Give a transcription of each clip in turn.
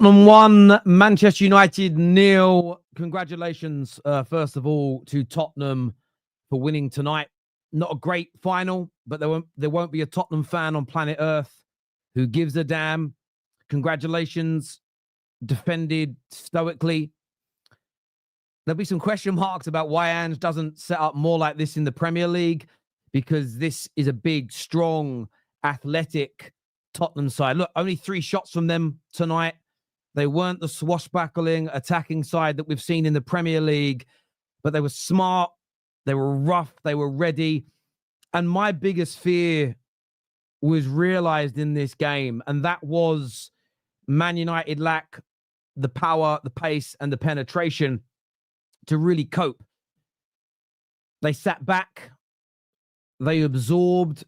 Tottenham 1, Manchester United 0. Congratulations, first of all, to Tottenham for winning tonight. Not a great final, but there won't be a Tottenham fan on planet Earth who gives a damn. Congratulations. Defended stoically. There'll be some question marks about why Ange doesn't set up more like this in the Premier League, because this is a big, strong, athletic Tottenham side. Look, only 3 shots from them tonight. They weren't the swashbuckling, attacking side that we've seen in the Premier League, but they were smart, they were rough, they were ready. And my biggest fear was realized in this game, and that was Man United lack the power, the pace, and the penetration to really cope. They sat back, they absorbed,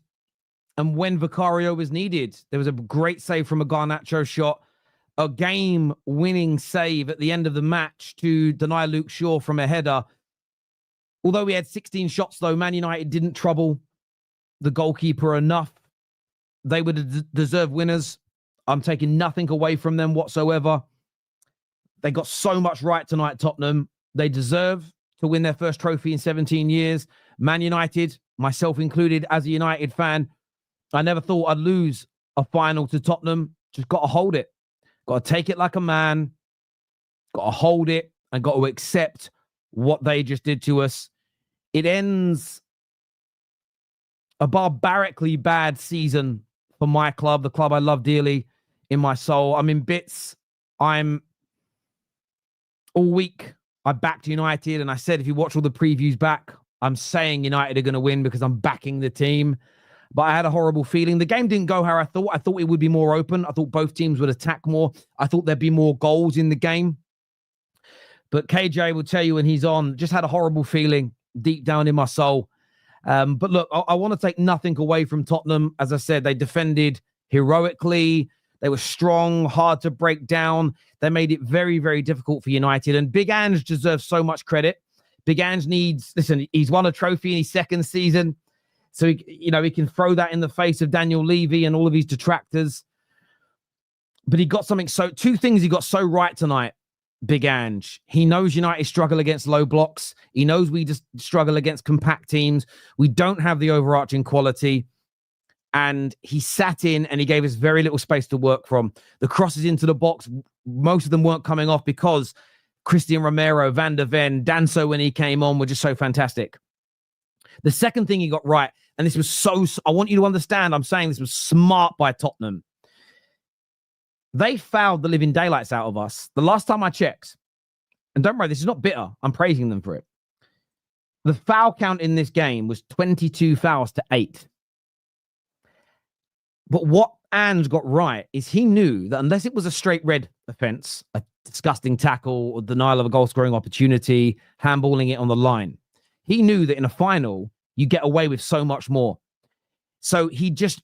and when Vicario was needed, there was a great save from a Garnacho shot, a game-winning save at the end of the match to deny Luke Shaw from a header. Although we had 16 shots, though, Man United didn't trouble the goalkeeper enough. They were the deserved winners. I'm taking nothing away from them whatsoever. They got so much right tonight, Tottenham. They deserve to win their first trophy in 17 years. Man United, myself included, as a United fan, I never thought I'd lose a final to Tottenham. Just got to hold it. Got to take it like a man. Got to hold it and got to accept what they just did to us. It ends a barbarically bad season for my club, the club I love dearly in my soul. I'm in bits. All week, I backed United, and I said, if you watch all the previews back, I'm saying United are going to win because I'm backing the team. But I had a horrible feeling. The game didn't go how I thought. I thought it would be more open. I thought both teams would attack more. I thought there'd be more goals in the game. But KJ will tell you when he's on, just had a horrible feeling deep down in my soul. But look, I want to take nothing away from Tottenham. As I said, they defended heroically. They were strong, hard to break down. They made it very, very difficult for United. And Big Ange deserves so much credit. Big Ange he's won a trophy in his second season. So, he can throw that in the face of Daniel Levy and all of his detractors. But he got two things he got so right tonight, Big Ange. He knows United struggle against low blocks. He knows we just struggle against compact teams. We don't have the overarching quality. And he sat in and he gave us very little space to work from. The crosses into the box, most of them weren't coming off because Christian Romero, Van der Ven, Danso, when he came on, were just so fantastic. The second thing he got right, and this was I want you to understand, I'm saying this was smart by Tottenham. They fouled the living daylights out of us. The last time I checked, and don't worry, this is not bitter. I'm praising them for it. The foul count in this game was 22 fouls to 8. But what Ange got right is he knew that unless it was a straight red offense, a disgusting tackle, or denial of a goal-scoring opportunity, handballing it on the line, he knew that in a final, you get away with so much more. So he just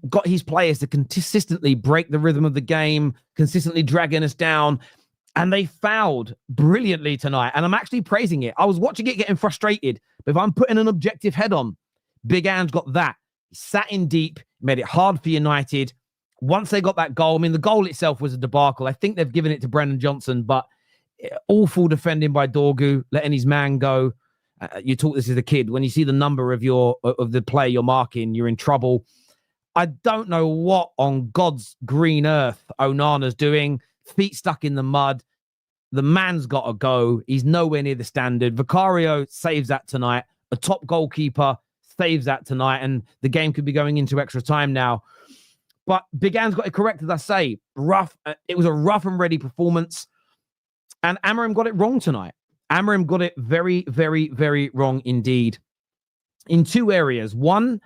got his players to consistently break the rhythm of the game, consistently dragging us down. And they fouled brilliantly tonight. And I'm actually praising it. I was watching it getting frustrated. But if I'm putting an objective head on, Big Ange got that. He sat in deep, made it hard for United. Once they got that goal, the goal itself was a debacle. I think they've given it to Brennan Johnson, but awful defending by Dorgu, letting his man go. You taught this as a kid. When you see the number of the play you're marking, you're in trouble. I don't know what on God's green earth Onana's doing. Feet stuck in the mud. The man's got to go. He's nowhere near the standard. Vicario saves that tonight. A top goalkeeper saves that tonight, and the game could be going into extra time now. But Big Ange's got it correct, as I say. Rough. It was a rough and ready performance. And Amorim got it wrong tonight. Amorim got it very, very, very wrong indeed. In 2 areas. One,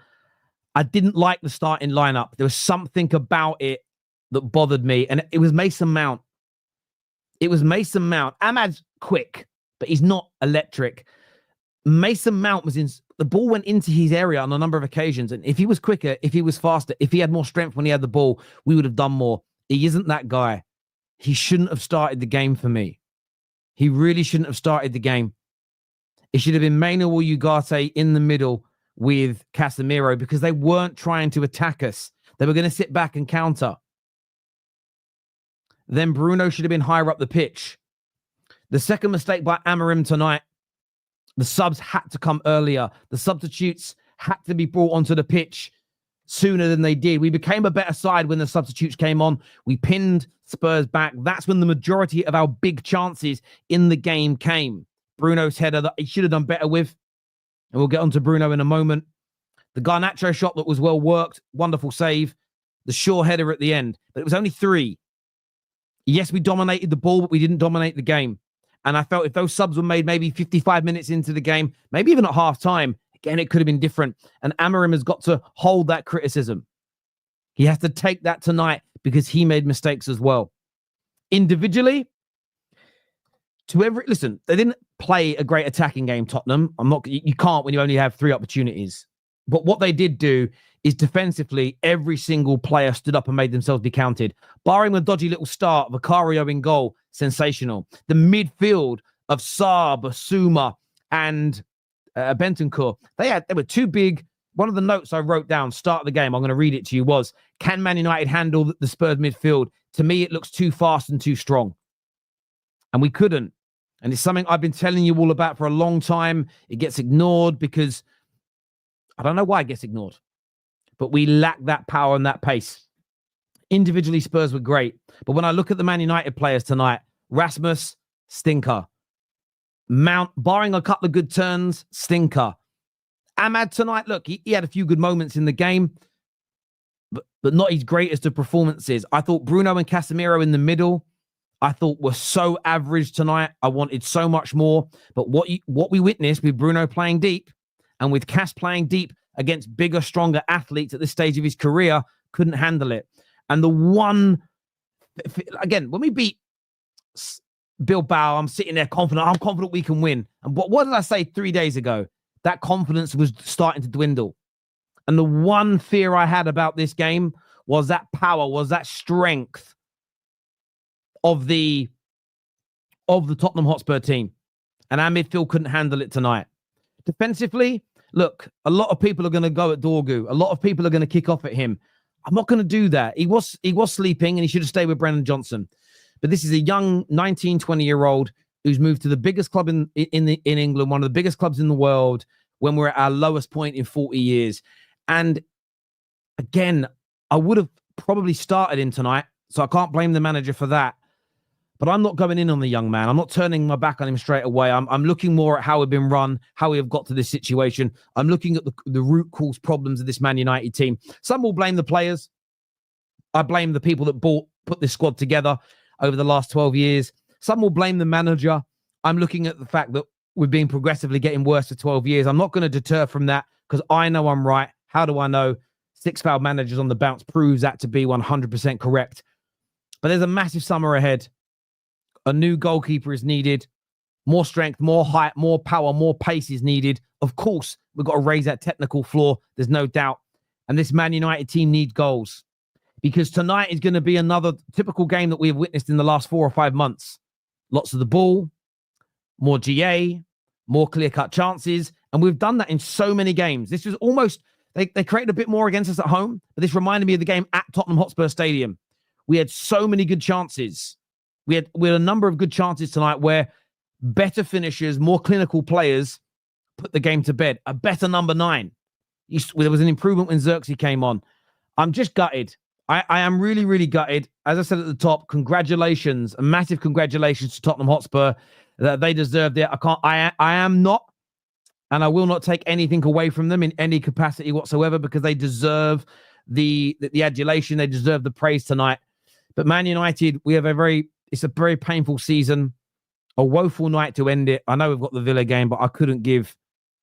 I didn't like the starting lineup. There was something about it that bothered me, and it was Mason Mount. Ahmad's quick, but he's not electric. Mason Mount the ball went into his area on a number of occasions, and if he was quicker, if he was faster, if he had more strength when he had the ball, we would have done more. He isn't that guy. He shouldn't have started the game for me. He really shouldn't have started the game. It should have been Manuel Ugarte in the middle with Casemiro, because they weren't trying to attack us. They were going to sit back and counter. then Bruno should have been higher up the pitch. The second mistake by Amorim tonight, the subs had to come earlier. The substitutes had to be brought onto the pitch sooner than they did. We became a better side when the substitutes came on. We pinned Spurs back. That's when the majority of our big chances in the game came. Bruno's header that he should have done better with. And we'll get on to Bruno in a moment. The Garnacho shot that was well worked. Wonderful save. The Shaw header at the end. But it was only 3. Yes, we dominated the ball, but we didn't dominate the game. And I felt if those subs were made maybe 55 minutes into the game, maybe even at half time, again, it could have been different. And Amorim has got to hold that criticism. He has to take that tonight because he made mistakes as well. Individually, listen, they didn't play a great attacking game, Tottenham. You can't when you only have 3 opportunities. But what they did do is defensively, every single player stood up and made themselves be counted. Barring the dodgy little start, Vicario in goal, sensational. The midfield of Saar, Basuma, and Bentancur, they were too big. One of the notes I wrote down, start of the game, I'm going to read it to you, was, can Man United handle the Spurs midfield? To me, it looks too fast and too strong. And we couldn't. And it's something I've been telling you all about for a long time. It gets ignored because I don't know why it gets ignored. But we lack that power and that pace. Individually, Spurs were great. But when I look at the Man United players tonight, Rasmus, stinker. Mount, barring a couple of good turns, stinker. Ahmad tonight, look, he had a few good moments in the game, but not his greatest of performances. I thought Bruno and Casemiro in the middle, I thought were so average tonight. I wanted so much more. But what we witnessed with Bruno playing deep and with Cas playing deep against bigger, stronger athletes at this stage of his career, couldn't handle it. And the one, again, when we beat Bilbao, I'm sitting there confident. I'm confident we can win. And what did I say 3 days ago? That confidence was starting to dwindle. And the one fear I had about this game was that power, was that strength of the Tottenham Hotspur team. And our midfield couldn't handle it tonight. Defensively, look, a lot of people are going to go at Dorgu. A lot of people are going to kick off at him. I'm not going to do that. He was sleeping and he should have stayed with Brennan Johnson. But this is a young 19, 20-year-old who's moved to the biggest club in England, one of the biggest clubs in the world, when we're at our lowest point in 40 years. And again, I would have probably started him tonight, so I can't blame the manager for that. But I'm not going in on the young man. I'm not turning my back on him straight away. I'm looking more at how we've been run, how we have got to this situation. I'm looking at the root cause problems of this Man United team. Some will blame the players. I blame the people that put this squad together over the last 12 years. Some will blame the manager. I'm looking at the fact that we've been progressively getting worse for 12 years. I'm not going to deter from that because I know I'm right. How do I know? 6 failed managers on the bounce proves that to be 100% correct. But there's a massive summer ahead. A new goalkeeper is needed. More strength, more height, more power, more pace is needed. Of course, we've got to raise that technical floor. There's no doubt. And this Man United team needs goals. Because tonight is going to be another typical game that we have witnessed in the last 4 or 5 months. Lots of the ball, more GA, more clear-cut chances. And we've done that in so many games. This was almost, they created a bit more against us at home, but this reminded me of the game at Tottenham Hotspur Stadium. We had so many good chances. We had a number of good chances tonight where better finishers, more clinical players put the game to bed. A better number 9. There was an improvement when Xerxes came on. I'm just gutted. I am really, really gutted. As I said at the top, congratulations, a massive congratulations to Tottenham Hotspur. That they deserved it. I am not, and I will not take anything away from them in any capacity whatsoever because they deserve the adulation. They deserve the praise tonight. But Man United, it's a very painful season, a woeful night to end it. I know we've got the Villa game, but I couldn't give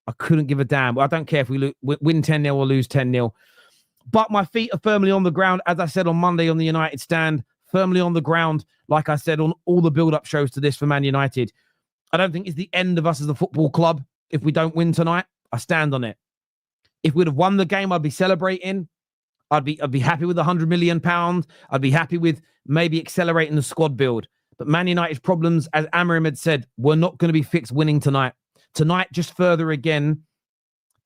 a damn. I don't care if we win 10-0 or lose 10-0. But my feet are firmly on the ground, as I said on Monday on the United stand, firmly on the ground, like I said on all the build-up shows to this for Man United. I don't think it's the end of us as a football club if we don't win tonight. I stand on it. If we'd have won the game, I'd be celebrating. I'd be happy with £100 million. I'd be happy with maybe accelerating the squad build. But Man United's problems, as Amorim had said, were not going to be fixed winning tonight. Tonight, just further again,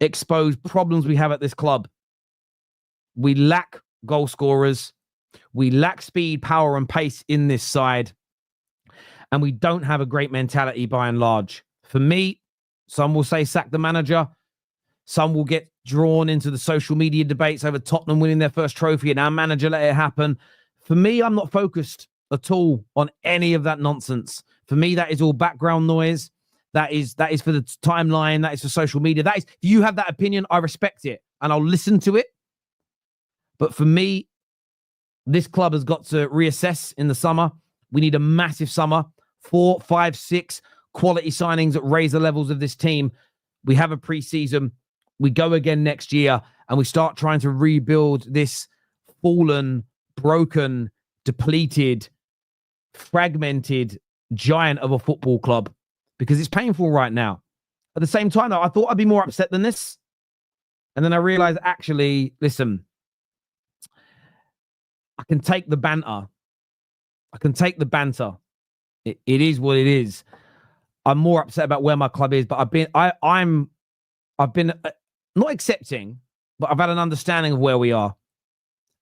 exposed problems we have at this club. We lack goal scorers. We lack speed, power, and pace in this side. And we don't have a great mentality by and large. For me, some will say sack the manager. Some will get drawn into the social media debates over Tottenham winning their first trophy and our manager let it happen. For me, I'm not focused at all on any of that nonsense. For me, that is all background noise. That is for the timeline. That is for social media. That is, if you have that opinion, I respect it and I'll listen to it. But for me, this club has got to reassess in the summer. We need a massive summer. 4, 5, 6 quality signings that raise the levels of this team. We have a preseason. We go again next year and we start trying to rebuild this fallen, broken, depleted, fragmented giant of a football club because it's painful right now. At the same time, though, I thought I'd be more upset than this. And then I realized, actually, listen, I can take the banter. It is what it is. I'm more upset about where my club is, but I've been not accepting, but I've had an understanding of where we are.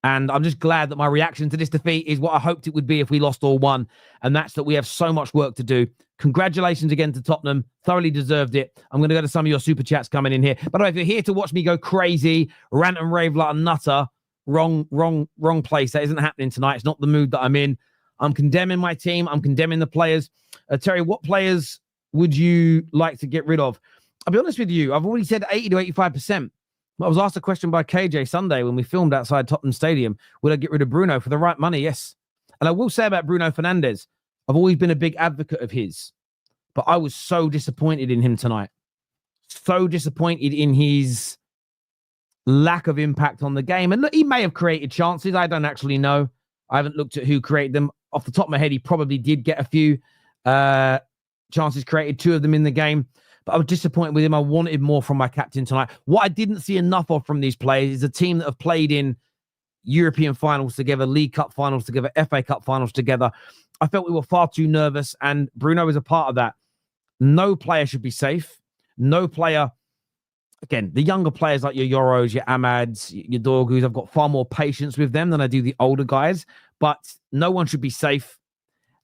And I'm just glad that my reaction to this defeat is what I hoped it would be if we lost or won. And that's that we have so much work to do. Congratulations again to Tottenham. Thoroughly deserved it. I'm going to go to some of your super chats coming in here. By the way, if you're here to watch me go crazy, rant and rave like a nutter, wrong place. That isn't happening tonight. It's not the mood that I'm in. I'm condemning my team. I'm condemning the players. Terry, what players would you like to get rid of? I'll be honest with you. I've already said 80 to 85%. I was asked a question by KJ Sunday when we filmed outside Tottenham Stadium. Would I get rid of Bruno for the right money? Yes. And I will say about Bruno Fernandes, I've always been a big advocate of his. But I was so disappointed in him tonight. So disappointed in his lack of impact on the game. And look, he may have created chances. I don't actually know. I haven't looked at who created them. Off the top of my head, he probably did get a few chances created, 2 of them in the game. But I was disappointed with him. I wanted more from my captain tonight. What I didn't see enough of from these players is a team that have played in European finals together, League Cup finals together, FA Cup finals together. I felt we were far too nervous, and Bruno is a part of that. No player should be safe. No player, again, the younger players like your Yoros, your Amads, your Dorgus, I've got far more patience with them than I do the older guys. But no one should be safe.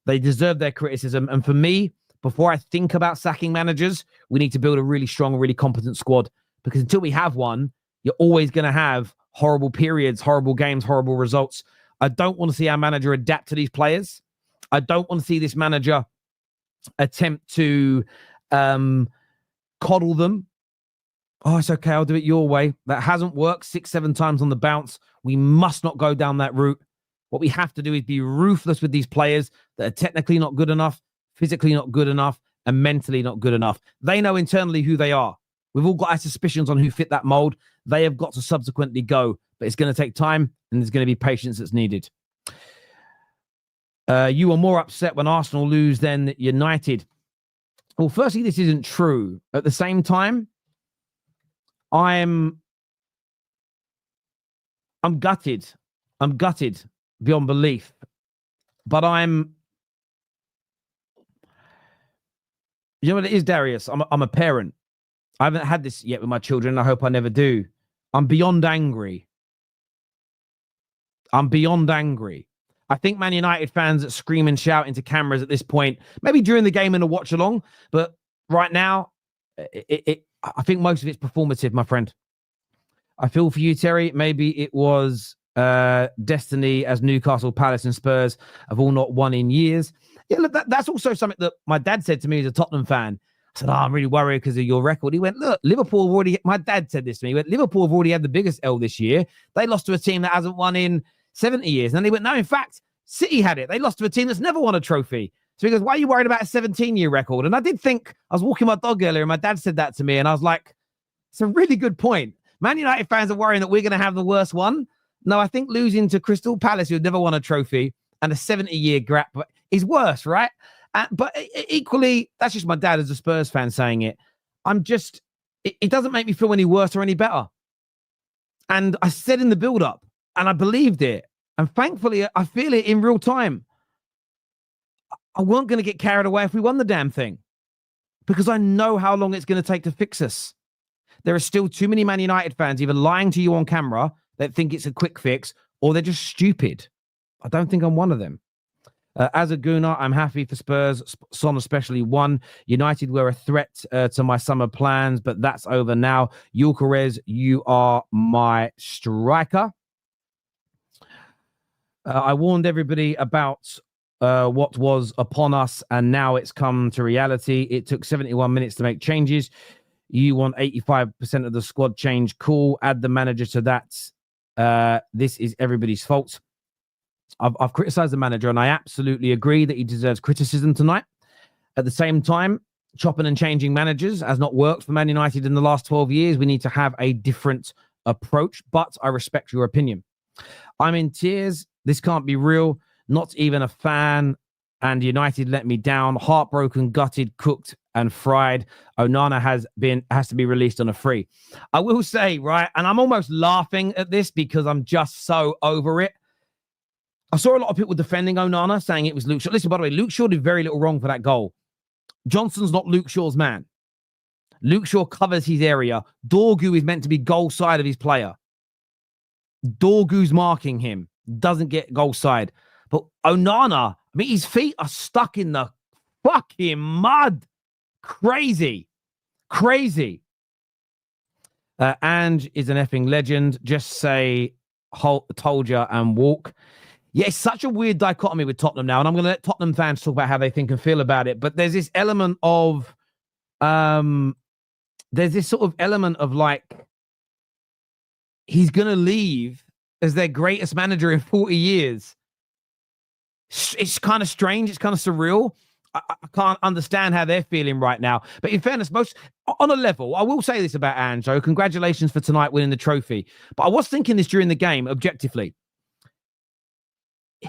They deserve their criticism. And for me, before I think about sacking managers, we need to build a really strong, really competent squad. Because until we have one, you're always going to have horrible periods, horrible games, horrible results. I don't want to see our manager adapt to these players. I don't want to see this manager attempt to coddle them. Oh, it's okay. I'll do it your way. That hasn't worked 6, 7 times on the bounce. We must not go down that route. What we have to do is be ruthless with these players that are technically not good enough, physically not good enough, and mentally not good enough. They know internally who they are. We've all got our suspicions on who fit that mold. They have got to subsequently go, but it's going to take time and there's going to be patience that's needed. You were more upset when Arsenal lose than United. Well, firstly, this isn't true. At the same time, I'm gutted. I'm gutted beyond belief. But you know what it is, Darius? I'm a parent. I haven't had this yet with my children. I hope I never do. I'm beyond angry. I think Man United fans that scream and shout into cameras at this point, maybe during the game in a watch along, but right now, I think most of it's performative, my friend. I feel for you, Terry. Maybe it was destiny, as Newcastle, Palace, and Spurs have all not won in years. Yeah, look, that's also something that my dad said to me as a Tottenham fan. I said, I'm really worried because of your record. He went, look, Liverpool have already, my dad said this to me, he went, Liverpool have already had the biggest L this year. They lost to a team that hasn't won in 70 years. And then he went, no, in fact, City had it. They lost to a team that's never won a trophy. So he goes, why are you worried about a 17-year record? And I did think, I was walking my dog earlier and my dad said that to me. And I was like, it's a really good point. Man United fans are worrying that we're going to have the worst one. No, I think losing to Crystal Palace, who had never won a trophy, and a 70-year gap is worse, right? But equally, that's just my dad as a Spurs fan saying it. It doesn't make me feel any worse or any better. And I said in the build-up, and I believed it. And thankfully, I feel it in real time. I weren't going to get carried away if we won the damn thing. Because I know how long it's going to take to fix us. There are still too many Man United fans either lying to you on camera that think it's a quick fix, or they're just stupid. I don't think I'm one of them. As a Gooner, I'm happy for Spurs. Son especially won. United were a threat to my summer plans, but that's over now. Gyökeres, you are my striker. I warned everybody about what was upon us, and now it's come to reality. It took 71 minutes to make changes. You want 85% of the squad change. Cool. Add the manager to that. This is everybody's fault. I've criticized the manager, and I absolutely agree that he deserves criticism tonight. At the same time, chopping and changing managers has not worked for Man United in the last 12 years. We need to have a different approach, but I respect your opinion. I'm in tears. This can't be real. Not even a fan. And United let me down. Heartbroken, gutted, cooked, and fried. Onana has to be released on a free. I will say, right, and I'm almost laughing at this because I'm just so over it. I saw a lot of people defending Onana, saying it was Luke Shaw. Listen, by the way, Luke Shaw did very little wrong for that goal. Johnson's not Luke Shaw's man. Luke Shaw covers his area. Dorgu is meant to be goal side of his player. Dorgu's marking him. Doesn't get goal side. But Onana, I mean, his feet are stuck in the fucking mud. Crazy. Crazy. Ange is an effing legend. Just say, told ya and walk. Yeah, it's such a weird dichotomy with Tottenham now, and I'm going to let Tottenham fans talk about how they think and feel about it. But there's this element of, like, he's going to leave as their greatest manager in 40 years. It's kind of strange. It's kind of surreal. I can't understand how they're feeling right now. But in fairness, most on a level, I will say this about Ange. Congratulations for tonight winning the trophy. But I was thinking this during the game, objectively.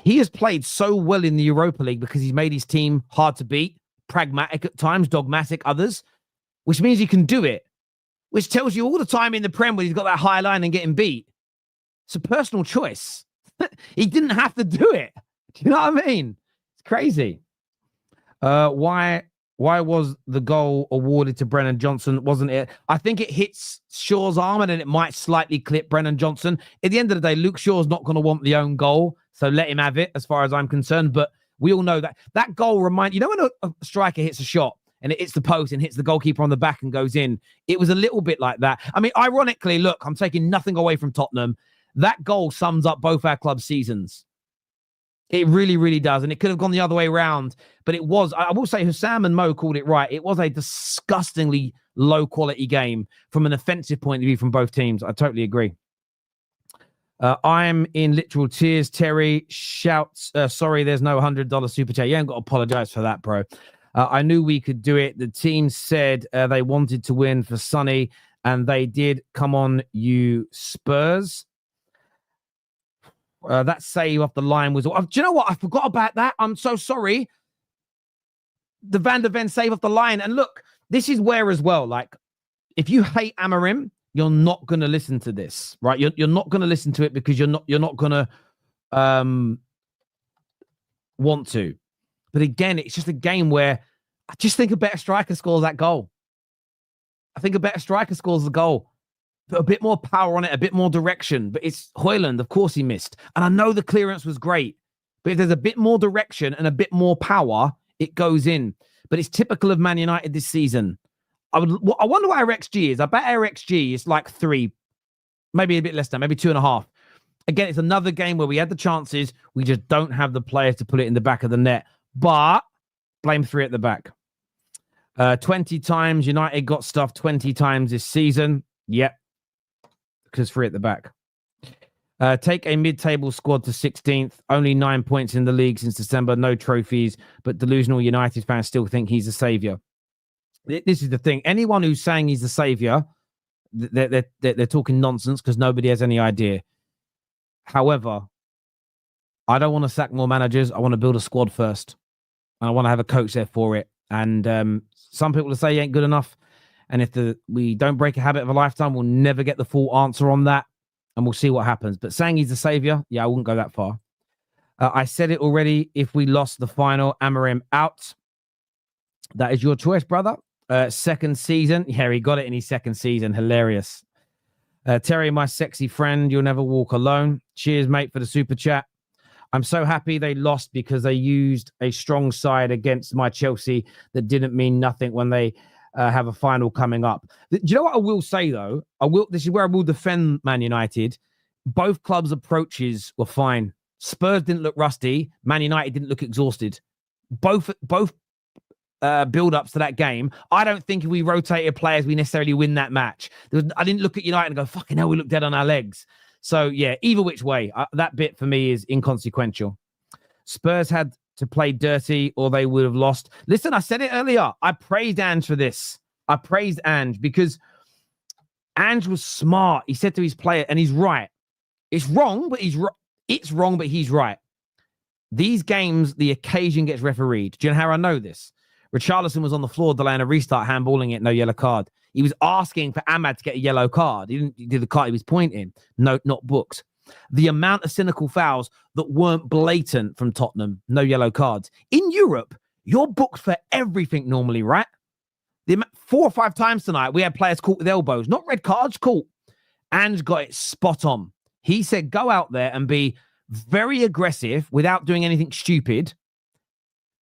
He has played so well in the Europa League because he's made his team hard to beat, pragmatic at times, dogmatic others, which means he can do it, which tells you all the time in the Prem when he's got that high line and getting beat. It's a personal choice. He didn't have to do it. Do you know what I mean? It's crazy. Why was the goal awarded to Brennan Johnson? Wasn't it? I think it hits Shaw's arm and then it might slightly clip Brennan Johnson. At the end of the day, Luke Shaw's not going to want the own goal. So let him have it as far as I'm concerned. But we all know that goal reminds, you know, when a striker hits a shot and it hits the post and hits the goalkeeper on the back and goes in, it was a little bit like that. I mean, ironically, look, I'm taking nothing away from Tottenham. That goal sums up both our club seasons. It really, really does. And it could have gone the other way around. But it was, I will say, Hussam and Mo called it right. It was a disgustingly low quality game from an offensive point of view from both teams. I totally agree. I'm in literal tears. Terry shouts, sorry, there's no $100 super chat. You ain't got to apologize for that, bro. I knew we could do it. The team said they wanted to win for Sonny, and they did. Come on, you Spurs. That save off the line was... Do you know what? I forgot about that. I'm so sorry. The Van der Ven save off the line. And look, this is where as well, like, if you hate Amorim, you're not going to listen to this, right? You're not going to listen to it because you're not going to want to. But again, it's just a game where I just think a better striker scores that goal. I think a better striker scores the goal. Put a bit more power on it, a bit more direction. But it's Højlund, of course he missed. And I know the clearance was great. But if there's a bit more direction and a bit more power, it goes in. But it's typical of Man United this season. I wonder what our XG is. I bet our XG is like 3, maybe a bit less than, maybe 2.5. Again, it's another game where we had the chances. We just don't have the players to put it in the back of the net. But blame 3 at the back. 20 times United got stuffed 20 times this season. Yep. Because 3 at the back. Take a mid-table squad to 16th. Only 9 points in the league since December. No trophies. But delusional United fans still think he's a saviour. This is the thing. Anyone who's saying he's the saviour, they're talking nonsense because nobody has any idea. However, I don't want to sack more managers. I want to build a squad first. And I want to have a coach there for it. And some people will say he ain't good enough. And if we don't break a habit of a lifetime, we'll never get the full answer on that. And we'll see what happens. But saying he's the saviour, yeah, I wouldn't go that far. I said it already. If we lost the final, Amorim out. That is your choice, brother. Second season. Yeah, he got it in his second season. Hilarious. Terry, my sexy friend, you'll never walk alone. Cheers, mate, for the super chat. I'm so happy they lost because they used a strong side against my Chelsea that didn't mean nothing when they have a final coming up. Do you know what I will say, though? This is where I will defend Man United. Both clubs' approaches were fine. Spurs didn't look rusty. Man United didn't look exhausted. Both build-ups to that game. I don't think if we rotated players, we necessarily win that match. I didn't look at United and go, fucking hell, we look dead on our legs. So, yeah, either which way, that bit for me is inconsequential. Spurs had to play dirty or they would have lost. Listen, I said it earlier. I praised Ange for this. I praised Ange because Ange was smart. He said to his player, and he's right. It's wrong, but it's wrong, but he's right. These games, the occasion gets refereed. Do you know how I know this? Richarlison was on the floor delaying a restart, handballing it, no yellow card. He was asking for Ahmad to get a yellow card. He didn't do the card he was pointing. No, not booked. The amount of cynical fouls that weren't blatant from Tottenham, no yellow cards. In Europe, you're booked for everything normally, right? 4 or 5 times tonight, we had players caught with elbows, not red cards, caught. Ange got it spot on. He said, go out there and be very aggressive without doing anything stupid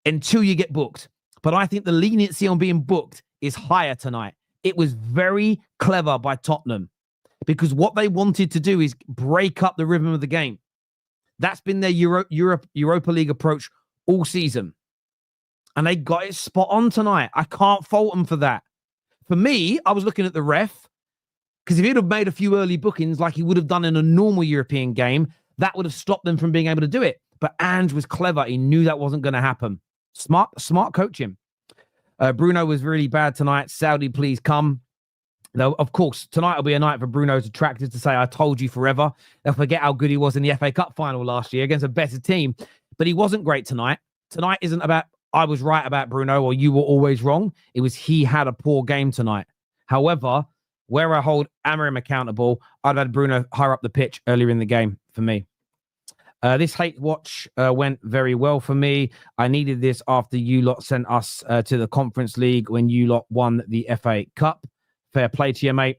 until you get booked. But I think the leniency on being booked is higher tonight. It was very clever by Tottenham because what they wanted to do is break up the rhythm of the game. That's been their Europa League approach all season. And they got it spot on tonight. I can't fault them for that. For me, I was looking at the ref because if he'd have made a few early bookings like he would have done in a normal European game, that would have stopped them from being able to do it. But Ange was clever. He knew that wasn't going to happen. Smart coaching. Bruno was really bad tonight. Saudi, please come. Though, of course, tonight will be a night for Bruno's detractors to say, I told you forever. They'll forget how good he was in the FA Cup final last year against a better team. But he wasn't great tonight. Tonight isn't about, I was right about Bruno or you were always wrong. It was he had a poor game tonight. However, where I hold Amorim accountable, I'd had Bruno higher up the pitch earlier in the game for me. This hate watch went very well for me. I needed this after you lot sent us to the Conference League when you lot won the FA Cup. Fair play to you, mate.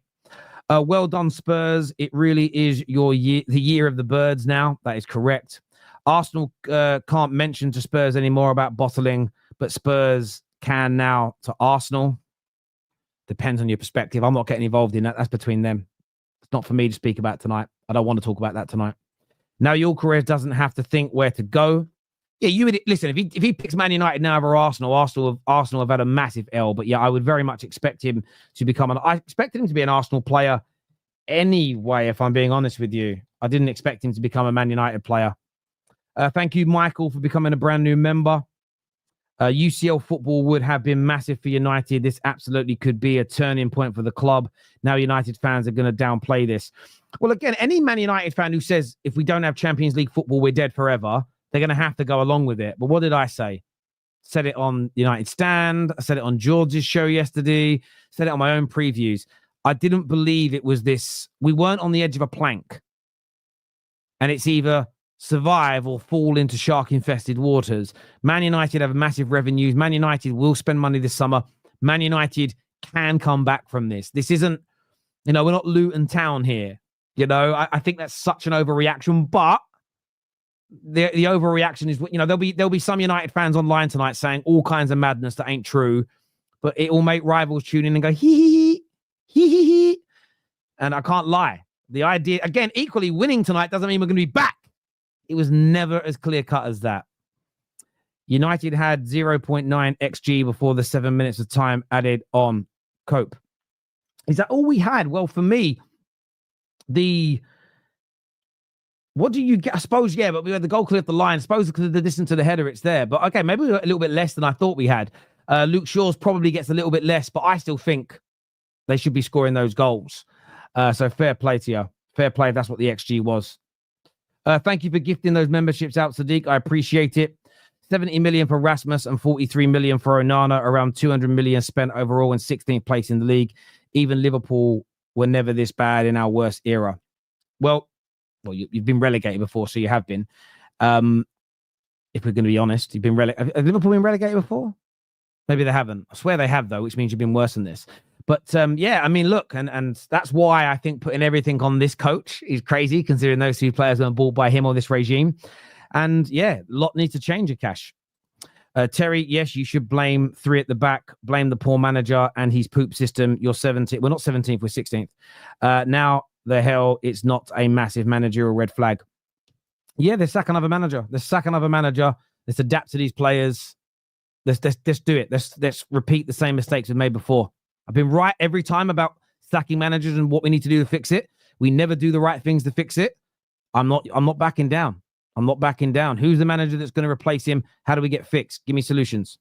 Well done, Spurs. It really is your year, the year of the birds now. That is correct. Arsenal can't mention to Spurs anymore about bottling, but Spurs can now to Arsenal. Depends on your perspective. I'm not getting involved in that. That's between them. It's not for me to speak about tonight. I don't want to talk about that tonight. Now, your career doesn't have to think where to go. Yeah, you would listen. If he picks Man United now over Arsenal have had a massive L. But yeah, I would very much expect him to become I expected him to be an Arsenal player anyway. If I'm being honest with you, I didn't expect him to become a Man United player. Thank you, Michael, for becoming a brand new member. UCL football would have been massive for United. This absolutely could be a turning point for the club. Now United fans are going to downplay this. Well, again, any Man United fan who says if we don't have Champions League football, we're dead forever, they're going to have to go along with it. But what did I say? Said it on United Stand. I said it on George's show yesterday. Said it on my own previews. I didn't believe it was this. We weren't on the edge of a plank. And it's either survive or fall into shark-infested waters. Man United have massive revenues. Man United will spend money this summer. Man United can come back from this. This isn't, we're not Luton Town here. I think that's such an overreaction, but the overreaction is, there'll be some United fans online tonight saying all kinds of madness that ain't true, but it will make rivals tune in and go, hee. And I can't lie. The idea, again, equally winning tonight doesn't mean we're going to be back. It was never as clear-cut as that. United had 0.9 XG before the 7 minutes of time added on. Cope. Is that all we had? Well, for me, what do you get? I suppose, yeah, but we had the goal clear off the line. I suppose because of the distance to the header, it's there. But okay, maybe a little bit less than I thought we had. Luke Shaw's probably gets a little bit less, but I still think they should be scoring those goals. So fair play to you. Fair play if that's what the XG was. Thank you for gifting those memberships out, Sadiq. I appreciate it. 70 million for Rasmus and 43 million for Onana. Around 200 million spent overall in 16th place in the league. Even Liverpool were never this bad in our worst era. Well, you've been relegated before, so you have been. If we're going to be honest, you've been relegated. Have Liverpool been relegated before? Maybe they haven't. I swear they have, though, which means you've been worse than this. But yeah, I mean, look, and that's why I think putting everything on this coach is crazy, considering those two players weren't bought by him or this regime. And yeah, lot needs to change, Akash. Terry, yes, you should blame 3 at the back, blame the poor manager and his poop system. You're 17th. We're not 17th, we're 16th. Now, the hell, it's not a massive managerial red flag. Yeah, they're sacking another manager. Let's adapt to these players. Let's do it. Let's repeat the same mistakes we've made before. I've been right every time about sacking managers and what we need to do to fix it. We never do the right things to fix it. I'm not backing down. I'm not backing down. Who's the manager that's going to replace him? How do we get fixed? Give me solutions.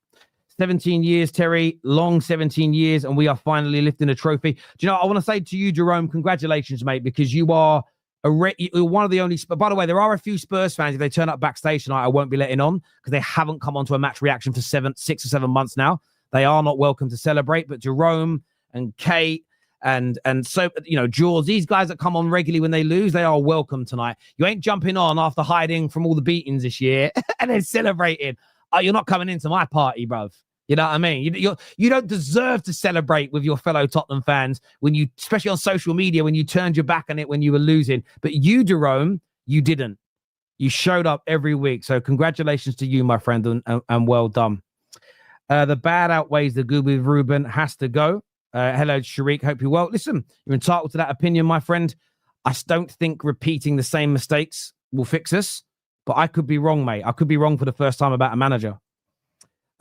17 years, Terry, long 17 years, and we are finally lifting a trophy. Do you know, I want to say to you, Jerome, congratulations, mate, because you are you're one of the only... By the way, there are a few Spurs fans, if they turn up backstage tonight, I won't be letting on because they haven't come onto a match reaction for 6 or 7 months now. They are not welcome to celebrate, but Jerome and Kate and so, you know, Jaws, these guys that come on regularly when they lose, they are welcome tonight. You ain't jumping on after hiding from all the beatings this year and then celebrating. Oh, you're not coming into my party, bruv. You know what I mean? You don't deserve to celebrate with your fellow Tottenham fans when you, especially on social media, when you turned your back on it when you were losing. But you, Jerome, you didn't. You showed up every week. So congratulations to you, my friend, and well done. The bad outweighs the good with Ruben. Has to go. Hello, Sharik. Hope you're well. Listen, you're entitled to that opinion, my friend. I don't think repeating the same mistakes will fix us, but I could be wrong, mate. I could be wrong for the first time about a manager.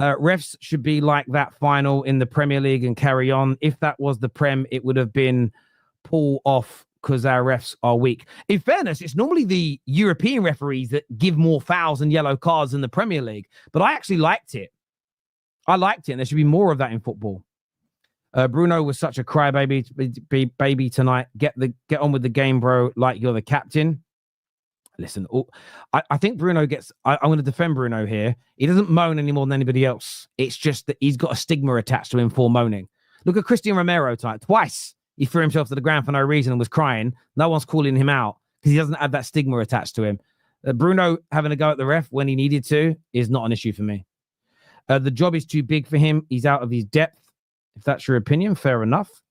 Refs should be like that final in the Premier League and carry on. If that was the Prem, it would have been pull off because our refs are weak. In fairness, it's normally the European referees that give more fouls and yellow cards in the Premier League, but I actually liked it. I liked it, and there should be more of that in football. Bruno was such a crybaby baby tonight. Get on with the game, bro, like you're the captain. Listen, I think Bruno gets... I'm going to defend Bruno here. He doesn't moan any more than anybody else. It's just that he's got a stigma attached to him for moaning. Look at Christian Romero tonight. Twice he threw himself to the ground for no reason and was crying. No one's calling him out because he doesn't have that stigma attached to him. Bruno having a go at the ref when he needed to is not an issue for me. The job is too big for him. He's out of his depth. If that's your opinion, fair enough.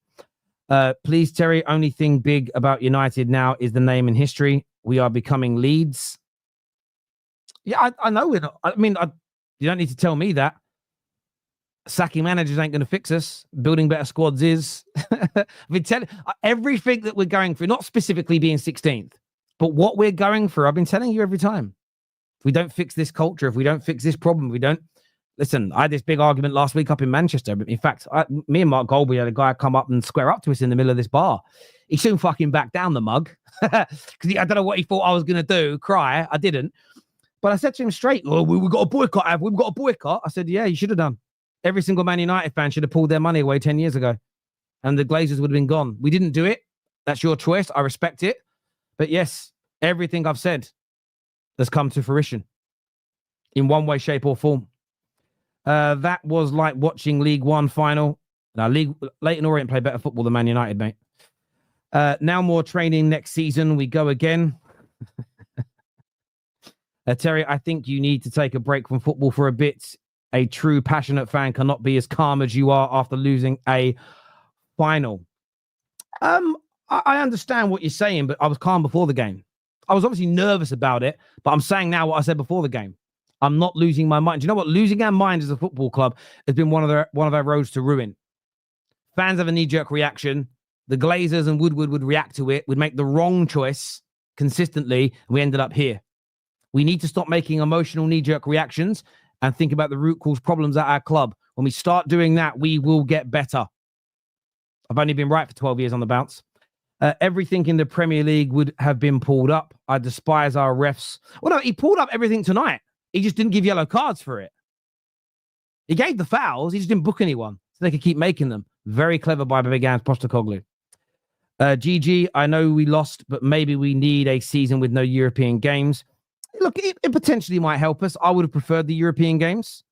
Please, Terry, only thing big about United now is the name and history. We are becoming Leeds. Yeah, I know we're not. I mean, you don't need to tell me that. Sacking managers ain't going to fix us. Building better squads is. I've been telling everything that we're going through, not specifically being 16th, but what we're going through. I've been telling you every time. If we don't fix this culture, if we don't fix this problem, we don't. Listen, I had this big argument last week up in Manchester. In fact, me and Mark Goldberg had a guy come up and square up to us in the middle of this bar. He soon fucking backed down the mug because I don't know what he thought I was going to do, cry. I didn't. But I said to him straight, oh, we've got a boycott, have we? We've got a boycott. I said, yeah, you should have done. Every single Man United fan should have pulled their money away 10 years ago and the Glazers would have been gone. We didn't do it. That's your choice. I respect it. But yes, everything I've said has come to fruition in one way, shape or form. That was like watching League One final. Now, Leyton Orient play better football than Man United, mate. Now more training next season. We go again. Terry, I think you need to take a break from football for a bit. A true passionate fan cannot be as calm as you are after losing a final. I understand what you're saying, but I was calm before the game. I was obviously nervous about it, but I'm saying now what I said before the game. I'm not losing my mind. Do you know what? Losing our mind as a football club has been one of our roads to ruin. Fans have a knee-jerk reaction. The Glazers and Woodward would react to it, would make the wrong choice consistently, and we ended up here. We need to stop making emotional knee-jerk reactions and think about the root cause problems at our club. When we start doing that, we will get better. I've only been right for 12 years on the bounce. Everything in the Premier League would have been pulled up. I despise our refs. Well, no, he pulled up everything tonight. He just didn't give yellow cards for it. He gave the fouls. He just didn't book anyone so they could keep making them. Very clever by Big Ange Postecoglou. GG, I know we lost, but maybe we need a season with no European games. Look, it potentially might help us. I would have preferred the European games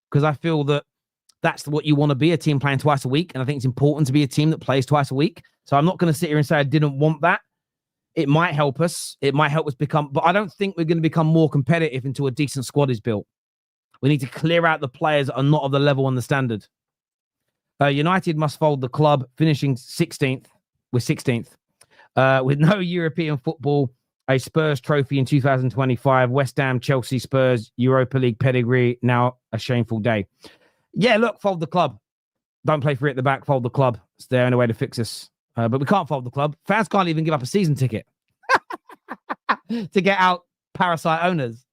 because I feel that that's what you want to be, a team playing twice a week. And I think it's important to be a team that plays twice a week. So I'm not going to sit here and say I didn't want that. It might help us. It might help us become, but I don't think we're going to become more competitive until a decent squad is built. We need to clear out the players that are not of the level and the standard. United must fold the club, finishing 16th. We're 16th. With no European football, a Spurs trophy in 2025. West Ham, Chelsea, Spurs, Europa League pedigree. Now a shameful day. Yeah, look, fold the club. Don't play free at the back. Fold the club. It's the only way to fix this. But we can't fold the club. Fans can't even give up a season ticket to get out parasite owners.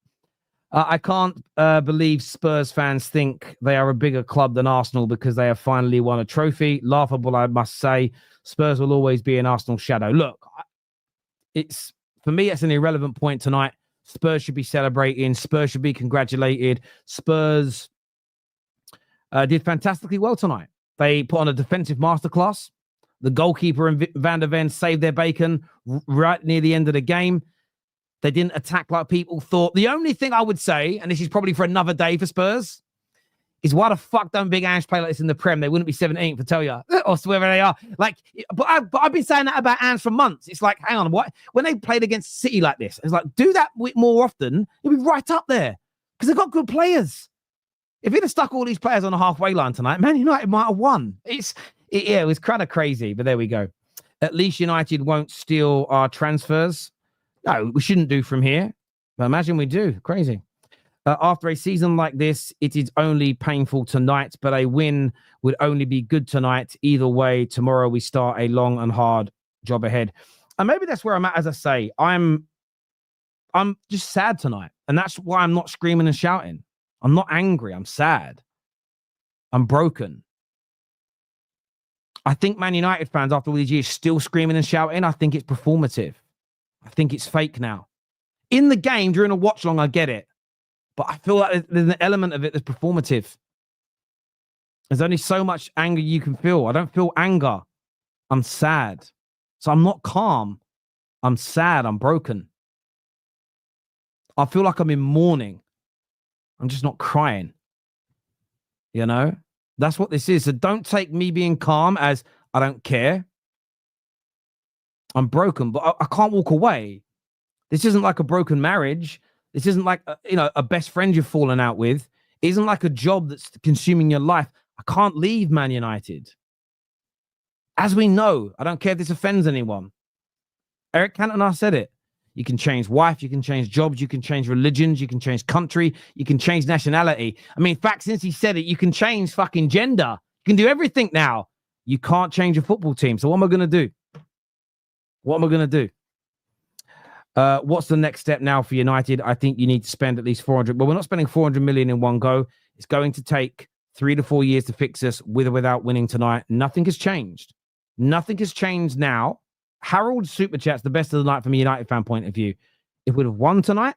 I can't believe Spurs fans think they are a bigger club than Arsenal because they have finally won a trophy. Laughable, I must say. Spurs will always be an Arsenal shadow. Look, it's for me, it's an irrelevant point tonight. Spurs should be celebrating. Spurs should be congratulated. Spurs did fantastically well tonight. They put on a defensive masterclass. The goalkeeper and Van der Ven saved their bacon right near the end of the game. They didn't attack like people thought. The only thing I would say, and this is probably for another day for Spurs, is why the fuck don't Big Ange play like this in the Prem? They wouldn't be 17th, I tell you, or wherever they are. Like, but I've been saying that about Ange for months. It's like, hang on, what? When they played against City like this, it's like, do that more often. You'll be right up there because they've got good players. If he'd have stuck all these players on the halfway line tonight, Man United might have won. It was kind of crazy, but there we go. At least United won't steal our transfers. No, we shouldn't do from here. But imagine we do. Crazy. After a season like this, it is only painful tonight, but a win would only be good tonight. Either way, tomorrow we start a long and hard job ahead. And maybe that's where I'm at. As I say, I'm just sad tonight. And that's why I'm not screaming and shouting. I'm not angry. I'm sad. I'm broken. I think Man United fans, after all these years, still screaming and shouting. I think it's performative. I think it's fake now. In the game, during a watch long, I get it. But I feel like there's an element of it that's performative. There's only so much anger you can feel. I don't feel anger. I'm sad. So I'm not calm. I'm sad. I'm broken. I feel like I'm in mourning. I'm just not crying. You know? That's what this is. So don't take me being calm as I don't care. I'm broken, but I can't walk away. This isn't like a broken marriage. This isn't like, a best friend you've fallen out with. It isn't like a job that's consuming your life. I can't leave Man United. As we know, I don't care if this offends anyone. Eric Cantona said it. You can change wife, you can change jobs, you can change religions, you can change country, you can change nationality. I mean, in fact, since he said it, you can change fucking gender. You can do everything now. You can't change a football team. So what am I going to do? What am I going to do? What's the next step now for United? I think you need to spend at least 400. But we're not spending 400 million in one go. It's going to take 3 to 4 years to fix us with or without winning tonight. Nothing has changed. Nothing has changed now. Harold's Superchat's the best of the night from a United fan point of view. If we'd have won tonight,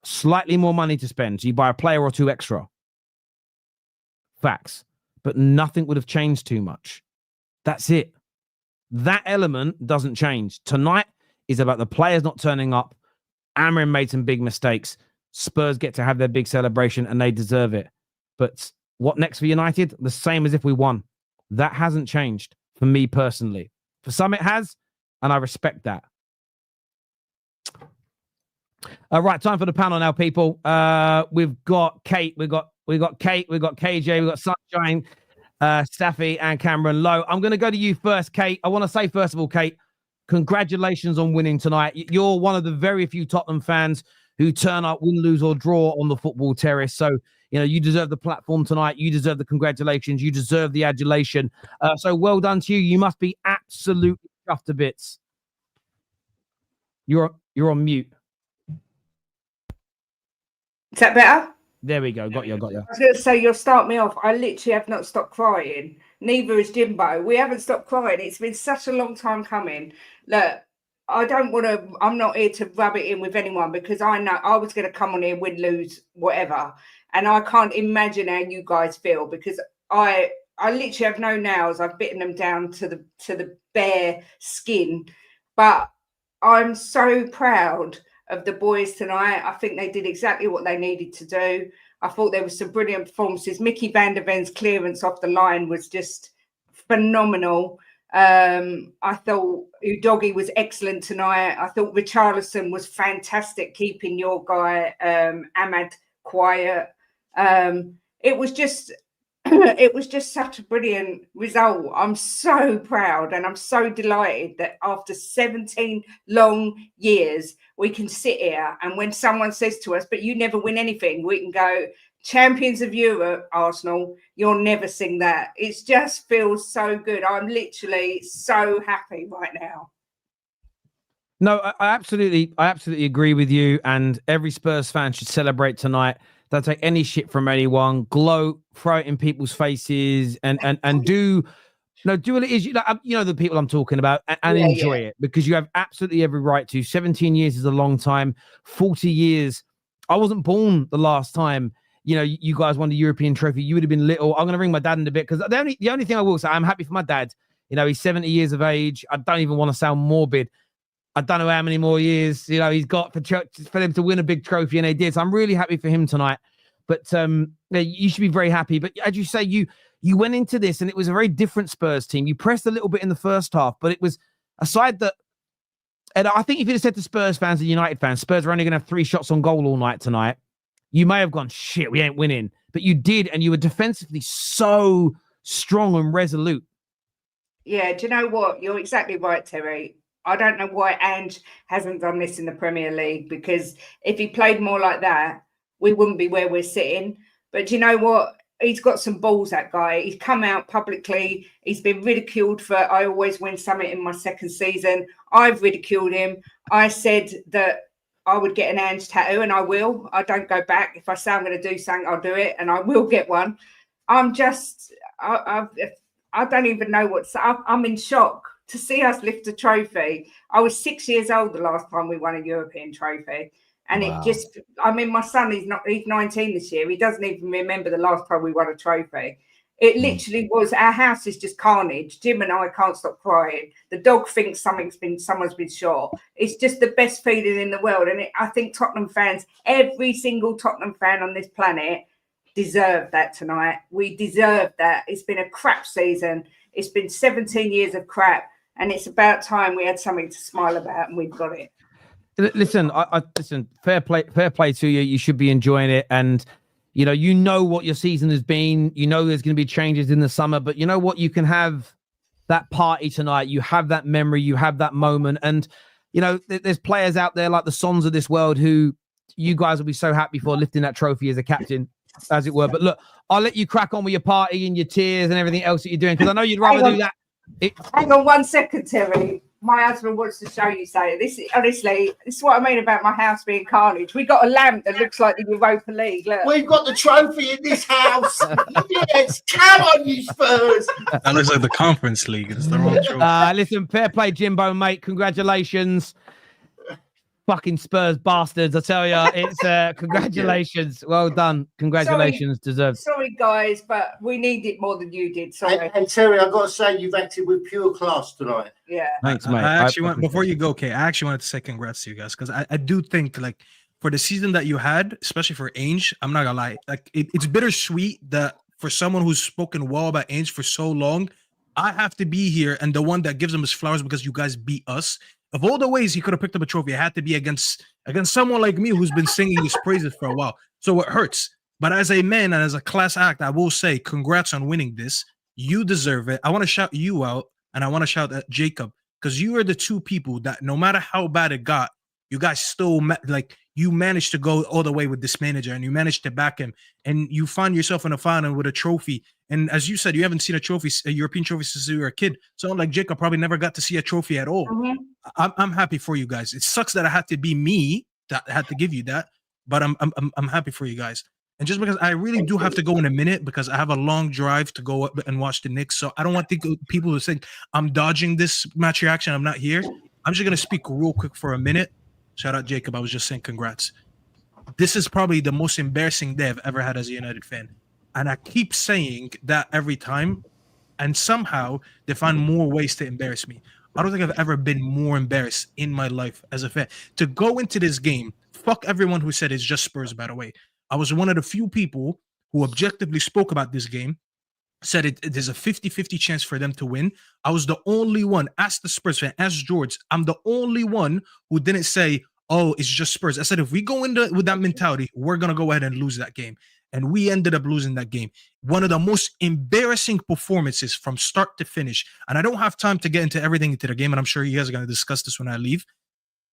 slightly more money to spend. So you buy a player or two extra. Facts. But nothing would have changed too much. That's it. That element doesn't change. Tonight is about the players not turning up. Amorim made some big mistakes. Spurs get to have their big celebration and they deserve it. But what next for United? The same as if we won. That hasn't changed for me personally. For some it has, and I respect that. All right, time for the panel now, people. We've got Kate, we've got Kate, we've got KJ, we've got Sunshine, Staffy, and Cameron Lowe. I'm going to go to you first, Kate. I want to say, first of all, Kate, congratulations on winning tonight. You're one of the very few Tottenham fans who turn up, win, lose, or draw on the Football Terrace. So, you deserve the platform tonight. You deserve the congratulations. You deserve the adulation. So well done to you. You must be absolutely chuffed to bits. You're on mute. Is that better? There we go. Got you. I was going to say, you'll start me off. I literally have not stopped crying. Neither has Jimbo. We haven't stopped crying. It's been such a long time coming. Look, I'm not here to rub it in with anyone because I know I was going to come on here, win, lose, whatever. And I can't imagine how you guys feel because I literally have no nails. I've bitten them down to the bare skin. But I'm so proud of the boys tonight. I think they did exactly what they needed to do. I thought there was some brilliant performances. Mickey van der Ven's clearance off the line was just phenomenal. I thought Udogie was excellent tonight. I thought Richarlison was fantastic, keeping your guy Ahmad quiet. It was just it was just such a brilliant result. I'm so proud and I'm so delighted that after 17 long years, we can sit here and when someone says to us, but you never win anything, we can go, Champions of Europe, Arsenal, you'll never sing that. It just feels so good. I'm literally so happy right now. No, I absolutely agree with you. And every Spurs fan should celebrate tonight. Don't take any shit from anyone. Gloat, throw it in people's faces, and do what it is. You know the people I'm talking about, and enjoy it because you have absolutely every right to. 17 years is a long time. 40 years. I wasn't born the last time. You guys won the European trophy. You would have been little. I'm going to ring my dad in a bit because the only thing I will say, I'm happy for my dad. He's 70 years of age. I don't even want to sound morbid. I don't know how many more years, he's got for them to win a big trophy, and they did. So I'm really happy for him tonight. But you should be very happy. But as you say, you went into this, and it was a very different Spurs team. You pressed a little bit in the first half, but it was a side that, and I think if you'd have said to Spurs fans and United fans, Spurs are only going to have 3 shots on goal all night tonight, you may have gone, shit, we ain't winning. But you did, and you were defensively so strong and resolute. Yeah, do you know what? You're exactly right, Terry. I don't know why Ange hasn't done this in the Premier League, because if he played more like that, we wouldn't be where we're sitting. But do you know what? He's got some balls, that guy. He's come out publicly. He's been ridiculed for I always win something in my second season. I've ridiculed him. I said that I would get an Ange tattoo, and I will. I don't go back. If I say I'm going to do something, I'll do it, and I will get one. I don't even know what to say. I'm in shock to see us lift a trophy. I was 6 years old the last time we won a European trophy. And wow. My son, he's 19 this year. He doesn't even remember the last time we won a trophy. It literally was, our house is just carnage. Jim and I can't stop crying. The dog thinks someone's been shot. It's just the best feeling in the world. And I think Tottenham fans, every single Tottenham fan on this planet, deserve that tonight. We deserve that. It's been a crap season. It's been 17 years of crap. And it's about time we had something to smile about, and we've got it. Listen, listen. Fair play to you. You should be enjoying it, and you know what your season has been. You know there's going to be changes in the summer, but you know what? You can have that party tonight. You have that memory. You have that moment, and there's players out there like the Sons of this world who you guys will be so happy for lifting that trophy as a captain, as it were. But look, I'll let you crack on with your party and your tears and everything else that you're doing, because I know you'd rather do that. Hang on 1 second, Terry. My husband wants to show you something. This is what I mean about my house being carnage. We got a lamp that looks like the Europa League. Look. We've got the trophy in this house. Yes, come on, you Spurs. That looks like the Conference League. It's the wrong trophy. Listen, fair play, Jimbo, mate. Congratulations. Fucking Spurs bastards, I tell you. It's congratulations. Well done. Congratulations. Deserved. Sorry, guys, but we need it more than you did. Sorry. And Terry, I've got to say, you've acted with pure class tonight. Yeah. Thanks, mate. I actually before you go, Kay, I actually wanted to say congrats to you guys, because I do think, like, for the season that you had, especially for Ange, I'm not gonna lie, like it's bittersweet that for someone who's spoken well about Ange for so long, I have to be here and the one that gives him his flowers because you guys beat us. Of all the ways he could have picked up a trophy, it had to be against someone like me who's been singing his praises for a while. So it hurts. But as a man and as a class act, I will say congrats on winning this. You deserve it. I want to shout you out, and I want to shout at Jacob, because you are the two people that no matter how bad it got, you guys still you managed to go all the way with this manager, and you managed to back him, and you find yourself in a final with a trophy. And as you said, you haven't seen a European trophy since you were a kid. So like Jacob probably never got to see a trophy at all. Mm-hmm. I'm happy for you guys. It sucks that I had to be me that had to give you that, but I'm happy for you guys. And just because I really do have to go in a minute, because I have a long drive to go up and watch the Knicks, so I don't want people to think I'm dodging this match reaction. I'm not here. I'm just gonna speak real quick for a minute. Shout out Jacob. I was just saying congrats. This is probably the most embarrassing day I've ever had as a United fan. And I keep saying that every time, and somehow they find more ways to embarrass me. I don't think I've ever been more embarrassed in my life as a fan. To go into this game, fuck everyone who said it's just Spurs, by the way. I was one of the few people who objectively spoke about this game, said there's a 50-50 chance for them to win. I was the only one, ask the Spurs fan, ask George, I'm the only one who didn't say, oh, it's just Spurs. I said, if we go into with that mentality, we're going to go ahead and lose that game. And we ended up losing that game. One of the most embarrassing performances from start to finish. And I don't have time to get into everything into the game, and I'm sure you guys are going to discuss this when I leave.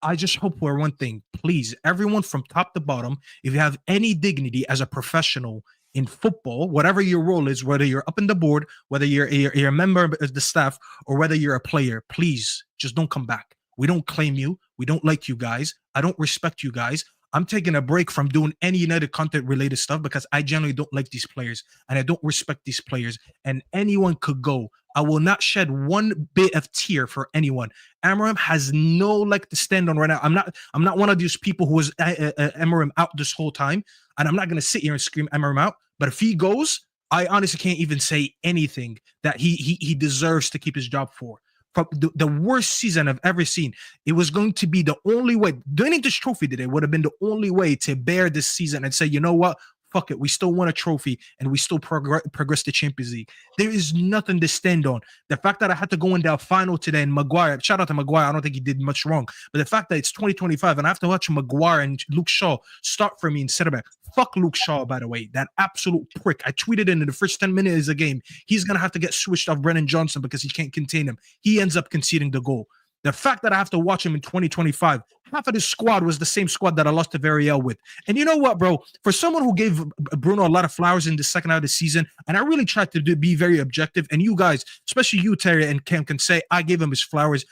I just hope for one thing, please, everyone from top to bottom, if you have any dignity as a professional in football, whatever your role is, whether you're up in the board, whether you're a member of the staff, or whether you're a player, please just don't come back. We don't claim you. We don't like you guys. I don't respect you guys. I'm taking a break from doing any United content related stuff because I generally don't like these players and I don't respect these players, and anyone could go. I will not shed one bit of tear for anyone. Amorim has no leg to stand on right now. I'm not one of these people who was Amorim out this whole time, and I'm not going to sit here and scream Amorim out. But if he goes, I honestly can't even say anything that he deserves to keep his job for. From the worst season I've ever seen. It was going to be the only way. Winning this trophy today would have been the only way to bear this season and say, you know what? Fuck it. We still won a trophy and we still progress the Champions League. There is nothing to stand on. The fact that I had to go in that final today and Maguire, shout out to Maguire, I don't think he did much wrong. But the fact that it's 2025 and I have to watch Maguire and Luke Shaw start for me in center back. Fuck Luke Shaw, by the way. That absolute prick. I tweeted in the first 10 minutes of the game, he's going to have to get switched off Brennan Johnson because he can't contain him. He ends up conceding the goal. The fact that I have to watch him in 2025, half of this squad was the same squad that I lost to Villarreal with. And you know what, bro? For someone who gave Bruno a lot of flowers in the second half of the season, and I really tried to be very objective, and you guys, especially you, Terry, and Cam can say, I gave him his flowers.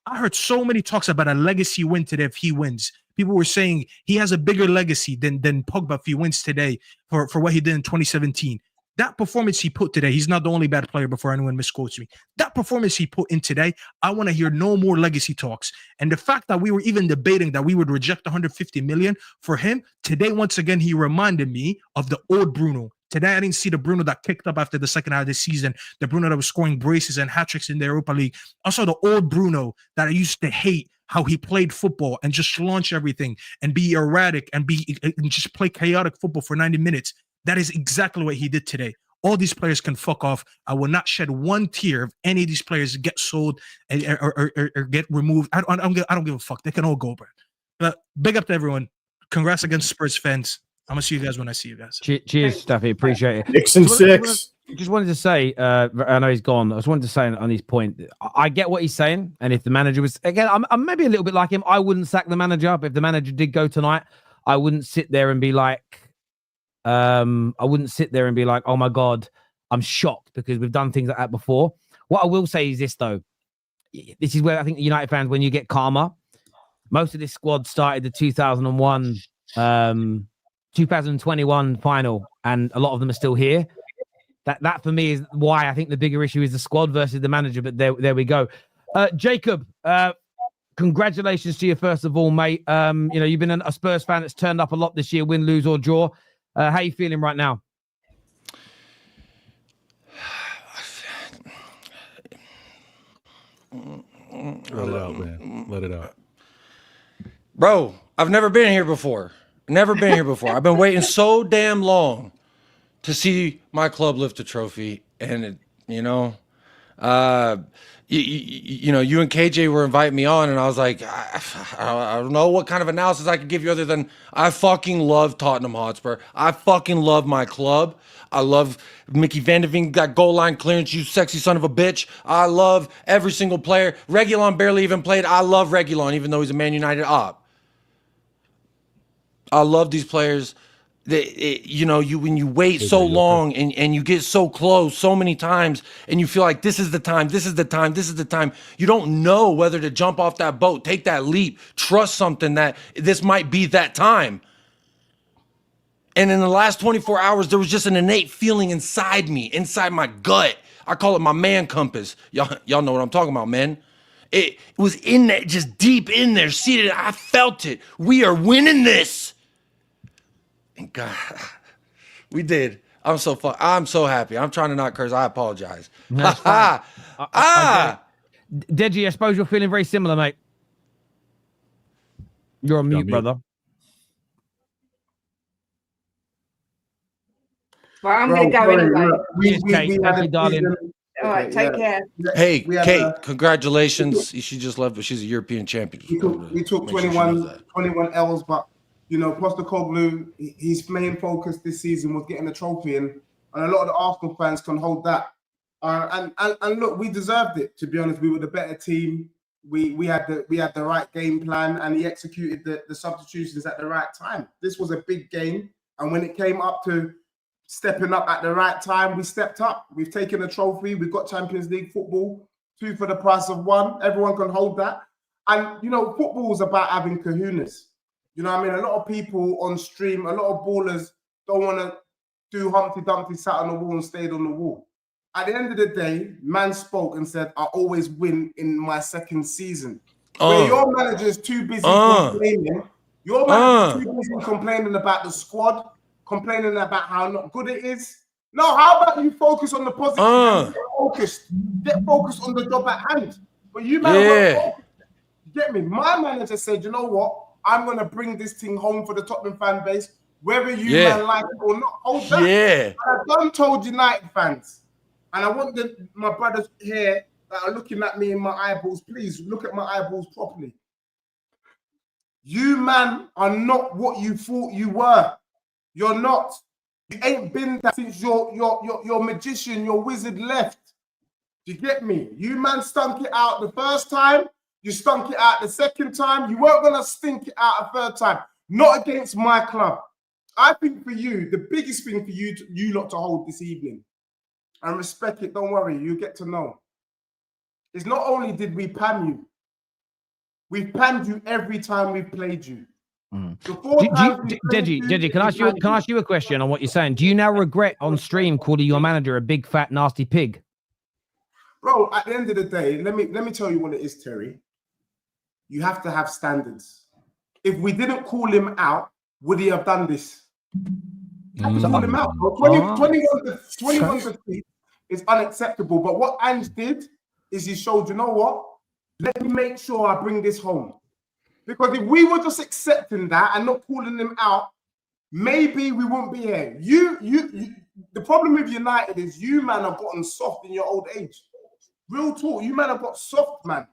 I heard so many talks about a legacy win today if he wins. People were saying he has a bigger legacy than Pogba if he wins today for what he did in 2017. That performance he put today, he's not the only bad player before anyone misquotes me. That performance he put in today, I want to hear no more legacy talks. And the fact that we were even debating that we would reject 150 million for him, today, once again, he reminded me of the old Bruno. Today, I didn't see the Bruno that kicked up after the second half of the season, the Bruno that was scoring braces and hat-tricks in the Europa League. I saw the old Bruno that I used to hate how he played football and just launch everything and be erratic and just play chaotic football for 90 minutes. That is exactly what he did today. All these players can fuck off. I will not shed one tear if any of these players get sold or get removed. I don't give a fuck. They can all go, bro. But big up to everyone. Congrats against Spurs fans. I'm gonna see you guys when I see you guys. Cheers, Staffy. Appreciate it. Nixon 6. Just wanted to say, I know he's gone. I just wanted to say on his point, I get what he's saying. And if the manager was, again, I'm maybe a little bit like him. I wouldn't sack the manager. But if the manager did go tonight, I wouldn't sit there and be like, oh my God, I'm shocked because we've done things like that before. What I will say is this, though. This is where I think the United fans, when you get calmer, most of this squad started the 2021 final, and a lot of them are still here. That for me is why I think the bigger issue is the squad versus the manager. But there we go. Jacob, congratulations to you, first of all, mate. You've been a Spurs fan that's turned up a lot this year, win, lose, or draw. How are you feeling right now? Let it out, man. Let it out. Bro, I've never been here before. I've been waiting so damn long to see my club lift a trophy. And, you and KJ were inviting me on, and I was like, I don't know what kind of analysis I could give you other than I fucking love Tottenham Hotspur. I fucking love my club. I love Mickey Van de Veen, got goal line clearance, you sexy son of a bitch. I love every single player. Reguilon barely even played. I love Reguilon, even though he's a Man United op. I love these players. When you wait so long and you get so close so many times and you feel like this is the time, you don't know whether to jump off that boat, take that leap, trust something that this might be that time. And in the last 24 hours, there was just an innate feeling inside me, inside my gut. I call it my man compass. Y'all know what I'm talking about, man. It was in there, just deep in there, seated. I felt it. We are winning this. And God, we did. I'm so happy. I'm trying to not curse. I apologize. Deji, I suppose you're feeling very similar, mate. You're on mute, brother. Well, I'm going to go anyway. We had a darling. All right, take care. Hey, We had, Kate, congratulations. She just left, but she's a European champion. we took Make sure she knows that. 21 L's, but you know, Postecoglou, his main focus this season was getting the trophy, and a lot of the Arsenal fans can hold that. And look, we deserved it. To be honest, we were the better team. We had the right game plan, and he executed the substitutions at the right time. This was a big game, and when it came up to stepping up at the right time, we stepped up. We've taken a trophy. We've got Champions League football, 2 for the price of 1. Everyone can hold that. And, you know, football is about having kahunas. You know what I mean? A lot of people on stream, a lot of ballers don't want to do Humpty Dumpty, sat on the wall and stayed on the wall. At the end of the day, man spoke and said, I always win in my second season. Where your manager is too busy complaining. Your manager is too busy complaining about the squad, complaining about how not good it is. No, how about you focus on the positive? Get focused on the job at hand. But you man, get me? My manager said, you know what? I'm going to bring this thing home for the Tottenham fan base, whether you man like it or not. Hold that. And I've done told United fans, and I want my brothers here that are looking at me in my eyeballs, please look at my eyeballs properly. You man are not what you thought you were. You're not. You ain't been that since your magician, your wizard left. Do you get me? You man stunk it out the first time. You stunk it out the second time. You weren't going to stink it out a third time. Not against my club. I think for you, the biggest thing for you lot to hold this evening, and respect it, don't worry, you get to know, is not only did we pan you, we've panned you every time we've played you. Deji, can I ask you a question on what you're saying? Do you now regret on stream calling your manager a big fat nasty pig? Bro, at the end of the day, let me tell you what it is, Terry. You have to have standards. If we didn't call him out, would he have done this? Call him out. 21 defeat is unacceptable. But what Ange did is he showed, you know what? Let me make sure I bring this home. Because if we were just accepting that and not calling him out, maybe we wouldn't be here. The problem with United is you, man, have gotten soft in your old age. Real talk, you, man, have got soft, man.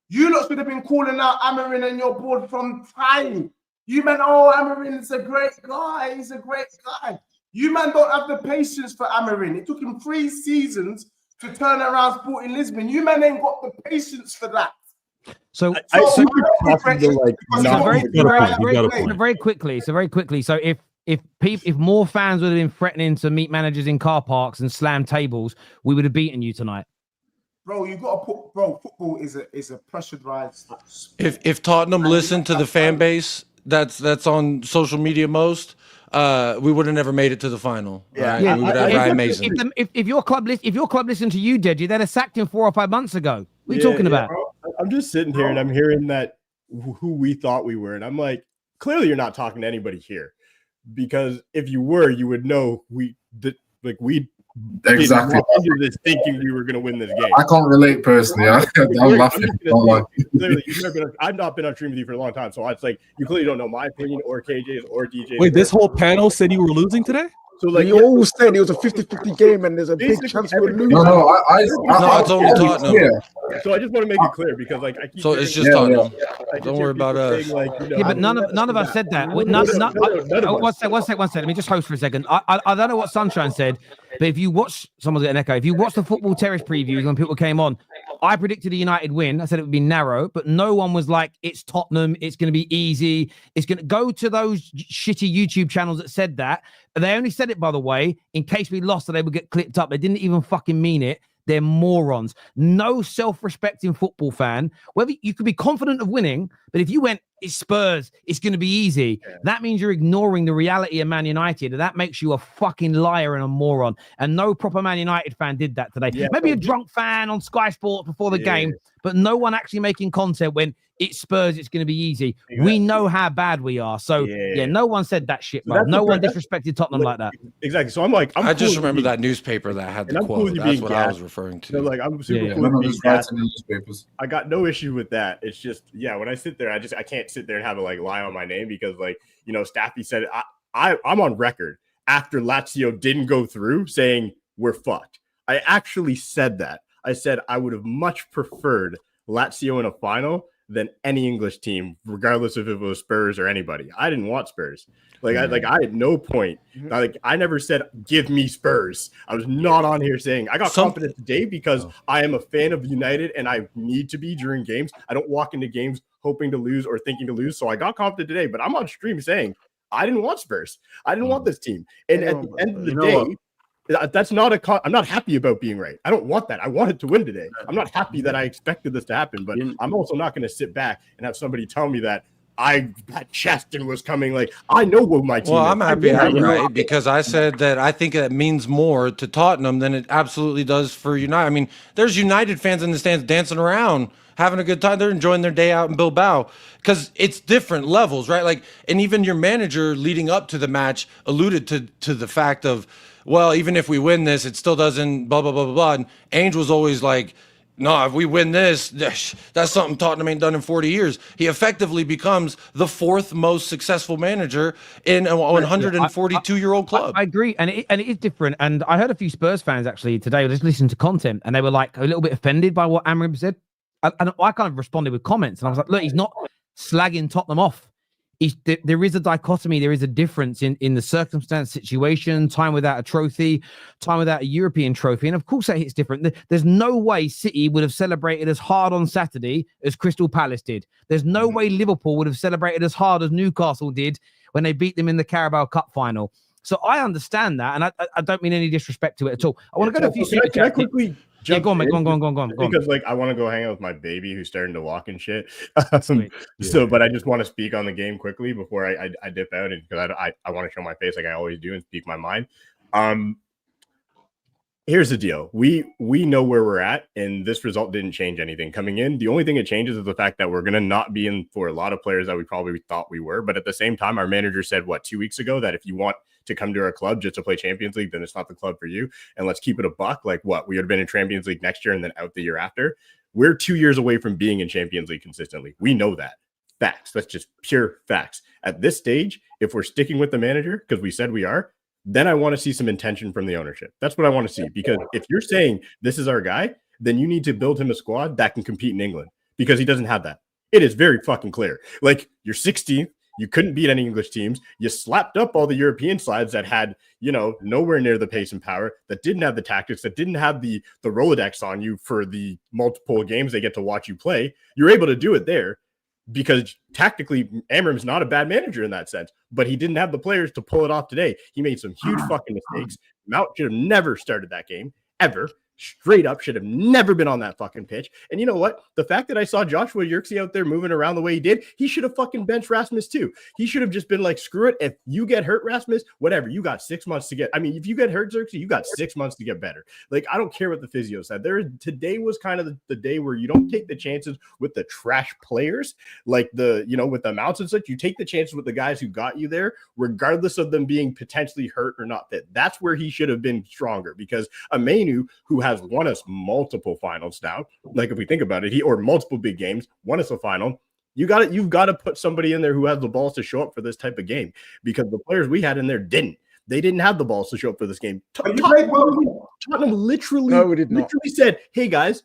You lot should have been calling out Amorim and your board from time. You, man, Amorim is a great guy. He's a great guy. You, man, don't have the patience for Amorim. It took him 3 seasons to turn around Sporting Lisbon. You, man, ain't got the patience for that. So very quickly. So if more fans would have been threatening to meet managers in car parks and slam tables, we would have beaten you tonight. Bro, you got to put. Bro, football is a pressurized. If Tottenham listened to the fan base that's on social media most, we would have never made it to the final. We would have been amazing. If your club listened to you, Deji, they'd have sacked him 4 or 5 months ago. What are you talking about? Bro. I'm just sitting here and I'm hearing that who we thought we were, and I'm like, clearly you're not talking to anybody here, because if you were, you would know we exactly into this thinking we were going to win this game. I can't relate personally. I'm laughing. Clearly, I've not been on stream with you for a long time, so it's like you clearly don't know my opinion or KJ's or DJ's. Wait, this whole panel said you were losing today? So like you all said it was a 50-50 game and there's a big chance we're losing. No, it's only Tottenham. Yeah. So I just want to make it clear, because like I keep it's just Tottenham. Don't worry about us. But none of us said that. One second. Let me just host for a second. I don't know what Sunshine said, but if you watch, someone's getting an echo. If you watch the Football Terrace previews when people came on, I predicted a United win. I said it would be narrow, but no one was like, it's Tottenham, it's going to be easy. It's going to go to those shitty YouTube channels that said that. They only said it, by the way, in case we lost, so they would get clipped up. They didn't even fucking mean it. They're morons. No self-respecting football fan. Whether you could be confident of winning, but if you went, it's Spurs, it's going to be easy, that means you're ignoring the reality of Man United, and that makes you a fucking liar and a moron. And no proper Man United fan did that today. Maybe a drunk fan on Sky Sports before the game, but no one actually making content when it's Spurs, it's going to be easy. Exactly. We know how bad we are. So, no one said that shit, bro. No one disrespected Tottenham like that. Exactly. So I'm like, I just remember that newspaper that had the quote. That's what I was referring to. So like, I'm super cool with newspapers. I got no issue with that. It's just, when I sit there, I can't sit there and have it like lie on my name, because like, Staffy said it. I'm on record after Lazio didn't go through saying we're fucked. I actually said that. I said I would have much preferred Lazio in a final than any English team, regardless if it was Spurs or anybody. I didn't want Spurs. I had no point. I never said give me Spurs. I was not on here saying I got confident today because I am a fan of United and I need to be during games. I don't walk into games hoping to lose or thinking to lose. So I got confident today, but I'm on stream saying I didn't want Spurs. I didn't want this team. And at the end of the day, that's not I'm not happy about being right. I don't want that. I wanted to win today. I'm not happy that I expected this to happen, but I'm also not going to sit back and have somebody tell me that I had Cheston was coming. Like, I know what my team is. I'm happy I'm right because I said that I think it means more to Tottenham than it absolutely does for United. I mean, there's United fans in the stands dancing around, having a good time. They're enjoying their day out in Bilbao because it's different levels, right? Like, and even your manager leading up to the match alluded to the fact of, well, even if we win this, it still doesn't blah, blah, blah, blah, blah. And Ange was always like, no, if we win this, that's something Tottenham ain't done in 40 years. He effectively becomes the fourth most successful manager in a 142-year-old club. I agree. And it is different. And I heard a few Spurs fans actually today just listening to content and they were like a little bit offended by what Amorim said. And I kind of responded with comments. And I was like, look, he's not slagging Tottenham off. There is a dichotomy. There is a difference in the circumstance, situation, time without a trophy, time without a European trophy. And of course that hits different. There's no way City would have celebrated as hard on Saturday as Crystal Palace did. There's no way Liverpool would have celebrated as hard as Newcastle did when they beat them in the Carabao Cup final. So I understand that. And I don't mean any disrespect to it at all. I want to go to a few super chats. Go on, mate. Go on. Because I want to go hang out with my baby who's starting to walk and shit. But I just want to speak on the game quickly before I dip out, and because I want to show my face like I always do and speak my mind. Here's the deal. We know where we're at, and this result didn't change anything coming in. The only thing it changes is the fact that we're going to not be in for a lot of players that we probably thought we were. But at the same time, our manager said, 2 weeks ago, that if you want to come to our club just to play Champions League, then it's not the club for you. And let's keep it a buck. We would have been in Champions League next year and then out the year after. We're 2 years away from being in Champions League consistently. We know that. Facts. That's just pure facts. At this stage, if we're sticking with the manager, because we said we are, then I want to see some intention from the ownership. That's what I want to see. Because if you're saying this is our guy, then you need to build him a squad that can compete in England, because he doesn't have that. It is very fucking clear. You're 16th. You couldn't beat any English teams. You slapped up all the European sides that had, nowhere near the pace and power, that didn't have the tactics, that didn't have the Rolodex on you for the multiple games they get to watch you play. You're able to do it there because tactically, Amorim's not a bad manager in that sense, but he didn't have the players to pull it off today. He made some huge fucking mistakes. Mount should have never started that game, ever. Straight up should have never been on that fucking pitch. And you know what? The fact that I saw Joshua Yerksey out there moving around the way he did, he should have fucking benched Rasmus too. He should have just been like, screw it. If you get hurt, Rasmus, whatever, you got 6 months to get. I mean, if you get hurt, Yerksey, you got 6 months to get better. I don't care what the physio said. Today was kind of the day where you don't take the chances with the trash players, with the Mounts and such. You take the chances with the guys who got you there, regardless of them being potentially hurt or not fit. That's where he should have been stronger, because Amenu, who has won us multiple finals now, if we think about it, or multiple big games, won us a final. You've got to put somebody in there who has the balls to show up for this type of game, because the players we had in there didn't. They didn't have the balls to show up for this game. Tottenham literally said, hey guys,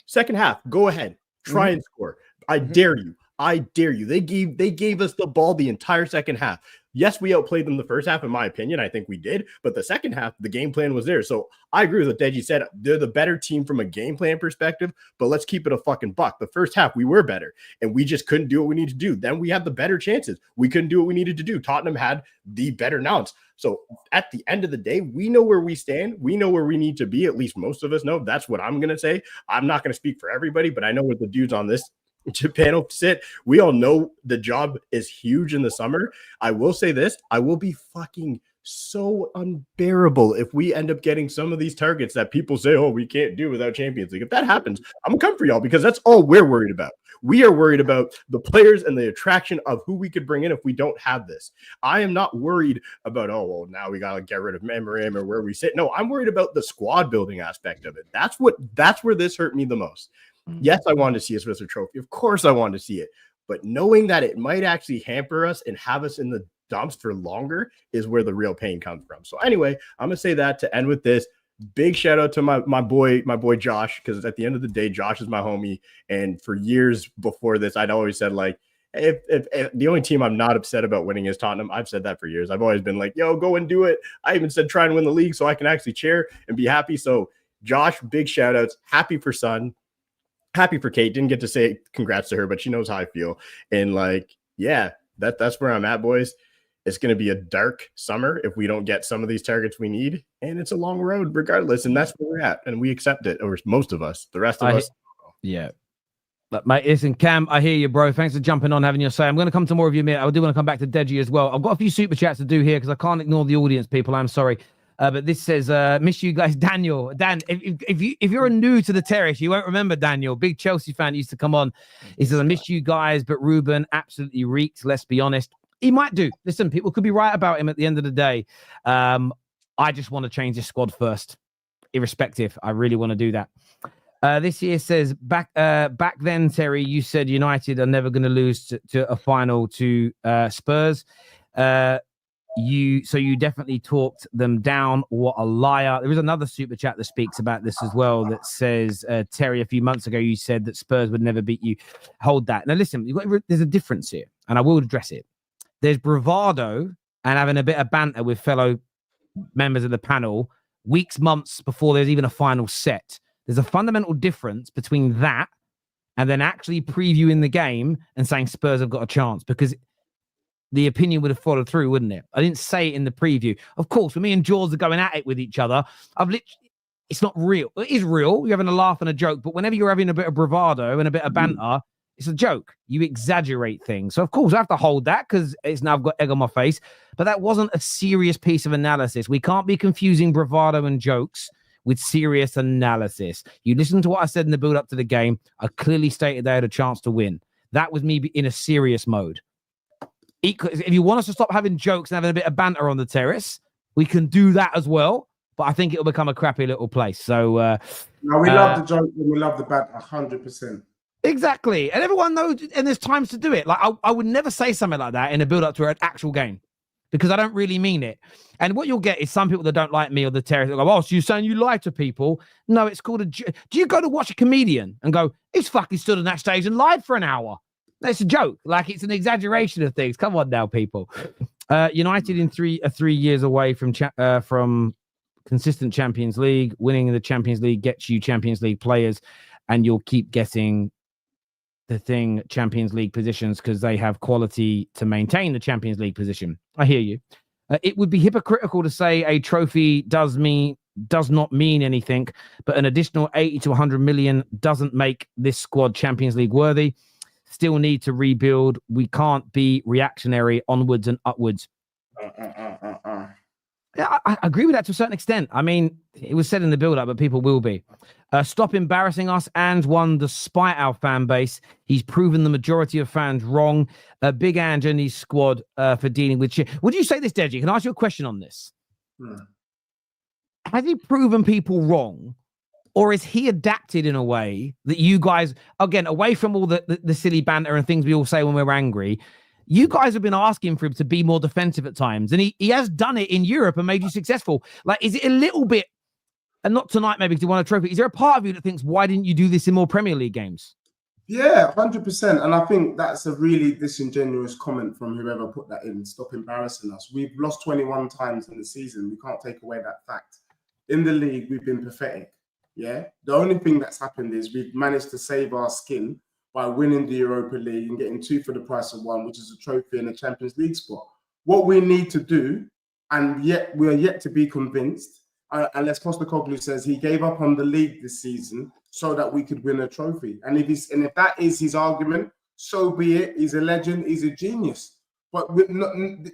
second half, go ahead, try and score. I dare you. They gave us the ball the entire second half. Yes, we outplayed them the first half, in my opinion. I think we did. But the second half, the game plan was there. So I agree with what Deji said. They're the better team from a game plan perspective, but let's keep it a fucking buck. The first half, we were better, and we just couldn't do what we needed to do. Then we had the better chances. We couldn't do what we needed to do. Tottenham had the better nouns. So at the end of the day, we know where we stand. We know where we need to be. At least most of us know. That's what I'm going to say. I'm not going to speak for everybody, but I know what the dudes on this panel sit. We all know the job is huge in the summer. I will say this. I will be fucking so unbearable if we end up getting some of these targets that people say, oh, we can't do without Champions League. If that happens, I'm gonna come for y'all, because that's all we're worried about. We are worried about the players and the attraction of who we could bring in if we don't have this. I am not worried about, now we got to get rid of Amorim or where we sit. No, I'm worried about the squad building aspect of it. That's where this hurt me the most. Yes, I wanted to see us with a trophy. Of course I wanted to see it. But knowing that it might actually hamper us and have us in the dumps for longer is where the real pain comes from. So anyway, I'm going to say that to end with this. big shout out to my boy Josh, because at the end of the day, Josh is my homie. And for years before this, I'd always said, like, if the only team I'm not upset about winning is Tottenham. I've said that for years. I've always been like, yo, go and do it. I even said try and win the league so I can actually cheer and be happy. So Josh, big shout outs. Happy for Son. Happy for Kate. Didn't get to say congrats to her, but she knows how I feel. And like, yeah, that's where I'm at, boys. It's going to be a dark summer if we don't get some of these targets we need. And it's a long road regardless. And that's where we're at. And we accept it, or most of us. The rest of us. Yeah. But mate, listen, Cam, I hear you, bro. Thanks for jumping on, having your say. I'm going to come to more of you, mate. I do want to come back to Deji as well. I've got a few super chats to do here because I can't ignore the audience, people. I'm sorry. But this says, miss you guys. Daniel, Dan, if you're new to the terrace, you won't remember Daniel, big Chelsea fan, used to come on. He says, I miss you guys, but Ruben absolutely reeked. Let's be honest. He might do. Listen, people could be right about him at the end of the day. I just want to change this squad first, irrespective. I really want to do that. This year says, back then, Terry, you said United are never going to lose to a final to Spurs. You definitely talked them down. What a liar. There is another super chat that speaks about this as well that says, Terry, a few months ago you said that Spurs would never beat you. Hold that. Now listen, there's a difference here, and I will address it. There's bravado and having a bit of banter with fellow members of the panel weeks, months before there's even a final set. There's a fundamental difference between that and then actually previewing the game and saying Spurs have got a chance, because the opinion would have followed through, wouldn't it? I didn't say it in the preview. Of course, when me and Jaws are going at it with each other, it's not real. It is real. You're having a laugh and a joke, but whenever you're having a bit of bravado and a bit of banter, it's a joke. You exaggerate things. So, of course, I have to hold that because it's now I've got egg on my face. But that wasn't a serious piece of analysis. We can't be confusing bravado and jokes with serious analysis. You listen to what I said in the build-up to the game. I clearly stated they had a chance to win. That was me in a serious mode. If you want us to stop having jokes and having a bit of banter on the terrace, we can do that as well. But I think it'll become a crappy little place. So, no, we love the joke and we love the banter 100%. Exactly. And everyone knows, and there's times to do it. Like, I would never say something like that in a build-up to an actual game because I don't really mean it. And what you'll get is some people that don't like me or the terrorists go, oh, so you're saying you lie to people? No, it's called do you go to watch a comedian and go, he's fucking stood on that stage and lied for an hour? That's a joke. Like, it's an exaggeration of things. Come on now, people. United in 3 years away from consistent Champions League. Winning the Champions League gets you Champions League players, and you'll keep getting Champions League positions because they have quality to maintain the Champions League position. I hear you. It would be hypocritical to say a trophy does not mean anything, but an additional 80 to 100 million doesn't make this squad Champions League worthy. Still need to rebuild. We can't be reactionary onwards and upwards. Yeah, I agree with that to a certain extent. I mean, it was said in the build-up, but people will be. Stop embarrassing us. And won despite our fan base. He's proven the majority of fans wrong. Big Ange and his squad for dealing with shit. Would you say this, Deji? Can I ask you a question on this? Has he proven people wrong? Or is he adapted in a way that you guys, again, away from all the silly banter and things we all say when we're angry, you guys have been asking for him to be more defensive at times, and he has done it in Europe and made you successful. Like, is it a little bit, and not tonight maybe because you won a trophy, is there a part of you that thinks, why didn't you do this in more Premier League games? Yeah, 100%. And I think that's a really disingenuous comment from whoever put that in. Stop embarrassing us. We've lost 21 times in the season. We can't take away that fact. In the league, we've been pathetic. Yeah, the only thing that's happened is we've managed to save our skin by winning the Europa League and getting 2 for the price of 1, which is a trophy and a Champions League spot. What we need to do, and yet we are yet to be convinced, unless Postecoglou says he gave up on the league this season so that we could win a trophy. And if that is his argument, so be it. He's a legend. He's a genius. But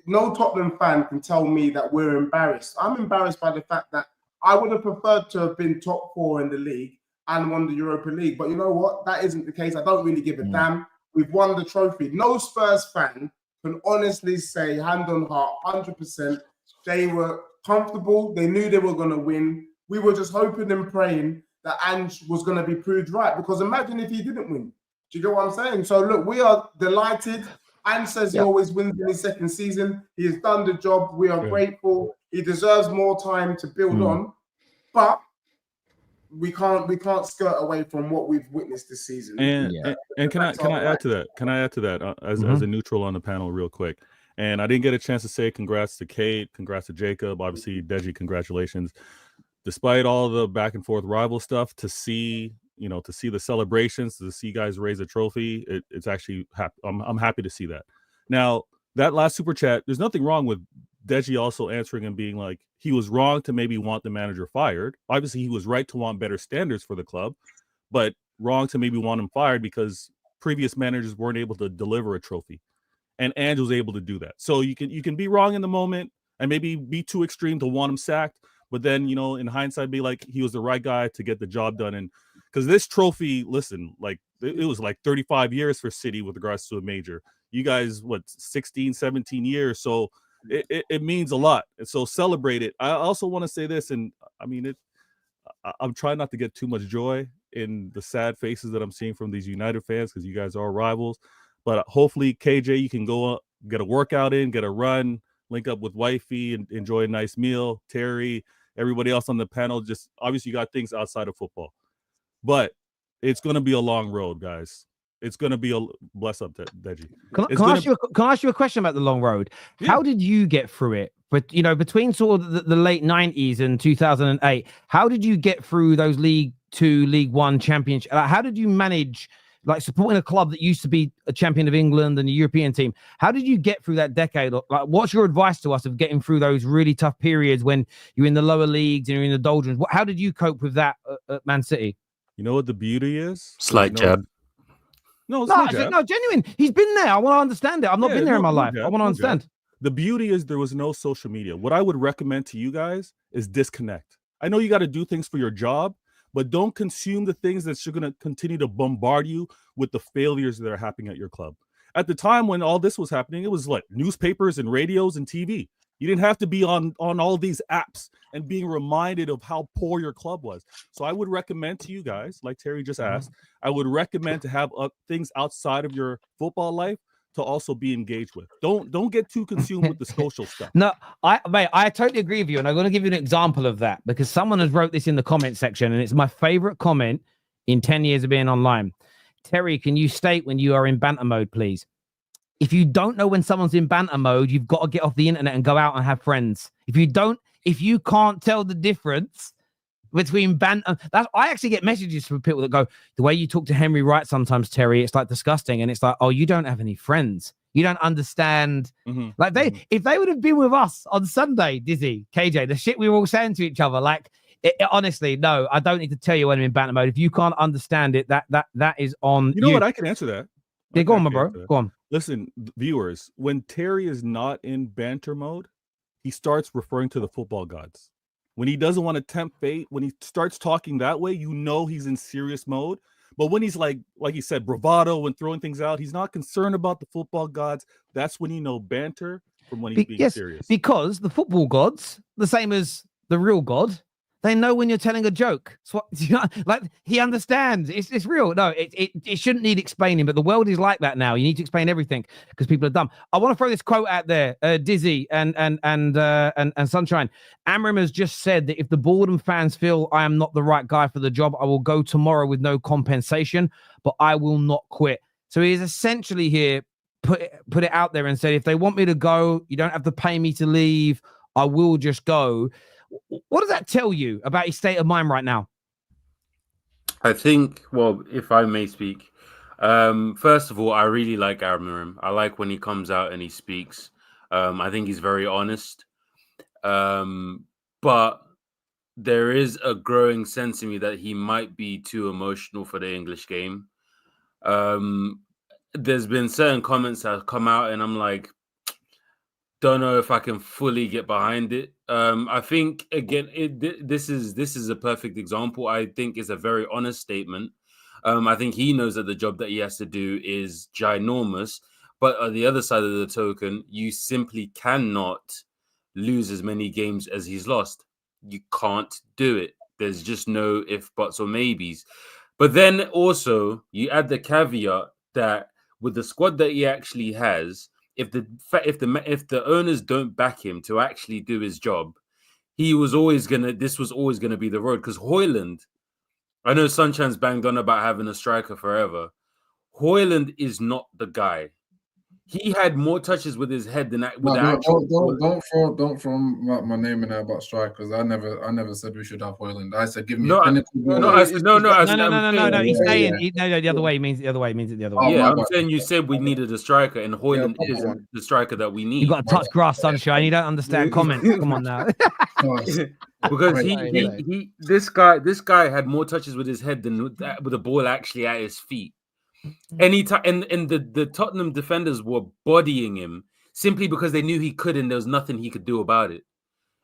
no Tottenham fan can tell me that we're embarrassed. I'm embarrassed by the fact that I would have preferred to have been top 4 in the league and won the Europa League. But you know what? That isn't the case. I don't really give a damn. We've won the trophy. No Spurs fan can honestly say, hand on heart, 100%, they were comfortable. They knew they were going to win. We were just hoping and praying that Ange was going to be proved right. Because imagine if he didn't win. Do you get what I'm saying? So look, we are delighted. Ange says he always wins in his second season. He has done the job. We are grateful. He deserves more time to build on. but we can't skirt away from what we've witnessed this season. And can I add to that? Can I add to that as a neutral on the panel real quick? And I didn't get a chance to say congrats to Kate, congrats to Jacob, obviously Deji, congratulations. Despite all the back and forth rival stuff, to see the celebrations, to see guys raise a trophy, it's actually I'm happy to see that. Now, that last super chat, there's nothing wrong with Deji also answering and being like, he was wrong to maybe want the manager fired. Obviously, he was right to want better standards for the club, but wrong to maybe want him fired because previous managers weren't able to deliver a trophy. And Ange was able to do that. So you can be wrong in the moment and maybe be too extreme to want him sacked, but then, in hindsight, be like, he was the right guy to get the job done. And because this trophy, listen, like it was like 35 years for City with regards to a major. You guys, 16, 17 years. So it means a lot. And so celebrate it. I also want to say this, and I mean, I'm trying not to get too much joy in the sad faces that I'm seeing from these United fans because you guys are rivals. But hopefully, KJ, you can go get a workout in, get a run, link up with wifey, and enjoy a nice meal. Terry, everybody else on the panel, just obviously you got things outside of football. But it's going to be a long road, guys. It's going to be bless up, Deji. Can I ask you a question about the long road? Yeah. How did you get through it? But between sort of the late 90s and 2008, how did you get through those League Two, League One championship? How did you manage supporting a club that used to be a champion of England and a European team? How did you get through that decade? What's your advice to us of getting through those really tough periods when you're in the lower leagues and you're in the doldrums? How did you cope with that at Man City? You know what the beauty is? Slight jab. No, genuine. He's been there. I want to understand it. I've not been there in my life. I want to understand. The beauty is there was no social media. What I would recommend to you guys is disconnect. I know you got to do things for your job, but don't consume the things that's going to continue to bombard you with the failures that are happening at your club. At the time when all this was happening, it was like newspapers and radios and TV. You didn't have to be on all these apps and being reminded of how poor your club was. So I would recommend to you guys, like Terry just asked, I would recommend to have things outside of your football life to also be engaged with. Don't get too consumed with the social stuff. No, I totally agree with you. And I'm going to give you an example of that because someone has wrote this in the comment section and it's my favorite comment in 10 years of being online. Terry, can you state when you are in banter mode, please? If you don't know when someone's in banter mode, you've got to get off the internet and go out and have friends. If you can't tell the difference between banter, I actually get messages from people that go, the way you talk to Henry Wright sometimes, Terry, it's like disgusting. And it's like, oh, you don't have any friends. You don't understand. If they would have been with us on Sunday, Dizzy, KJ, the shit we were all saying to each other, honestly, no, I don't need to tell you when I'm in banter mode. If you can't understand it, that is on you. Know what? I can answer that. Yeah, go on, my bro. Go on. Listen, viewers, when Terry is not in banter mode, he starts referring to the football gods. When he doesn't want to tempt fate, when he starts talking that way, he's in serious mode. But when he's like he said, bravado and throwing things out, he's not concerned about the football gods. That's when you know banter from when he's being serious. Because the football gods, the same as the real God, they know when you're telling a joke. So, he understands. It's real. No, it shouldn't need explaining, but the world is like that now. You need to explain everything because people are dumb. I want to throw this quote out there, Dizzy and Sunshine. Amorim has just said that if the board and fans feel I am not the right guy for the job, I will go tomorrow with no compensation, but I will not quit. So he is essentially here put it out there and said, if they want me to go, you don't have to pay me to leave. I will just go. What does that tell you about his state of mind right now? I think, well, if I may speak, first of all, I really like Amorim. I like when he comes out and he speaks. I think he's very honest. But there is a growing sense in me that he might be too emotional for the English game. There's been certain comments that have come out and I'm like, don't know if I can fully get behind it. I think again, this is a perfect example. I think it's a very honest statement. I think he knows that the job that he has to do is ginormous. But on the other side of the token, you simply cannot lose as many games as he's lost. You can't do it. There's just no if, buts, or maybes. But then also you add the caveat that with the squad that he actually has, if the owners don't back him to actually do his job, he was always gonna. This was always gonna be the road because Højlund. I know Sunshine's banged on about having a striker forever. Højlund is not the guy. He had more touches with his head than that. With Don't throw my name in there about strikers. I never said we should have Højlund. I said give me a clinical. I said no. No. He's saying the other way. He means it the other way. He means it the other way. Yeah, I'm saying you said we needed a striker, and Højlund isn't the striker that we need. You got to touch grass, Sunshine. You don't understand comments. Come on now. Because this guy had more touches with his head than with the ball actually at his feet. Anytime, and the Tottenham defenders were bodying him simply because they knew he could, and there was nothing he could do about it.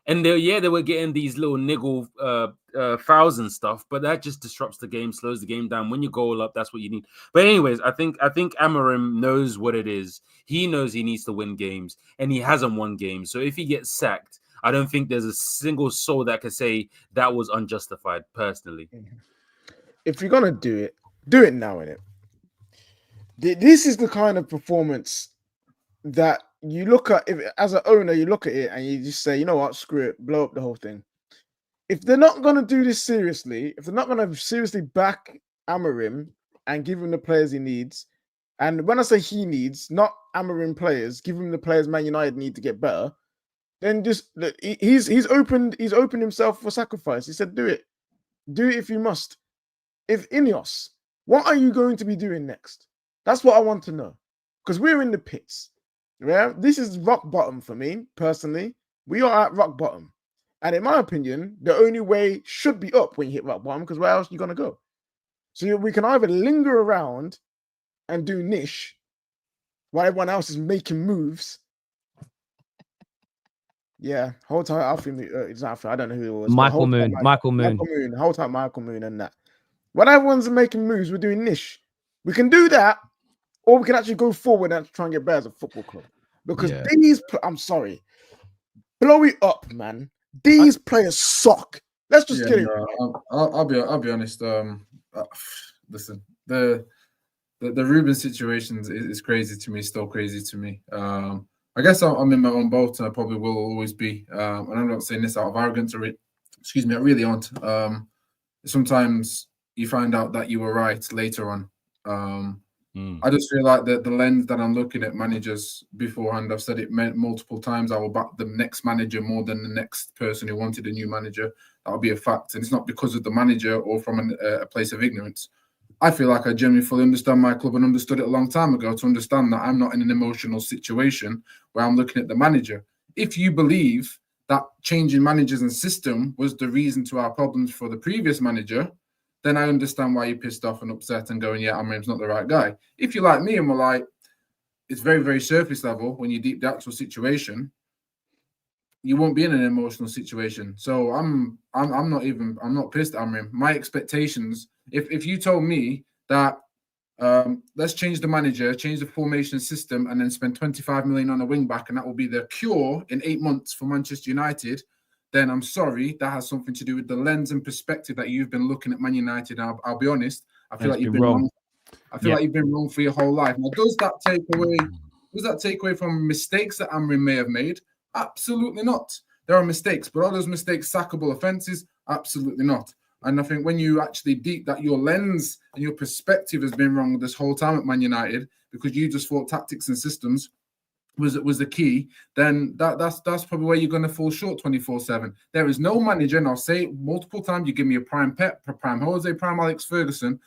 And they were getting these little niggle fouls and stuff, but that just disrupts the game, slows the game down. When you goal up, that's what you need. But anyways, I think Amorim knows what it is. He knows he needs to win games, and he hasn't won games. So if he gets sacked, I don't think there's a single soul that could say that was unjustified. Personally, if you're gonna do it now, innit? This is the kind of performance that you look at. If as an owner, you look at it and you just say, you know what, screw it, blow up the whole thing. If they're not going to do this seriously, if they're not going to seriously back Amorim and give him the players he needs, and when I say he needs, not Amorim players, give him the players Man United need to get better, then just he's opened himself for sacrifice. He said, do it if you must. If INEOS, what are you going to be doing next? That's what I want to know, because we're in the pits. Yeah, this is rock bottom for me personally. We are at rock bottom, and in my opinion, the only way should be up when you hit rock bottom, because where else are you gonna go? So we can either linger around and do niche while everyone else is making moves. Yeah, hold tight. I think it's not. I don't know who it was. Michael Moon. Hold tight, Michael Moon, and that. When everyone's making moves, we're doing niche. We can do that. Or we can actually go forward and try and get better as a football club. Because I'm sorry. Blow it up, man. These players suck. Let's just get it. I'll be honest. Listen, the Ruben situation is crazy to me, still crazy to me. I guess I'm in my own boat, and I probably will always be. And I'm not saying this out of arrogance, excuse me, I really aren't. Sometimes you find out that you were right later on. I just feel like the lens that I'm looking at managers beforehand, I've said it multiple times, I will back the next manager more than the next person who wanted a new manager. That'll be a fact. And it's not because of the manager or from a place of ignorance. I feel like I genuinely fully understand my club and understood it a long time ago to understand that I'm not in an emotional situation where I'm looking at the manager. If you believe that changing managers and system was the reason to our problems for the previous manager, then I understand why you're pissed off and upset and going, yeah, Amorim's not the right guy. If you're like me and we're like, it's very, very surface level, when you deep the actual situation, you won't be in an emotional situation. So I'm not pissed at Amorim. My expectations, if you told me that let's change the manager, change the formation system, and then spend 25 million on a wing back, and that will be the cure in 8 months for Manchester United, then I'm sorry, that has something to do with the lens and perspective that you've been looking at Man United. I'll be honest, I feel like you've been wrong. I feel like you've been wrong for your whole life. Now, does that take away from mistakes that Amorim may have made? Absolutely not. There are mistakes, but are those mistakes sackable offences? Absolutely not. And I think when you actually deep that your lens and your perspective has been wrong this whole time at Man United because you just thought tactics and systems was the key, then that's probably where you're going to fall short 24/7. There is no manager, and I'll say it multiple times, you give me a prime Pep, prime Jose, prime Alex Ferguson,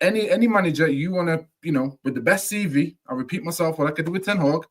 any manager you want to, with the best CV, I'll repeat myself, what I could do with Ten Hag,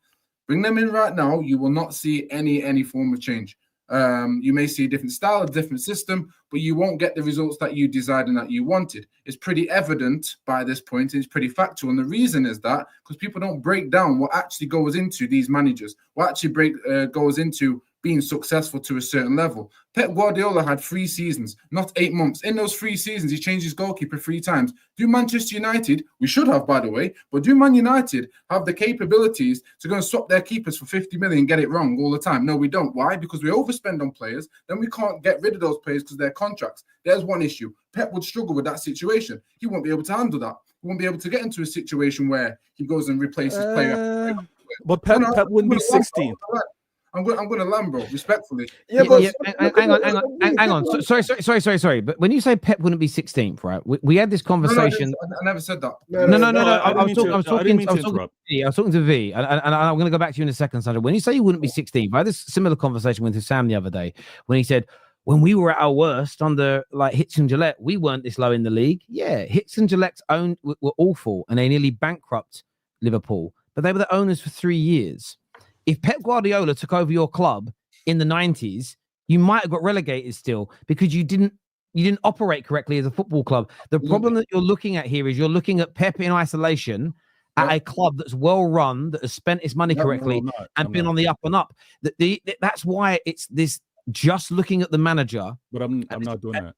bring them in right now, you will not see any form of change. You may see a different style, a different system, but you won't get the results that you desired and that you wanted. It's pretty evident by this point, and it's pretty factual. And the reason is that because people don't break down what actually goes into these managers, what actually goes into being successful to a certain level. Pep Guardiola had 3 seasons, not 8 months. In those 3 seasons, he changed his goalkeeper 3 times. Do Manchester United, we should have, by the way, but do Man United have the capabilities to go and swap their keepers for 50 million and get it wrong all the time? No, we don't. Why? Because we overspend on players, then we can't get rid of those players because they're contracts. There's one issue. Pep would struggle with that situation. He won't be able to handle that. He won't be able to get into a situation where he goes and replaces player. But Pep wouldn't be 16th. I'm going to land, bro. Respectfully. Yeah, but hang on. Sorry. But when you say Pep wouldn't be 16th, right? We had this conversation. I never said that. No. I was talking to V, and I'm going to go back to you in a second, Sandra. When you say he wouldn't be 16th, I had this similar conversation with Sam the other day when he said, when we were at our worst under like Hitch and Gillette, we weren't this low in the league. Yeah, Hitch and Gillette's own were awful, and they nearly bankrupt Liverpool, but they were the owners for 3 years. If Pep Guardiola took over your club in the 90s, you might have got relegated still because you didn't operate correctly as a football club. The problem that you're looking at here is you're looking at Pep in isolation at a club that's well run, that has spent its money correctly and been on the up and up. That's why it's this. Just looking at the manager, but I'm not doing that.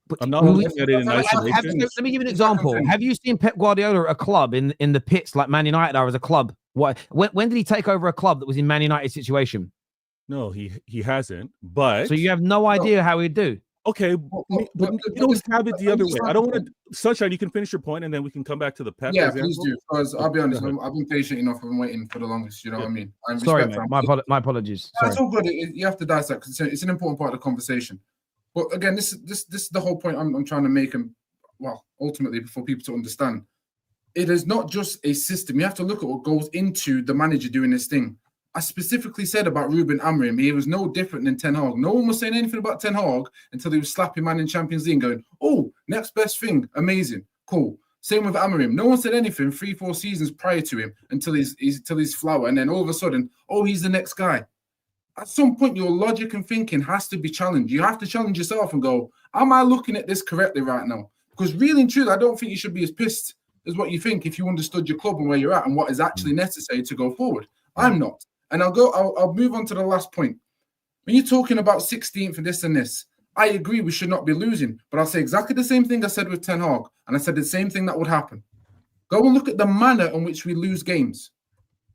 But I'm not looking at it in isolation. Let me give you an example. Have you seen Pep Guardiola at a club in the pits like Man United are as a club? When did he take over a club that was in Man United situation? No, he hasn't. But so you have no idea how he'd do. Okay, but you don't have it the other way. I don't want to. Sunshine, you can finish your point, and then we can come back to the Pep. Yeah, please do. Because I'll be honest, I've been patient enough. I've been waiting for the longest. You know what I mean? Sorry, man. My apologies. It's all good. You have to dissect because it's an important part of the conversation. But again, this is the whole point I'm trying to make, and well, ultimately, for people to understand, it is not just a system. You have to look at what goes into the manager doing this thing. I specifically said about Ruben Amorim, he was no different than Ten Hag. No one was saying anything about Ten Hag until he was slapping man in Champions League and going, oh, next best thing, amazing, cool. Same with Amorim. No one said anything 3-4 seasons prior to him until he's flower. And then all of a sudden, oh, he's the next guy. At some point, your logic and thinking has to be challenged. You have to challenge yourself and go, am I looking at this correctly right now? Because really and truly, I don't think you should be as pissed as what you think if you understood your club and where you're at and what is actually necessary to go forward. I'm not. And I'll move on to the last point. When you're talking about 16th and this, I agree we should not be losing. But I'll say exactly the same thing I said with Ten Hag. And I said the same thing that would happen. Go and look at the manner in which we lose games.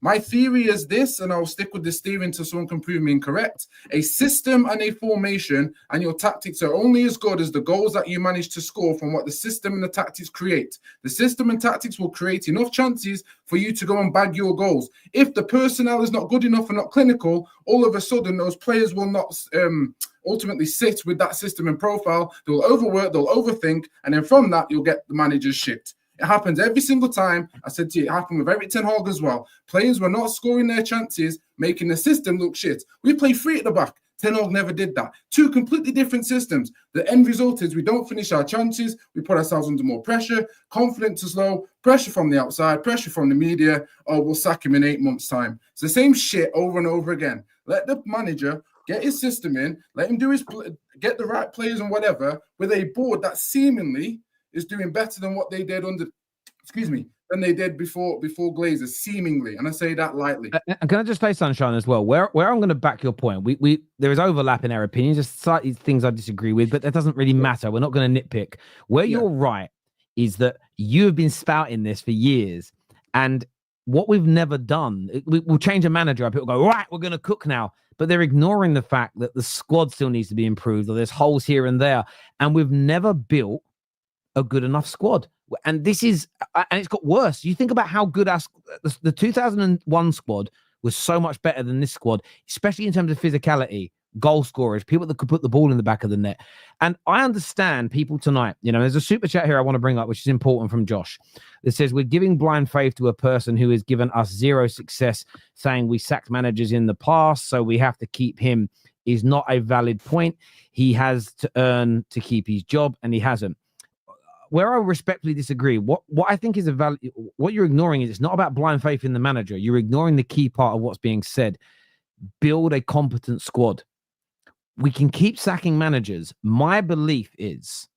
My theory is this, and I'll stick with this theory until someone can prove me incorrect. A system and a formation and your tactics are only as good as the goals that you manage to score from what the system and the tactics create. The system and tactics will create enough chances for you to go and bag your goals. If the personnel is not good enough and not clinical, all of a sudden those players will not ultimately sit with that system and profile. They'll overwork, they'll overthink, and then from that, you'll get the manager's shit. It happens every single time. I said to you, it happened with Eric Ten Hag as well. Players were not scoring their chances, making the system look shit. We play 3 at the back. Ten Hag never did that. 2 completely different systems. The end result is we don't finish our chances. We put ourselves under more pressure. Confidence is low. Pressure from the outside. Pressure from the media. Oh, we'll sack him in 8 months' time. It's the same shit over and over again. Let the manager get his system in. Let him do get the right players and whatever with a board that seemingly is doing better than what they did than they did before Glazers, seemingly, and I say that lightly. And can I just say, Sunshine, as well, where I'm going to back your point? We there is overlap in our opinions, just slightly things I disagree with, but that doesn't really matter. We're not going to nitpick. Where you're right is that you have been spouting this for years, and what we've never done, we'll change a manager, and people go, right, we're going to cook now. But they're ignoring the fact that the squad still needs to be improved, or there's holes here and there, and we've never built a good enough squad. And this is, and it's got worse. You think about how good the 2001 squad was so much better than this squad, especially in terms of physicality, goal scorers, people that could put the ball in the back of the net. And I understand people tonight, there's a super chat here I want to bring up, which is important from Josh. That says, we're giving blind faith to a person who has given us 0 success, saying we sacked managers in the past, so we have to keep him, is not a valid point. He has to earn to keep his job, and he hasn't. Where I respectfully disagree, what I think is what you're ignoring is it's not about blind faith in the manager. You're ignoring the key part of what's being said. Build a competent squad. We can keep sacking managers. My belief is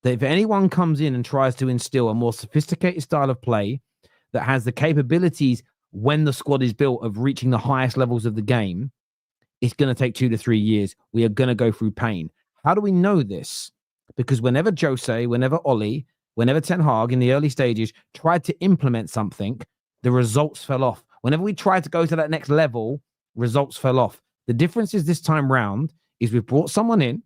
that if anyone comes in and tries to instill a more sophisticated style of play that has the capabilities when the squad is built of reaching the highest levels of the game, it's going to take 2 to 3 years. We are going to go through pain. How do we know this? Because whenever Jose, whenever Ollie, whenever Ten Hag in the early stages tried to implement something, the results fell off. Whenever we tried to go to that next level, results fell off. The difference is this time round is we've brought someone in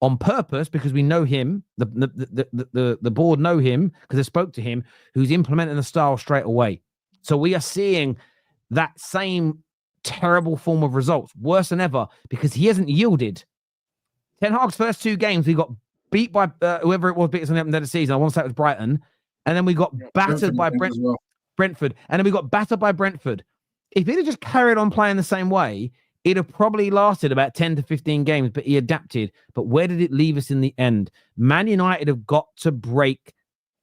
on purpose because we know him, the board know him because they spoke to him, who's implementing the style straight away. So we are seeing that same terrible form of results, worse than ever, because he hasn't yielded. Ten Hag's first 2 games, we got beat by whoever it was, beat us on the end of the season. I want to say it was Brighton. And then we got battered by Brentford. And then we got battered by Brentford. If he'd have just carried on playing the same way, it'd have probably lasted about 10 to 15 games, but he adapted. But where did it leave us in the end? Man United have got to break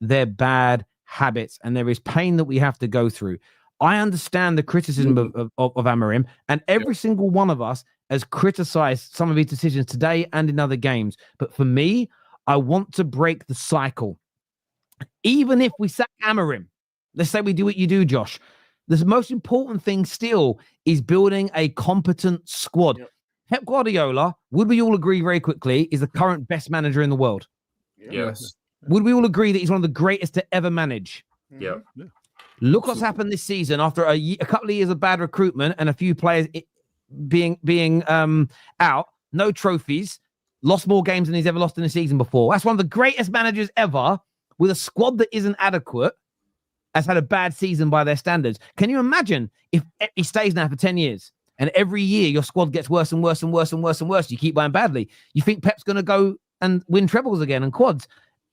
their bad habits, and there is pain that we have to go through. I understand the criticism of Amorim, and every single one of us has criticized some of his decisions today and in other games. But for me, I want to break the cycle. Even if we sack Amorim, let's say we do what you do, Josh, the most important thing still is building a competent squad. Yep. Pep Guardiola, would we all agree very quickly, is the current best manager in the world? Yes. Would we all agree that he's one of the greatest to ever manage? Yeah. Look what's happened this season after a couple of years of bad recruitment and a few players being out, no trophies, lost more games than he's ever lost in a season before. That's one of the greatest managers ever with a squad that isn't adequate, has had a bad season by their standards. Can you imagine if he stays now for 10 years and every year your squad gets worse and worse and worse and worse and worse? You keep buying badly. You think Pep's going to go and win trebles again and quads?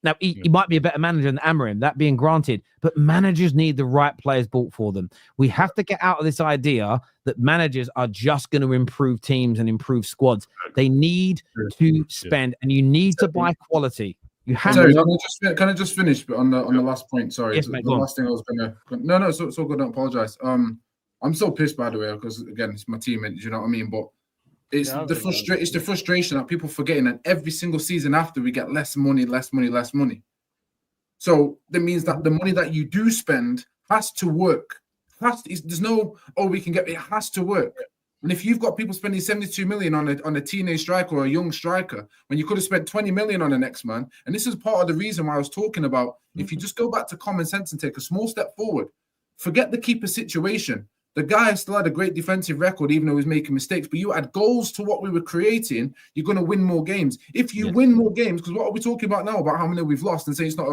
Now, he might be a better manager than Amorim, that being granted, but managers need the right players bought for them. We have to get out of this idea that managers are just going to improve teams and improve squads. They need to spend, and you need to buy quality. You have Sorry, can I just finish on the last point? Sorry, yes, mate, the last thing I was gonna. No, it's all good. Don't apologize. I'm so pissed, by the way, because again, it's my team, and you know what I mean. But it's the frustration that people forgetting that every single season after we get less money. So that means that the money that you do spend has to work. There's no we can get it. Has to work. And if you've got people spending 72 million on a teenage striker or a young striker, when you could have spent 20 million on the next man, and this is part of the reason why I was talking about, if you just go back to common sense and take a small step forward, forget the keeper situation. The guy still had a great defensive record, even though he was making mistakes, but you add goals to what we were creating, you're going to win more games. If you win more games, because what are we talking about now about how many we've lost and say it's not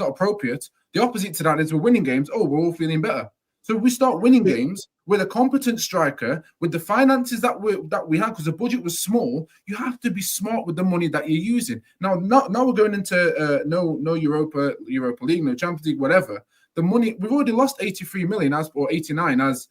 appropriate? The opposite to that is we're winning games. Oh, we're all feeling better. So we start winning games with a competent striker, with the finances that we had, because the budget was small. You have to be smart with the money that you're using. Now we're going into no Europa League, no Champions League, whatever. The money we've already lost 83 million or 89 as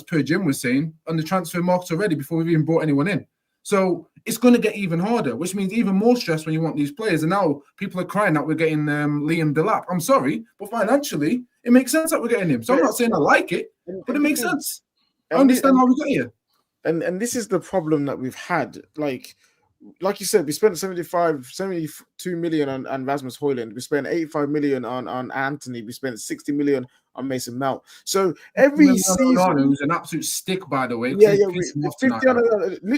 per Jim was saying on the transfer market already before we've even brought anyone in. So it's going to get even harder, which means even more stress when you want these players. And now people are crying that we're getting Liam Delap. I'm sorry, but financially, it makes sense that we're getting him. So I'm not saying I like it, but it makes sense. I understand how we got here. And this is the problem that we've had. Like you said, we spent 72 million on Rasmus Højlund. We spent 85 million on Anthony. We spent 60 million on Mason Mount. So every season, it was an absolute stick, by the way. Literally,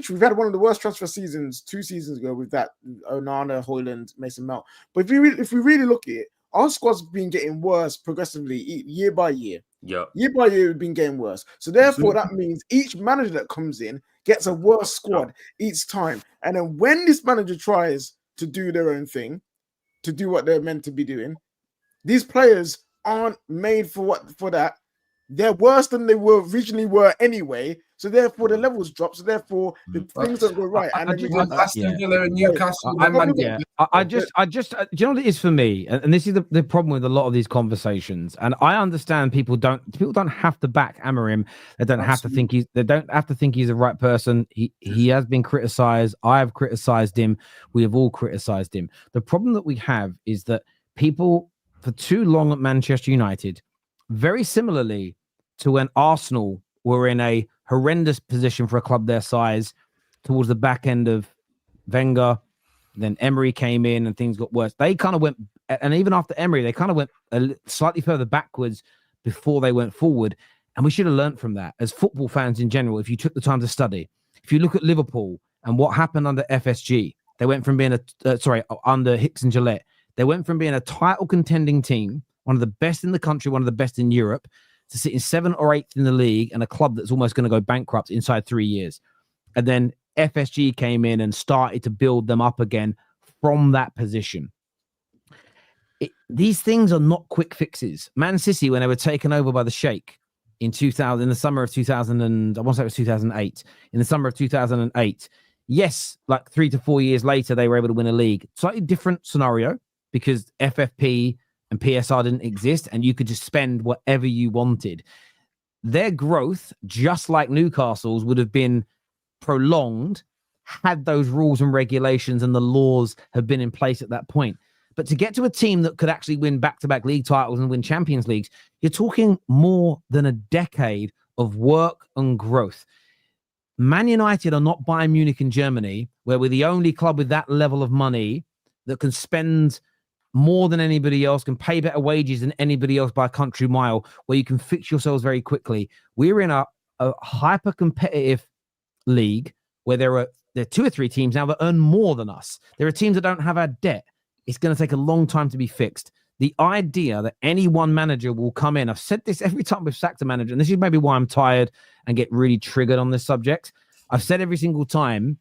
we've had one of the worst transfer seasons 2 seasons ago with that Onana, Højlund, Mason Mount. But if we really look at it, our squad's been getting worse progressively year by year. Yeah, year by year, we've been getting worse. So therefore, that means each manager that comes in gets a worse squad each time. And then when this manager tries to do their own thing, to do what they're meant to be doing, these players aren't made for that. They're worse than they originally were anyway. So therefore, the levels drop. So therefore, the things don't go right. I just, do you know what it is for me? And this is the problem with a lot of these conversations. And I understand people don't have to back Amorim. They don't have to think he's the right person. He has been criticized. I have criticized him. We have all criticized him. The problem that we have is that people for too long at Manchester United, very similarly to when Arsenal were in a horrendous position for a club their size towards the back end of Wenger, then Emery came in and things got worse. They kind of went, and even after Emery, they kind of went slightly further backwards before they went forward. And we should have learned from that as football fans in general. If you took the time to study, if you look at Liverpool and what happened under FSG, they went from being under Hicks and Gillette, they went from being a title contending team, one of the best in the country, one of the best in Europe, to sitting 7th or 8th in the league and a club that's almost going to go bankrupt inside 3 years. And then FSG came in and started to build them up again from that position. These things are not quick fixes. Man City, when they were taken over by the Sheikh, in the summer of 2000, and I want to say it was 2008. In the summer of 2008, yes, like 3 to 4 years later, they were able to win a league. Slightly different scenario because FFP and PSR didn't exist, and you could just spend whatever you wanted. Their growth, just like Newcastle's, would have been prolonged had those rules and regulations and the laws have been in place at that point. But to get to a team that could actually win back-to-back league titles and win Champions Leagues, you're talking more than a decade of work and growth. Man United are not Bayern Munich in Germany, where we're the only club with that level of money that can spend more than anybody else, can pay better wages than anybody else by a country mile, where you can fix yourselves very quickly. We're in a hyper-competitive league where there are 2 or 3 teams now that earn more than us. There are teams that don't have our debt. It's going to take a long time to be fixed. The idea that any one manager will come in, I've said this every time we've sacked a manager, and this is maybe why I'm tired and get really triggered on this subject. I've said every single time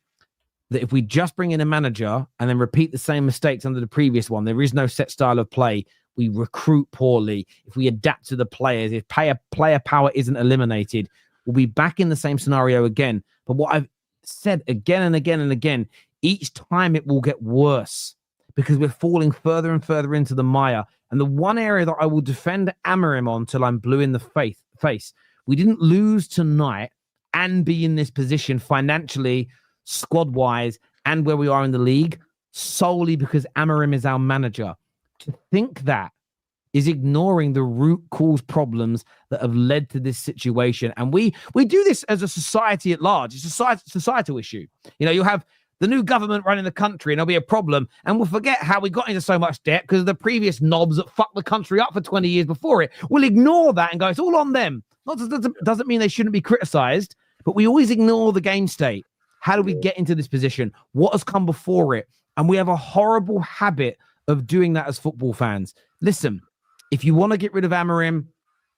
that if we just bring in a manager and then repeat the same mistakes under the previous one, there is no set style of play. We recruit poorly. If we adapt to the players, if player power isn't eliminated, we'll be back in the same scenario again. But what I've said again and again and again, each time it will get worse because we're falling further and further into the mire. And the one area that I will defend Amorim on till I'm blue in the face, we didn't lose tonight and be in this position financially, squad-wise, and where we are in the league solely because Amorim is our manager. To think that is ignoring the root cause problems that have led to this situation. And we do this as a society at large. It's a societal issue. You know, you'll have the new government running the country and there'll be a problem, and we'll forget how we got into so much debt because of the previous knobs that fucked the country up for 20 years before it. We'll ignore that and go, it's all on them. Doesn't mean they shouldn't be criticized, but we always ignore the game state. How do we get into this position? What has come before it? And we have a horrible habit of doing that as football fans. Listen, if you want to get rid of Amorim,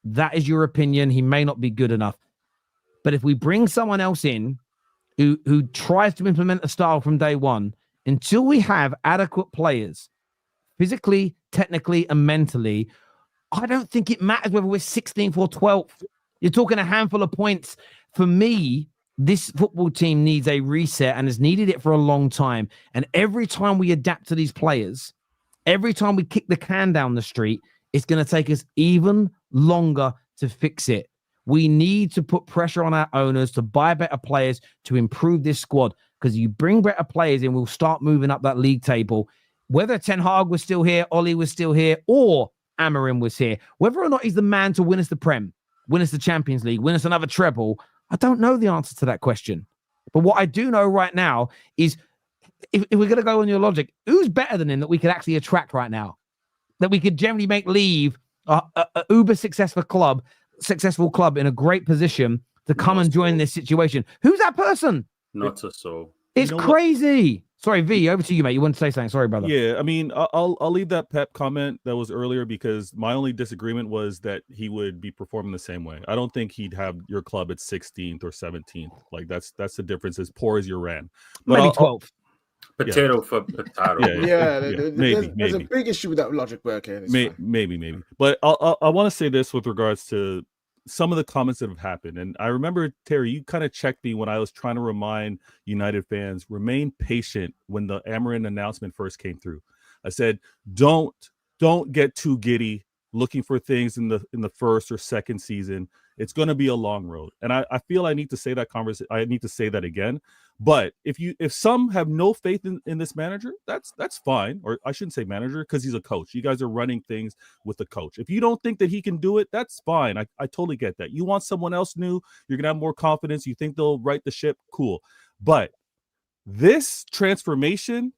that is your opinion. He may not be good enough. But if we bring someone else in who tries to implement a style from day one, until we have adequate players, physically, technically, and mentally, I don't think it matters whether we're 16th or 12th. You're talking a handful of points. For me, this football team needs a reset and has needed it for a long time. And every time we adapt to these players, every time we kick the can down the street, it's going to take us even longer to fix it. We need to put pressure on our owners to buy better players to improve this squad, because you bring better players in, we'll start moving up that league table. Whether Ten Hag was still here, Oli was still here, or Amorim was here, whether or not he's the man to win us the Prem, win us the Champions League, win us another treble, I don't know the answer to that question. But what I do know right now is if we're going to go on your logic, who's better than him that we could actually attract right now? That we could generally make leave a uber successful club in a great position to come and join this situation. Who's that person? Not a soul. It's crazy. Sorry, V, over to you, mate. You want to say something? Sorry, brother. Yeah, I mean, I'll leave that Pep comment that was earlier because my only disagreement was that he would be performing the same way. I don't think he'd have your club at 16th or 17th. Like that's the difference. As poor as you ran, but maybe 12th. Potato for potato. Maybe. There's a big issue with that logic work here. Maybe. But I want to say this with regards to some of the comments that have happened. And I remember, Terry, you kind of checked me when I was trying to remind United fans, remain patient when the Amorim announcement first came through. I said, don't get too giddy looking for things in the first or second season. It's going to be a long road. And I feel I need to say that I need to say that again. But if some have no faith in this manager, that's fine. Or I shouldn't say manager because he's a coach. You guys are running things with the coach. If you don't think that he can do it, that's fine. I totally get that. You want someone else new. You're going to have more confidence. You think they'll right the ship. Cool. But this transformation,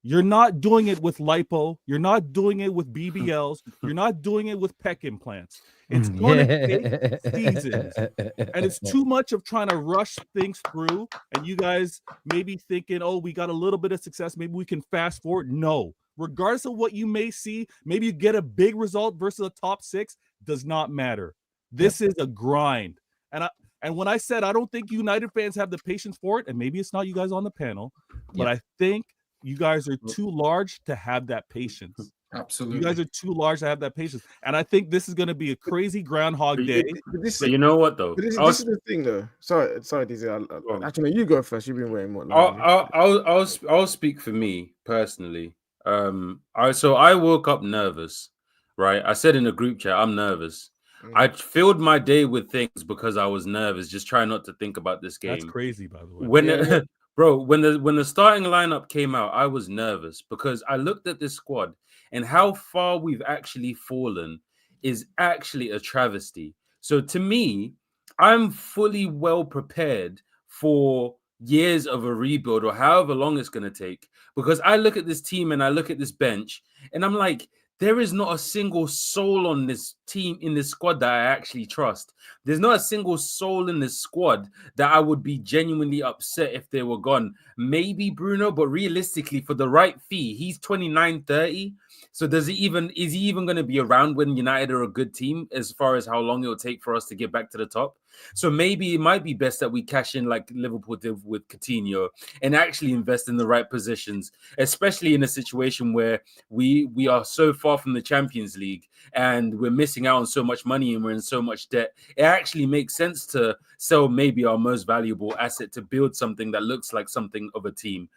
you're not doing it with lipo. You're not doing it with BBLs. You're not doing it with pec implants. It's going to take seasons. And it's too much of trying to rush things through. And you guys maybe thinking, oh, we got a little bit of success. Maybe we can fast forward. No. Regardless of what you may see, maybe you get a big result versus a top 6. Does not matter. This is a grind. And when I said I don't think United fans have the patience for it, and maybe it's not you guys on the panel, but I think you guys are too large to have that patience. Absolutely. You guys are too large to have that patience. And I think this is going to be a crazy Groundhog Day. But this, But you know what though? but this is the thing, though. Sorry, Dizzy. Actually, no, you go first. You've been waiting more. I'll speak for me personally. I woke up nervous, right? I said in the group chat, I'm nervous. I filled my day with things because I was nervous, just trying not to think about this game. That's crazy, by the way. When bro, when the starting lineup came out, I was nervous because I looked at this squad and how far we've actually fallen is actually a travesty. So to me, I'm fully well prepared for years of a rebuild or however long it's going to take, because I look at this team and I look at this bench and I'm like, there is not a single soul on this team, in this squad, that I actually trust. There's not a single soul in this squad that I would be genuinely upset if they were gone. Maybe Bruno, but realistically, for the right fee, he's 29, 30. So is he even going to be around when United are a good team, as far as how long it will take for us to get back to the top? So maybe it might be best that we cash in like Liverpool did with Coutinho and actually invest in the right positions, especially in a situation where we are so far from the Champions League and we're missing out on so much money and we're in so much debt. It actually makes sense to sell maybe our most valuable asset to build something that looks like something of a team.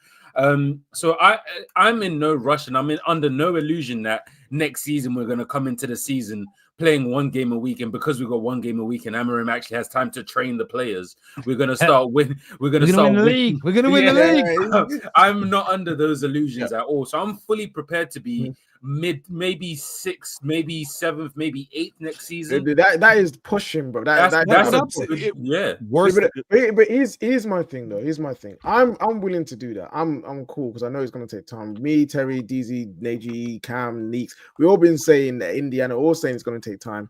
So I'm in no rush, and I'm under no illusion that next season we're going to come into the season playing one game a week, and because we've got one game a week and Amorim actually has time to train the players, we're going to start win. We're going to win the league. We're going to win the league. I'm not under those illusions at all. So I'm fully prepared to be maybe 6th, maybe 7th, maybe 8th next season. That is pushing, bro. That's Worse. But here's my thing, though. Here's my thing. I'm willing to do that. I'm cool because I know it's gonna take time. Me, Terry, DZ, Najee, Cam, Neeks, we all been saying that Indiana, all saying it's gonna take time.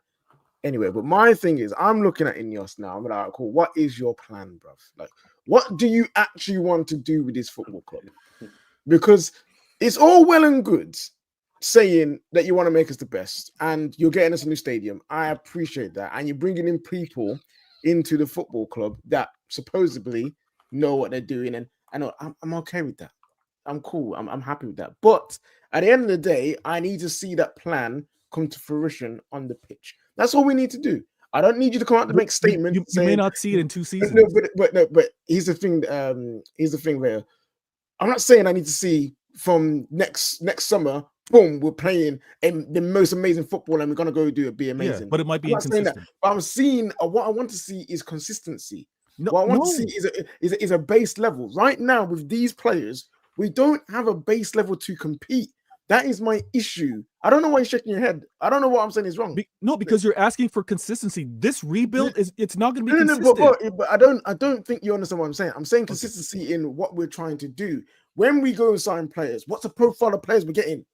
Anyway, but my thing is, I'm looking at INEOS now. I'm like, cool. What is your plan, bro? Like, what do you actually want to do with this football club? Because it's all well and good saying that you want to make us the best and you're getting us a new stadium. I appreciate that. And you're bringing in people into the football club that supposedly know what they're doing. And I know I'm okay with that. I'm cool. I'm happy with that. But at the end of the day, I need to see that plan come to fruition on the pitch. That's all we need to do. I don't need you to come out to make statements. You may not see it in 2 seasons. But here's the thing. Here's the thing where I'm not saying I need to see from next summer, boom, we're playing the most amazing football and we're gonna go do it, be amazing. Yeah, but it might be inconsistent. But I'm seeing what I want to see is consistency. What I want to see is a base level. Right now, with these players, we don't have a base level to compete. That is my issue. I don't know why you're shaking your head. I don't know what I'm saying is wrong. No, because you're asking for consistency. This rebuild it's not going to be consistent. But I don't think you understand what I'm saying. I'm saying consistency in what we're trying to do. When we go and sign players, what's the profile of players we're getting?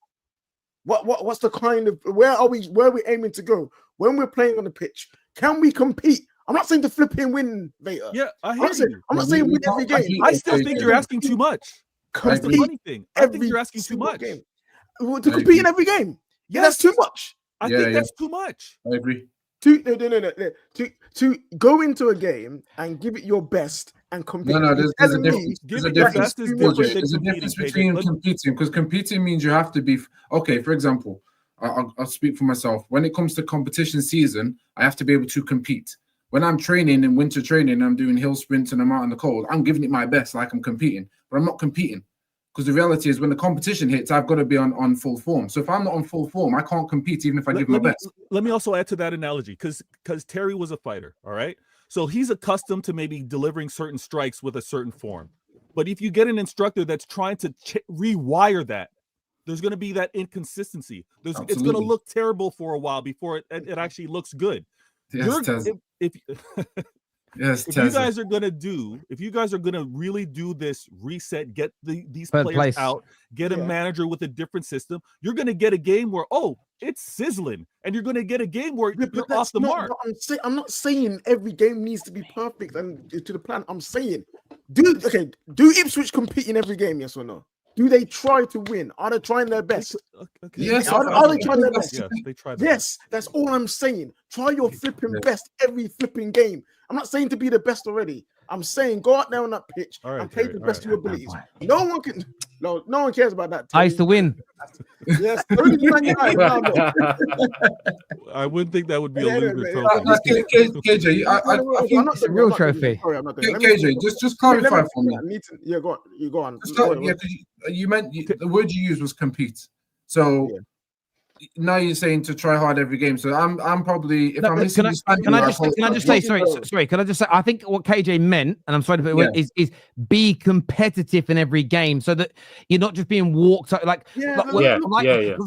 What's the kind of where are we aiming to go when we're playing on the pitch? Can we compete? I'm not saying to flip and win, Vator. Yeah, I'm not saying win every game. I still think you're asking too much. That's the funny thing. I think you're asking too much. Game. To compete in every game. Yeah, that's too much. I think that's too much. I agree. To go into a game and give it your best and compete. No, there's a difference. There's a difference between competing, because competing means you have to be okay. For example, I'll speak for myself. When it comes to competition season, I have to be able to compete. When I'm training in winter training, I'm doing hill sprints and I'm out in the cold. I'm giving it my best, like I'm competing, but I'm not competing. Because the reality is, when the competition hits, I've got to be on full form. So if I'm not on full form, I can't compete even if I give my best. Let me also add to that analogy, because Terry was a fighter, all right? So he's accustomed to maybe delivering certain strikes with a certain form. But if you get an instructor that's trying to rewire that, there's going to be that inconsistency. It's going to look terrible for a while before it actually looks good. Yes, if Yes, if you guys are gonna really do this reset, get these players out, get a manager with a different system, you're gonna get a game where it's sizzling, and you're gonna get a game where you're off the mark. I'm not saying every game needs to be perfect and to the plan. I'm saying, do Ipswich compete in every game? Yes or no? Do they try to win? Are they trying their best? Okay. Yes. Are they trying their best? Yes, they try. Yes, that's all I'm saying. Try your flipping best every flipping game. I'm not saying to be the best already. I'm saying go out there on that pitch and play the best of your abilities. No one can. No one cares about that. I used to win. Yes. Only Man United now, though. I wouldn't think that would be a Anyway, loser mate, trophy. KJ, I think It's a real trophy. Sorry, I'm not doing it. KJ, just clarify for me. Yeah, go on. You go on. Yeah, because you meant the word you used was compete. So now you're saying to try hard every game. So I'm probably if I'm listening. Can I just say sorry? Can I just say I think what KJ meant, and I'm sorry to put it is be competitive in every game, so that you're not just being walked out like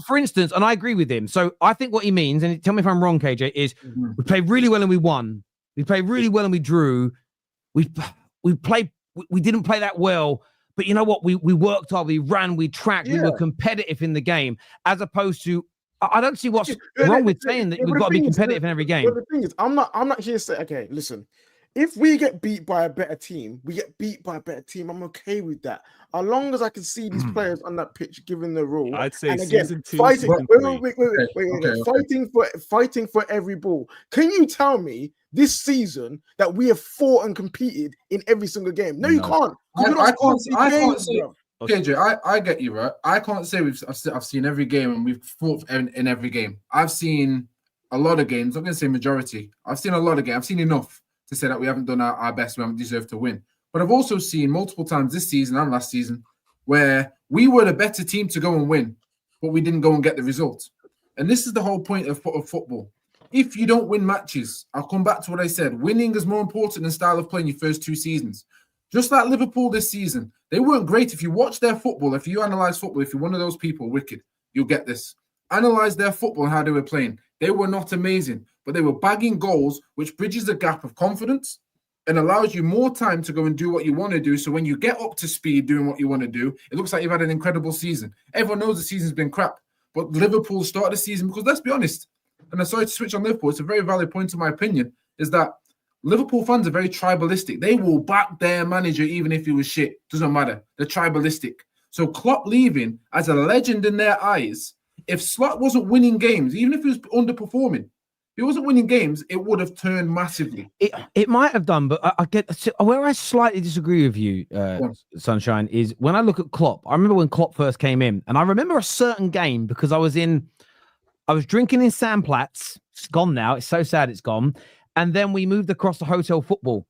for instance, and I agree with him. So I think what he means, and tell me if I'm wrong, KJ, is we played really well and we won. We played really well and we drew. We didn't play that well. But you know what? We worked hard, we ran, we tracked, we were competitive in the game, as opposed to I don't see what's wrong with saying that we've got to be competitive in every game. But the thing is, I'm not here to say, okay, listen, if we get beat by a better team, we get beat by a better team. I'm okay with that. As long as I can see these players on that pitch given the rule. I'd say and again, season 2, fighting, season 3. fighting for every ball. Can you tell me this season that we have fought and competed in every single game? No, you can't. I can't say. KJ, I get you, right? I can't say I've seen every game and we've fought in every game. I've seen a lot of games. I'm going to say majority. I've seen a lot of games. I've seen enough to say that we haven't done our best. We haven't deserved to win. But I've also seen multiple times this season and last season where we were the better team to go and win, but we didn't go and get the result. And this is the whole point of football. If you don't win matches, I'll come back to what I said. Winning is more important than style of play in your first 2 seasons. Just like Liverpool this season, they weren't great. If you watch their football, if you analyze football, if you're one of those people, wicked, you'll get this. Analyze their football and how they were playing. They were not amazing, but they were bagging goals, which bridges the gap of confidence and allows you more time to go and do what you want to do. So when you get up to speed doing what you want to do, it looks like you've had an incredible season. Everyone knows the season's been crap, but Liverpool started the season because let's be honest, and I'm sorry to switch on Liverpool, it's a very valid point in my opinion, is that Liverpool fans are very tribalistic. They will back their manager even if he was shit. Doesn't matter. They're tribalistic. So Klopp leaving as a legend in their eyes, if Slot wasn't winning games, even if he was underperforming, if he wasn't winning games, it would have turned massively. It might have done, but I get where I slightly disagree with you, Sunshine, is when I look at Klopp. I remember when Klopp first came in, and I remember a certain game because I was drinking in Sandplatz. It's gone now. It's so sad it's gone. And then we moved across to Hotel Football.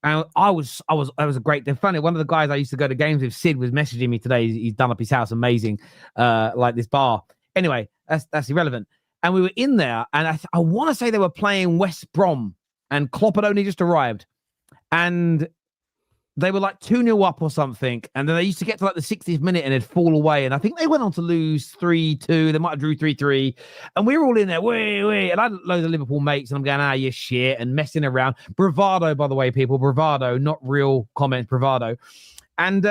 And I was a great day. Funny, one of the guys I used to go to games with, Sid, was messaging me today. He's done up his house amazing, like this bar. Anyway, that's irrelevant. And we were in there, and I want to say they were playing West Brom, and Klopp had only just arrived. And they were like 2-0 up or something. And then they used to get to like the 60th minute and it'd fall away. And I think they went on to lose 3-2. They might have drew 3-3. And we were all in there, wee. And I had loads of Liverpool mates and I'm going, you shit, and messing around. Bravado, by the way, people. Bravado, not real comments, bravado. And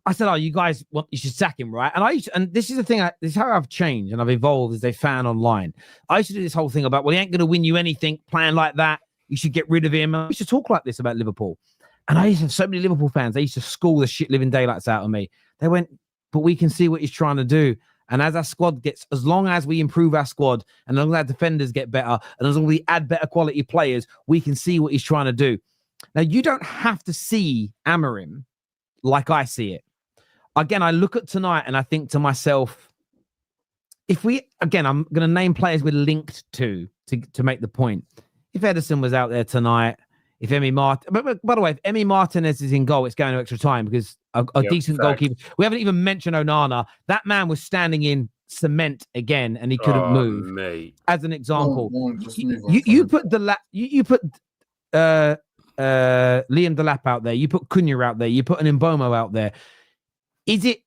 I said, you guys, you should sack him, right? And this is the thing, this is how I've changed and I've evolved as a fan online. I used to do this whole thing about, he ain't going to win you anything, playing like that. You should get rid of him. I used to talk like this about Liverpool. And I used to have so many Liverpool fans. They used to school the shit living daylights out of me. They went, but we can see what he's trying to do. And as our squad as long as we improve our squad, and as long as our defenders get better, and as long as we add better quality players, we can see what he's trying to do. Now, you don't have to see Amorim like I see it. Again, I look at tonight and I think to myself, I'm going to name players we're linked to make the point. If Edison was out there tonight, if by the way, if Emi Martinez is in goal, it's going to extra time because a decent goalkeeper. We haven't even mentioned Onana. That man was standing in cement again, and he couldn't move. Mate. As an example, you put Liam Delap out there. You put Cunha out there. You put an Mbomo out there. Is it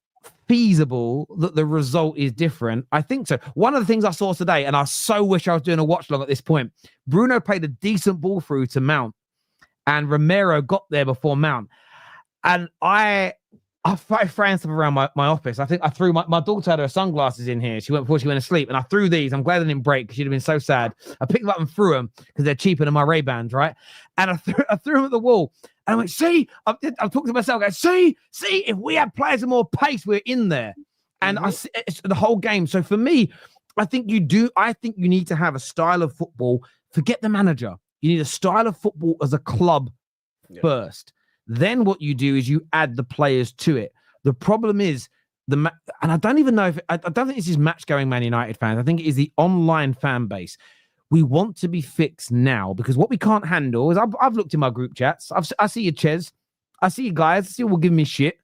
feasible that the result is different? I think so. One of the things I saw today, and I so wish I was doing a watch log at this point, Bruno played a decent ball through to Mount. And Romero got there before Mount. And I thrown stuff around my office. I think I threw my daughter had her sunglasses in here. Before she went to sleep. And I threw these. I'm glad they didn't break because she'd have been so sad. I picked them up and threw them because they're cheaper than my Ray-Bans, right? And I threw them at the wall. And I went, see, I'm talking to myself, going, see, if we had players with more pace, we're in there. And it's the whole game. So for me, I think you need to have a style of football. Forget the manager. You need a style of football as a club first. Then what you do is you add the players to it. The problem is and I don't even know if I don't think this is match going Man United fans. I think it is the online fan base. We want to be fixed now because what we can't handle is I've looked in my group chats. I see you, Ches. I see you guys. Still will give me shit.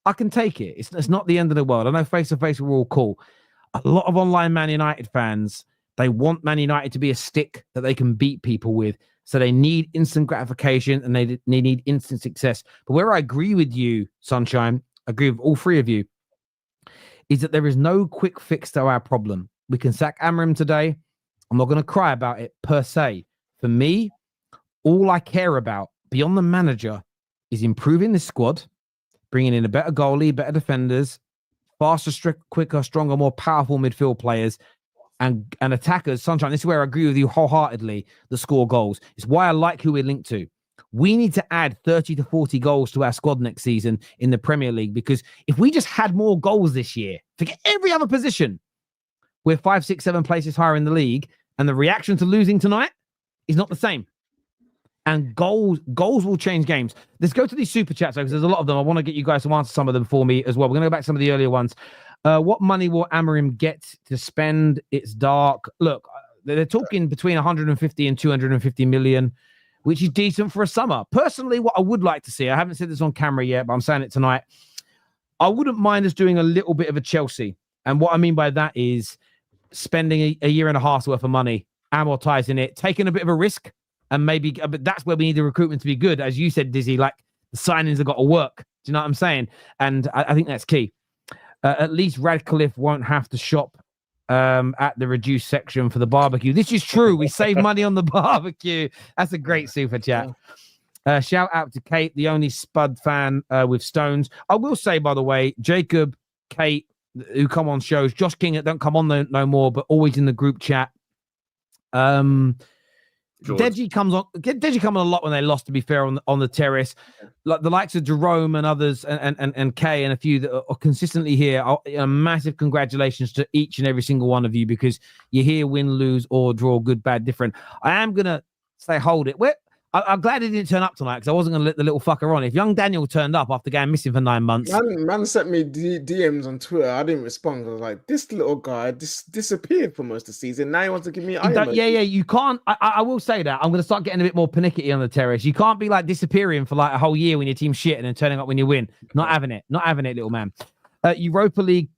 I can take it. It's not the end of the world. I know face to face we're all cool. A lot of online Man United fans, they want Man United to be a stick that they can beat people with. So they need instant gratification and they need instant success. But where I agree with you, Sunshine, I agree with all three of you, is that there is no quick fix to our problem. We can sack Amorim today. I'm not going to cry about it per se. For me, all I care about beyond the manager is improving the squad, bringing in a better goalie, better defenders, faster, quicker, stronger, more powerful midfield players, and attackers. Sunshine, this is where I agree with you wholeheartedly, the score goals. It's why I like who we're linked to. We need to add 30 to 40 goals to our squad next season in the Premier League, because if we just had more goals this year, forget every other position, we're 5, 6, 7 places higher in the league, and the reaction to losing tonight is not the same. And goals will change games. Let's go to these super chats, because there's a lot of them. I want to get you guys to answer some of them for me as well. We're going to go back to some of the earlier ones. What money will Amorim get to spend? It's dark. Look, they're talking between 150 and 250 million, which is decent for a summer. Personally, what I would like to see, I haven't said this on camera yet, but I'm saying it tonight. I wouldn't mind us doing a little bit of a Chelsea. And what I mean by that is spending a year and a half's worth of money, amortizing it, taking a bit of a risk. And maybe, but that's where we need the recruitment to be good. As you said, Dizzy, like the signings have got to work. Do you know what I'm saying? And I think that's key. At least Radcliffe won't have to shop at the reduced section for the barbecue. This is true. We save money on the barbecue. That's a great super chat. Shout out to Kate, the only Spud fan with Stones. I will say, by the way, Jacob, Kate, who come on shows, Josh King, that don't come on no more, but always in the group chat. Deji come on a lot when they lost, to be fair, on the terrace. Like the likes of Jerome and others and Kay and a few that are consistently here. A massive congratulations to each and every single one of you, because you're here, win, lose, or draw, good, bad, different. I am gonna say hold it. I'm glad he didn't turn up tonight, because I wasn't going to let the little fucker on. If young Daniel turned up after going missing for 9 months. Man sent me DMs on Twitter. I didn't respond. I was like, this little guy disappeared for most of the season. Now he wants to give me Yeah, you can't. I will say that. I'm going to start getting a bit more panicky on the terrace. You can't be like disappearing for like a whole year when your team's shit and then turning up when you win. Not having it, little man. Europa League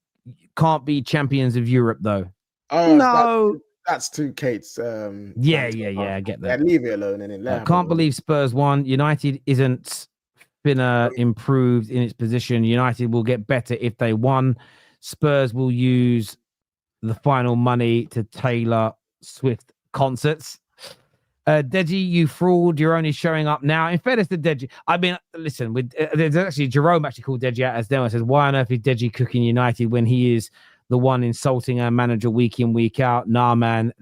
can't be champions of Europe, though. Oh, no. That's to Kate's. Yeah, I get that. Yeah, leave it alone. And I can't believe Spurs won. United isn't been improved in its position. United will get better if they won. Spurs will use the final money to tailor Swift concerts. Deji, you fraud. You're only showing up now. In fairness to Deji, I mean, listen, there's actually Jerome actually called Deji out as demo. Says, why on earth is Deji cooking United when he is the one insulting our manager week in, week out? Nah, man,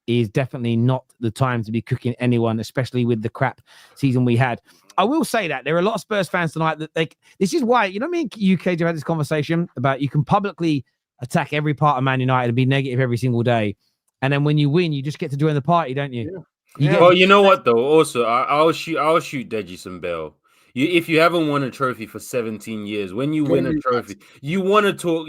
is definitely not the time to be cooking anyone, especially with the crap season we had. I will say that there are a lot of Spurs fans tonight that this is why, you know, me and UK have had this conversation about you can publicly attack every part of Man United and be negative every single day. And then when you win, you just get to join the party, don't you? Well, you know what though? Also, I'll shoot Deji some bail. If you haven't won a trophy for 17 years, when you win a trophy, you want to talk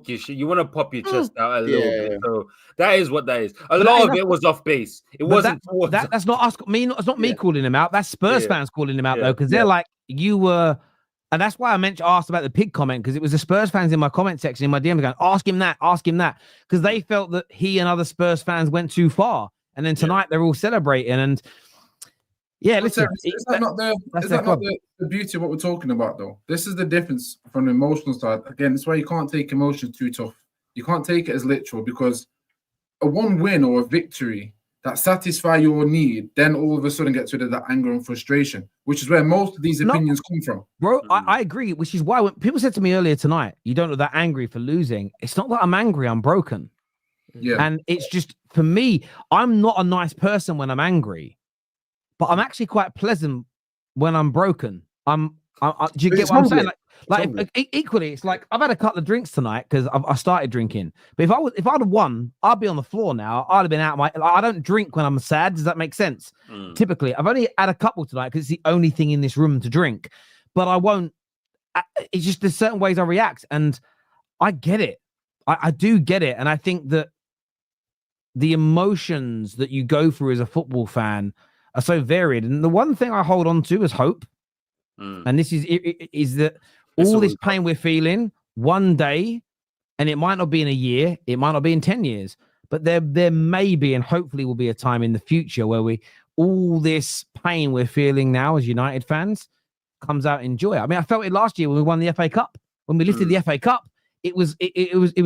your shit. You want to pop your chest out a little bit. So that is what that is. A lot of it was off base. It wasn't. That's not us. It's not me calling him out. That's Spurs fans calling him out though, because they're like, you were, and that's why I asked about the pig comment, because it was the Spurs fans in my comment section in my DM going, ask him that, because they felt that he and other Spurs fans went too far, and then tonight they're all celebrating and. Yeah, listen. Is that not the beauty of what we're talking about, though? This is the difference from the emotional side. Again, that's why you can't take emotions too tough. You can't take it as literal, because a one win or a victory that satisfy your need, then all of a sudden gets rid of that anger and frustration, which is where most of these opinions come from. Bro, I agree, which is why when people said to me earlier tonight, you don't look that angry for losing. It's not that I'm angry, I'm broken. Yeah. And it's just, for me, I'm not a nice person when I'm angry. But I'm actually quite pleasant when I'm broken. Do you get what I'm saying? Like equally, it's like I've had a couple of drinks tonight because I started drinking. But if I'd have won, I'd be on the floor now. I'd have been out. I don't drink when I'm sad. Does that make sense? Typically, I've only had a couple tonight because it's the only thing in this room to drink. But I won't it's just there's certain ways I react, and I get it. I do get it, and I think that the emotions that you go through as a football fan are so varied. And the one thing I hold on to is hope, and this is that all this pain we're feeling one day, and it might not be in a year, it might not be in 10 years, but there may be, and hopefully will be a time in the future where all this pain we're feeling now as United fans comes out in joy. I mean, I felt it last year when we won the FA Cup. When we lifted the FA Cup, it was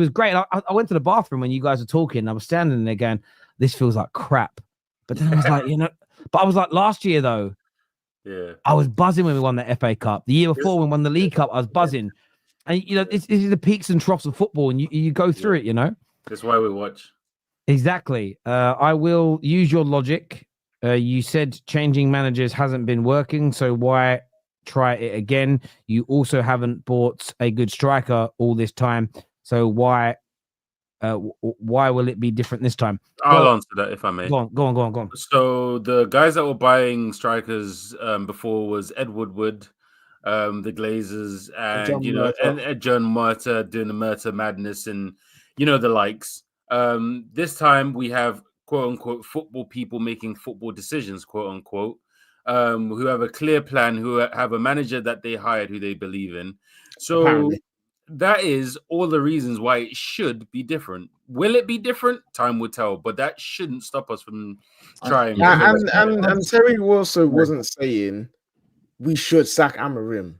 great. I went to the bathroom when you guys were talking. I was standing there going, "This feels like crap." But then I was like, but I was like, last year though, I was buzzing when we won the FA Cup. The year before when we won the League Cup, I was buzzing. And this is the peaks and troughs of football, and you go through it. That's why we watch. Exactly. I will use your logic. You said changing managers hasn't been working, so why try it again? You also haven't bought a good striker all this time, so why will it be different this time? I'll answer that if I may. Go on. So the guys that were buying strikers before was Ed Woodward, the Glazers, and John Murta doing the Murta madness, and the likes. This time we have quote unquote football people making football decisions, quote unquote, who have a clear plan, who have a manager that they hired who they believe in. So apparently, that is all the reasons why it should be different. Will it be different? Time will tell, but that shouldn't stop us from trying. And Terry also wasn't saying we should sack Amorim.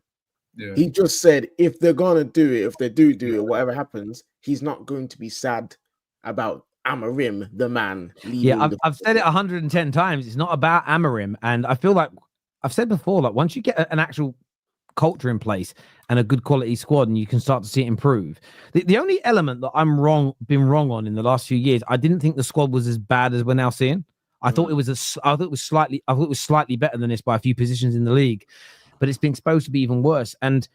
Yeah. He just said if they're gonna do it, if they do it, whatever happens, he's not going to be sad about Amorim, the man. Yeah, I've said it 110 times. It's not about Amorim, and I feel like I've said before, like once you get an actual culture in place and a good quality squad, and you can start to see it improve. The only element that been wrong on in the last few years, I didn't think the squad was as bad as we're now seeing. I thought it was slightly better than this by a few positions in the league, but it's been supposed to be even worse. And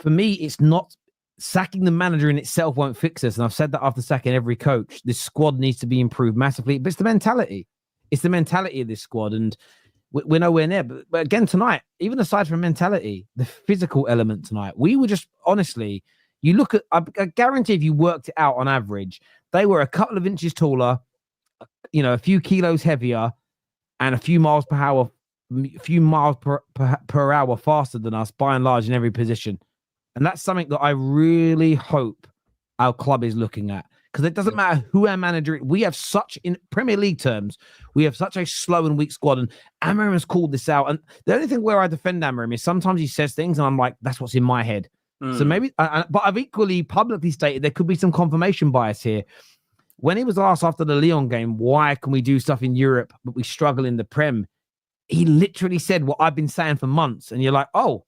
for me, it's not sacking the manager in itself won't fix us. And I've said that after sacking every coach. This squad needs to be improved massively, but it's the mentality. It's the mentality of this squad, and we're nowhere near. But again, tonight, even aside from mentality, the physical element tonight, we were just honestly. You look at. I guarantee if you worked it out on average, they were a couple of inches taller, a few kilos heavier, and a few miles per hour faster than us by and large in every position. And that's something that I really hope our club is looking at, because it doesn't matter who our manager is. We have in Premier League terms, we have such a slow and weak squad. And Amorim has called this out. And the only thing where I defend Amorim is sometimes he says things and I'm like, that's what's in my head. So maybe, but I've equally publicly stated there could be some confirmation bias here. When he was asked after the Lyon game, why can we do stuff in Europe, but we struggle in the Prem? He literally said what I've been saying for months. And you're like, oh,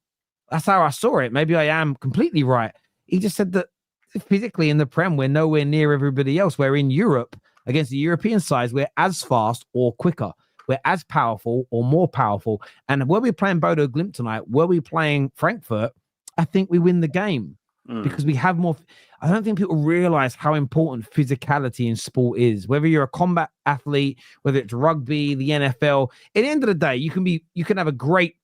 that's how I saw it. Maybe I am completely right. He just said that physically in the Prem, we're nowhere near everybody else. We're in Europe against the European sides. We're as fast or quicker. We're as powerful or more powerful. And were we playing Bodo Glimt tonight, were we playing Frankfurt, I think we win the game because we have more. I don't think people realize how important physicality in sport is. Whether you're a combat athlete, whether it's rugby, the NFL, at the end of the day, you can have a great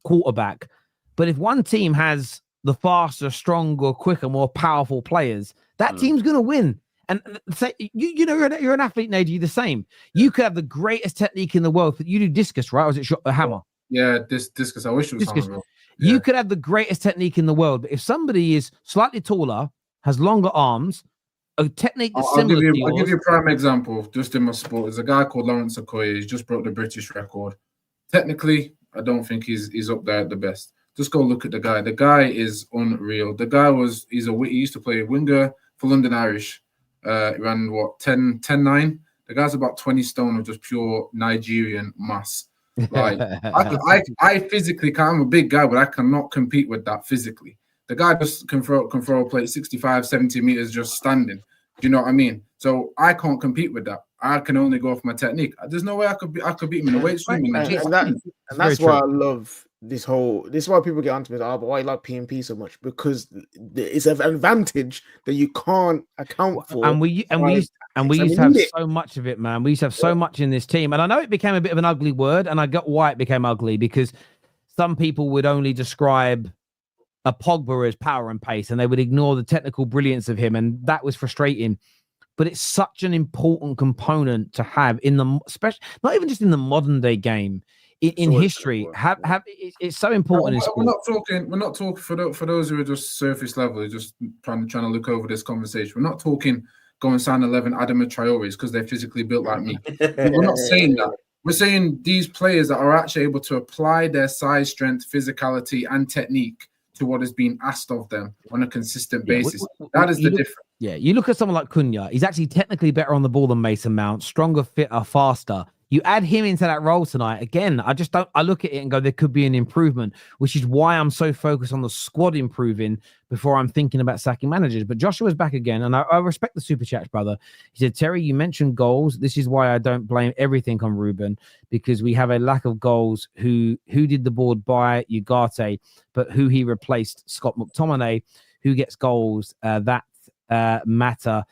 quarterback. But if one team has the faster, stronger, quicker, more powerful players, that team's going to win. And say you're an athlete, Najee, you're the same. You could have the greatest technique in the world. You do discus, right? Or is it a hammer? Yeah, discus. I wish it was discus. Yeah. You could have the greatest technique in the world, but if somebody is slightly taller, has longer arms, a technique that's similar to yours. I'll give you a prime example. Just in my sport, there's a guy called Lawrence Okoye. He's just broke the British record. Technically, I don't think he's up there at the best. Just go look at the guy. The guy is unreal. The guy he used to play winger for London Irish. He ran 10-9. The guy's about 20 stone of just pure Nigerian mass. Like I physically can't. I'm a big guy, but I cannot compete with that physically. The guy just can throw a plate 65, 70 meters just standing. Do you know what I mean? So I can't compete with that. I can only go off my technique. There's no way I could beat him in a weight room. And that's why I love this is why people get onto me. But why you like PMP so much? Because it's an advantage that you can't account for. And we used to have so much of it, man. We used to have so much in this team. And I know it became a bit of an ugly word, and I got why it became ugly, because some people would only describe a Pogba as power and pace, and they would ignore the technical brilliance of him, and that was frustrating. But it's such an important component to have in the, especially not even just in the modern day game, in history. It's so important in sport. We're not talking for those who are just surface level, who are just trying to look over this conversation. We're not talking go and sign 11 Adama Traore's because they're physically built like me. We're not saying that. We're saying these players that are actually able to apply their size, strength, physicality, and technique to what is being asked of them on a consistent basis. That is the difference. Yeah, you look at someone like Cunha. He's actually technically better on the ball than Mason Mount, stronger, fitter, faster. You add him into that role tonight. Again, I look at it and go, there could be an improvement, which is why I'm so focused on the squad improving before I'm thinking about sacking managers. But Joshua's back again, and I respect the super chats, brother. He said, Terry, you mentioned goals. This is why I don't blame everything on Ruben, because we have a lack of goals. Who did the board by Ugarte, but who he replaced, Scott McTominay, who gets goals that matter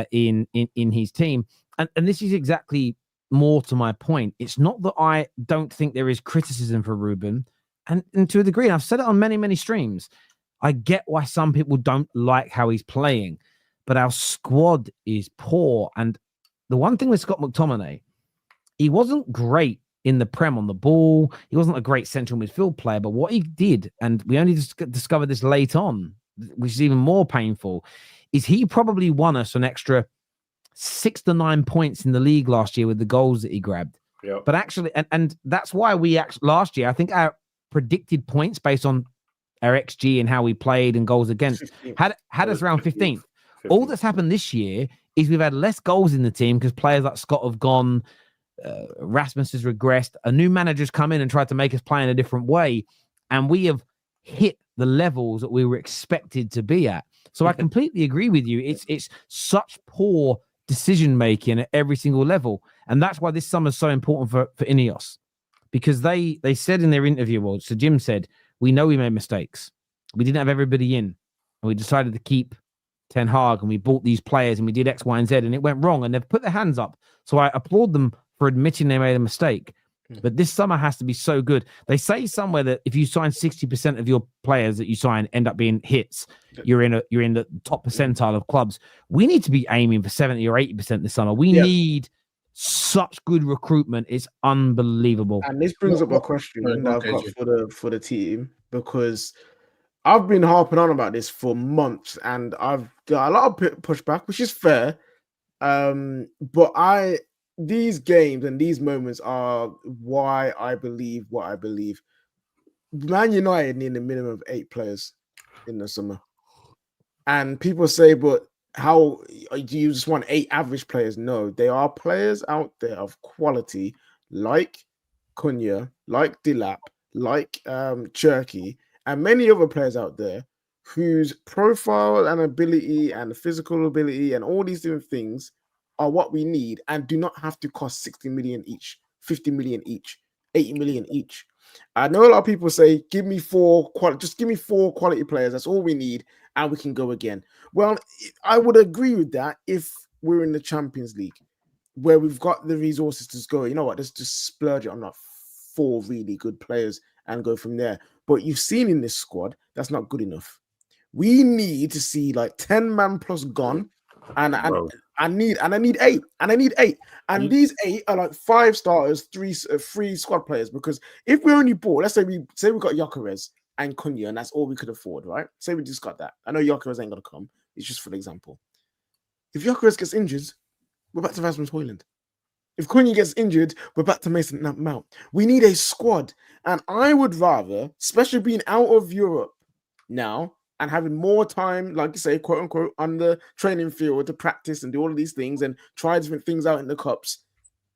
in his team. And this is exactly more to my point. It's not that I don't think there is criticism for Ruben, and to a degree, and I've said it on many streams, I get why some people don't like how he's playing, but our squad is poor. And the one thing with Scott McTominay, he wasn't great in the Prem on the ball. He wasn't a great central midfield player, but what he did, and we only discovered this late on, which is even more painful, is he probably won us an extra 6 to 9 points in the league last year with the goals that he grabbed. Yep. But actually, and that's why we actually last year, I think our predicted points based on our XG and how we played and goals against 15th. had us around 15th. All that's happened this year is we've had less goals in the team because players like Scott have gone, Rasmus has regressed, a new manager's come in and tried to make us play in a different way, and we have hit the levels that we were expected to be at. So I completely agree with you. It's such poor decision making at every single level, and that's why this summer is so important for INEOS, because they said in their interview, well, so Jim said, we know we made mistakes, we didn't have everybody in, and we decided to keep Ten Hag, and we bought these players, and we did X, Y, and Z, and it went wrong, and they've put their hands up. So I applaud them for admitting they made a mistake. But this summer has to be so good. They say somewhere that if you sign 60% of your players that you sign end up being hits, you're in the top percentile of clubs. We need to be aiming for 70 or 80% this summer. We need such good recruitment. It's unbelievable. And this brings up a question that I've got for the team, because I've been harping on about this for months, and I've got a lot of pushback, which is fair. But these games and these moments are why I believe what I believe. Man United need a minimum of 8 players in the summer. And people say, but how do you just want 8 average players? No, there are players out there of quality like Cunha, like Dilap, like Cherky, and many other players out there whose profile and ability and physical ability and all these different things are what we need, and do not have to cost 60 million each, 50 million each, 80 million each. I know a lot of people say, give me 4 quality players. That's all we need, and we can go again. Well, I would agree with that if we're in the Champions League, where we've got the resources to go, you know what, let's just splurge it on 4 really good players and go from there. But you've seen in this squad, that's not good enough. We need to see like 10 man plus gone, and I need 8, and these 8 are like 5 starters, 3 squad players. Because if we only bought, let's say we got Gyökeres and Cunha, and that's all we could afford, right? Say we just got that. I know Gyökeres ain't gonna come. It's just for example. If Gyökeres gets injured, we're back to Rasmus Højlund. If Cunha gets injured, we're back to Mason Mount. We need a squad, and I would rather, especially being out of Europe now and having more time, like you say, quote unquote, on the training field to practice and do all of these things and try different things out in the cups.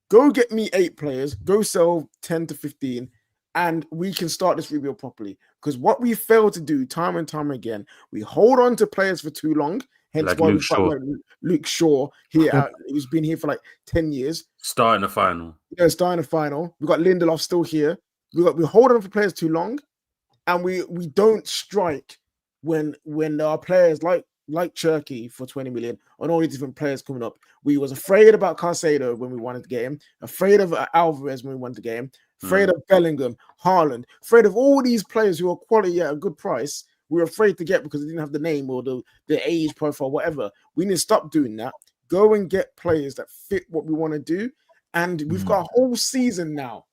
Go get me 8 players, go sell 10 to 15, and we can start this rebuild properly. Because what we fail to do time and time again, we hold on to players for too long. Hence like why Luke Shaw. Luke Shaw here, who's been here for like 10 years. Starting the final. Yeah, starting the final. We've got Lindelof still here. We hold on for players too long, and we don't strike when there are players like Cherky for 20 million and all these different players coming up. We was afraid about Caicedo when we wanted to get him, afraid of Alvarez when we wanted to get him, afraid of Bellingham, Haaland, afraid of all these players who are quality at a good price we were afraid to get because they didn't have the name or the age profile, whatever. We need to stop doing that. Go and get players that fit what we want to do. And we've got a whole season now.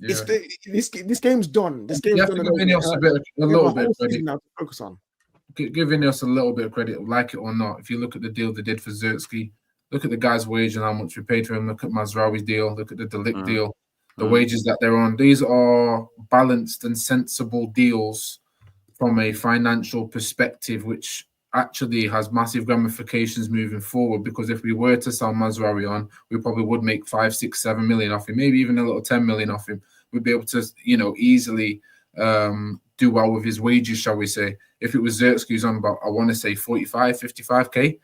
Yeah. This game's done. This game's done. Give INEOS a little bit of credit. Now to focus on. Give INEOS a little bit of credit, like it or not. If you look at the deal they did for Zertsky, look at the guy's wage and how much we paid for him. Look at Mazraoui's deal. Look at the Delict deal. The wages that they're on. These are balanced and sensible deals from a financial perspective, which actually has massive ramifications moving forward. Because if we were to sell Mazraoui on, we probably would make 5, 6, 7 million off him, maybe even a little 10 million off him. We'd be able to, easily do well with his wages, shall we say. If it was Zertsky, who's on about, I want to say 45, 55K.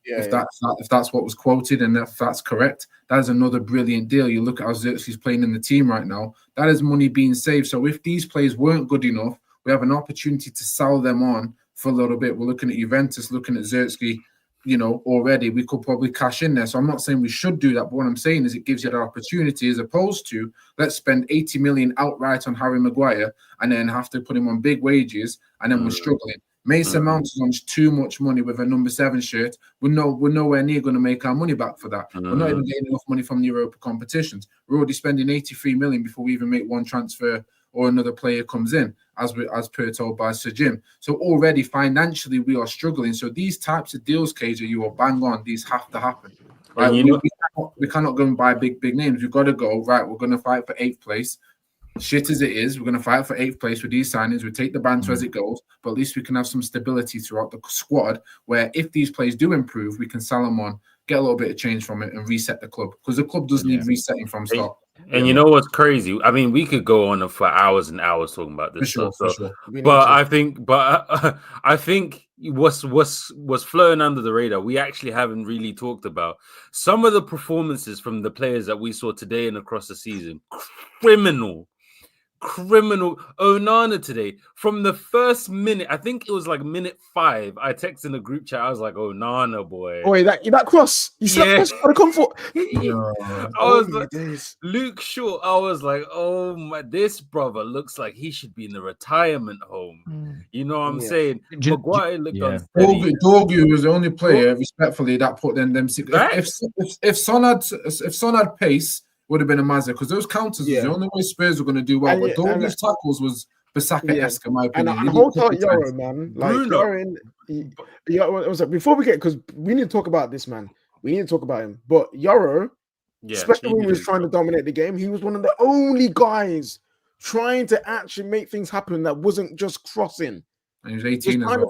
If that's what was quoted and if that's correct, that is another brilliant deal. You look at how Zertsky's playing in the team right now. That is money being saved. So if these players weren't good enough, we have an opportunity to sell them on for a little bit. We're looking at Juventus, looking at Zertsky, already. We could probably cash in there. So I'm not saying we should do that, but what I'm saying is it gives you the opportunity as opposed to let's spend 80 million outright on Harry Maguire and then have to put him on big wages and then we're struggling. Mason Mount is on too much money with a number 7 shirt. We're nowhere near going to make our money back for that. We're not even getting enough money from the Europa competitions. We're already spending 83 million before we even make one transfer or another player comes in, as per told by Sir Jim. So already financially we are struggling. So these types of deals, KJ, you are bang on. These have to happen. Right? We cannot go and buy big names. We've got to go, right, we're going to fight for 8th place. Shit as it is, we're going to fight for 8th place with these signings. We take the banter as it goes, but at least we can have some stability throughout the squad where if these players do improve, we can sell them on, get a little bit of change from it and reset the club because the club does need resetting from start. And you know what's crazy? I mean, we could go on for hours and hours talking about this stuff. But I think what's flowing under the radar, we actually haven't really talked about some of the performances from the players that we saw today and across the season. Criminal Onana today from the first minute. I think it was like minute 5. I texted in the group chat. I was like, Onana, boy. That cross. You see that cross for the comfort. I was like, Luke Shaw. I was like, oh my, this brother looks like he should be in the retirement home. You know what I'm saying? Maguire looked unsteady. Dorgu was the only player, respectfully, that put them 6. If Son had pace, would have been a Mazda because those counters was the only way Spurs were going to do well. But those tackles was Bissaka-esque, in my opinion. And hold on, Yoro, man. Like, before we get, because we need to talk about this, man. We need to talk about him. But Yoro, especially when he was trying to dominate the game, he was one of the only guys trying to actually make things happen that wasn't just crossing. And he was 18 as well.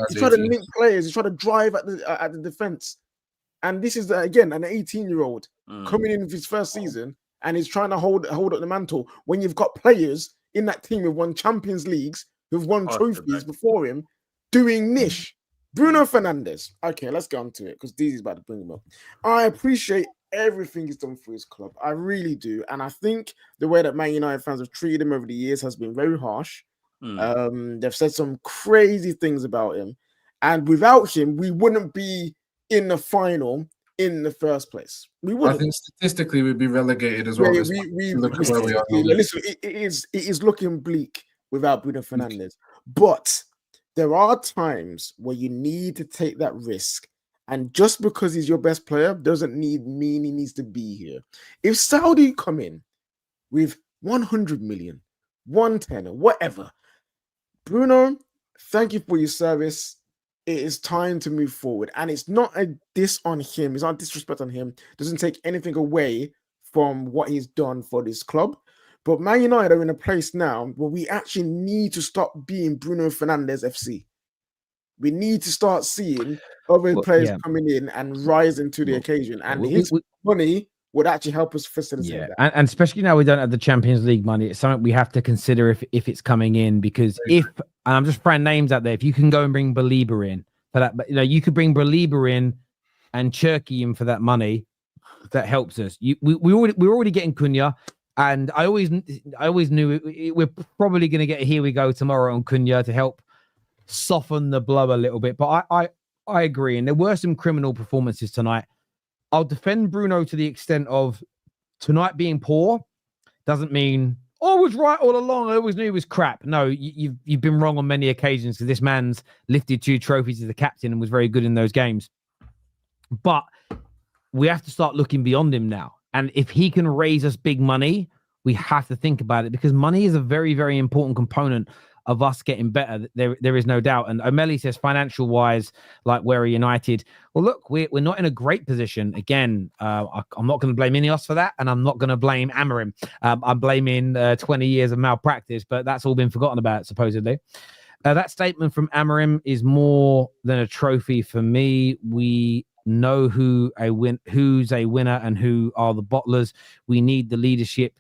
He tried to link players. He tried to drive at the defense. And this is, again, an 18-year-old coming in with his first season and he's trying to hold up the mantle when you've got players in that team who've won Champions Leagues, who've won trophies before him, doing niche. Bruno Fernandes. Okay, let's get on to it because Deji's about to bring him up. I appreciate everything he's done for his club. I really do. And I think the way that Man United fans have treated him over the years has been very harsh. They've said some crazy things about him. And without him, we wouldn't be in the final in the first place. We would. I think statistically we'd be relegated as well. Listen, it is looking bleak without Bruno Fernandes. But there are times where you need to take that risk. And just because he's your best player doesn't mean he needs to be here. If Saudi come in with 100 million, 110 or whatever, Bruno, thank you for your service. It is time to move forward. And it's not a diss on him. It's not a disrespect on him. It doesn't take anything away from what he's done for this club. But Man United are in a place now where we actually need to stop being Bruno Fernandes FC. We need to start seeing other players coming in and rising to the occasion. And his money would actually help us facilitate that. And especially now we don't have the Champions League money. It's something we have to consider if it's coming in, because and I'm just throwing names out there, if you can go and bring Belieber in for that, but you could bring Belieber in and Cherky in for that money, that helps us. We're already getting Cunha, and I always knew we're probably going to get a here we go tomorrow on Cunha to help soften the blow a little bit. But I agree, and there were some criminal performances tonight. I'll defend Bruno to the extent of tonight being poor doesn't mean or was right all along. I always knew he was crap. No, you've been wrong on many occasions because this man's lifted 2 trophies as the captain and was very good in those games. But we have to start looking beyond him now. And if he can raise us big money, we have to think about it because money is a very, very important component of us getting better. There is no doubt. And O'Malley says financial wise, like where are United? Well, look, we're not in a great position. Again, I'm not going to blame INEOS for that. And I'm not going to blame Amorim. I'm blaming 20 years of malpractice, but that's all been forgotten about, supposedly. That statement from Amorim is more than a trophy for me. We know who's a winner and who are the bottlers. We need the leadership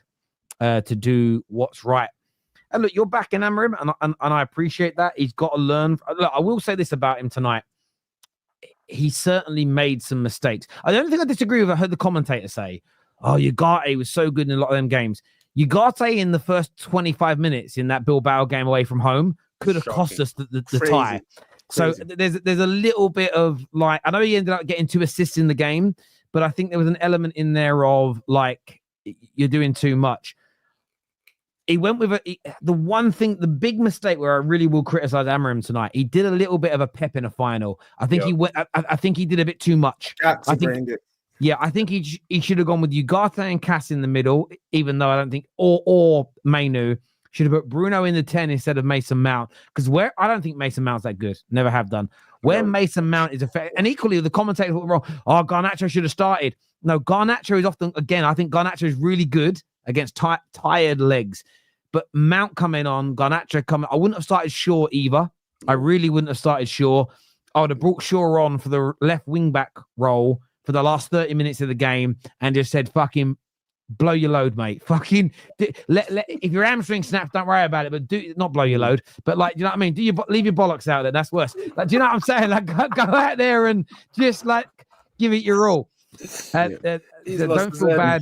to do what's right. And look, you're back in Amorim, and I appreciate that. He's got to learn. Look, I will say this about him tonight. He certainly made some mistakes. The only thing I disagree with, I heard the commentator say, oh, Ugarte was so good in a lot of them games. Ugarte in the first 25 minutes in that Bilbao game away from home could have cost us the tie. So there's a little bit of like, I know he ended up getting 2 assists in the game, but I think there was an element in there of like, you're doing too much. He went with the big mistake where I really will criticize Amorim tonight. He did a little bit of a pep in a final. I think I think he did a bit too much. I think he should have gone with Ugarte and Cass in the middle, even though I don't think or Mainu should have put Bruno in the 10 instead of Mason Mount. Because I don't think Mason Mount's that good. Never have done. Where Mason Mount is effective, and equally the commentator thought wrong. Oh, Garnacho should have started. No, Garnacho is often I think Garnacho is really good against tired legs. But Mount coming on, Garnacho coming. I wouldn't have started Shaw either. I really wouldn't have started Shaw. I would have brought Shaw on for the left wing back role for the last 30 minutes of the game and just said, fucking blow your load, mate. Fucking if your hamstring snaps, don't worry about it. But do not blow your load. But like, you know what I mean? Leave your bollocks out there. That's worse. Like, do you know what I'm saying? Like, go out there and just like give it your all. Don't feel bad.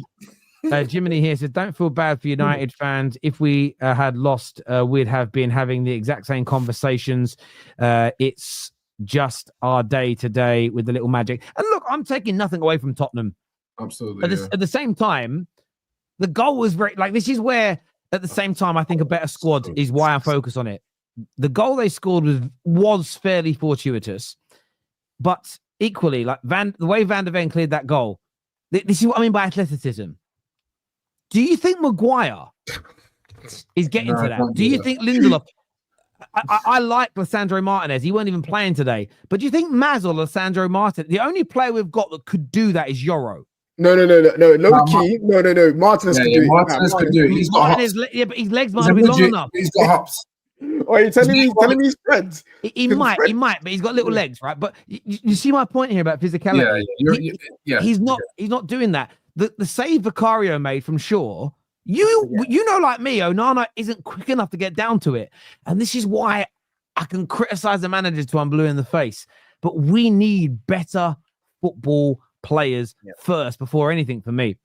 Jiminy here says, don't feel bad for United fans. If we had lost, we'd have been having the exact same conversations. It's just our day today with the little magic. And look, I'm taking nothing away from Tottenham. Absolutely. At the same time, the goal was very, like, this is where, at the same time, I think a better squad is why I focus on it. The goal they scored was fairly fortuitous, but equally, like the way Van der Ven cleared that goal, this is what I mean by athleticism. Do you think Maguire is getting to that? Do you think Lindelof? I like Lisandro Martinez. He weren't even playing today. But do you think Maz or Lisandro Martinez? The only player we've got that could do that is Yoro. No. Low key. No. Martinez could do it. Martinez could do it. He's got hops. Yeah, but his legs might be long enough. He's got hops. Oh, you're telling me he's spreads? He might, but he's got little legs, right? But you see my point here about physicality. He's not doing that. The save Vicario made from Shaw, you know, like me, Onana isn't quick enough to get down to it. And this is why I can criticize the manager till I'm blue in the face. But we need better football players first before anything for me.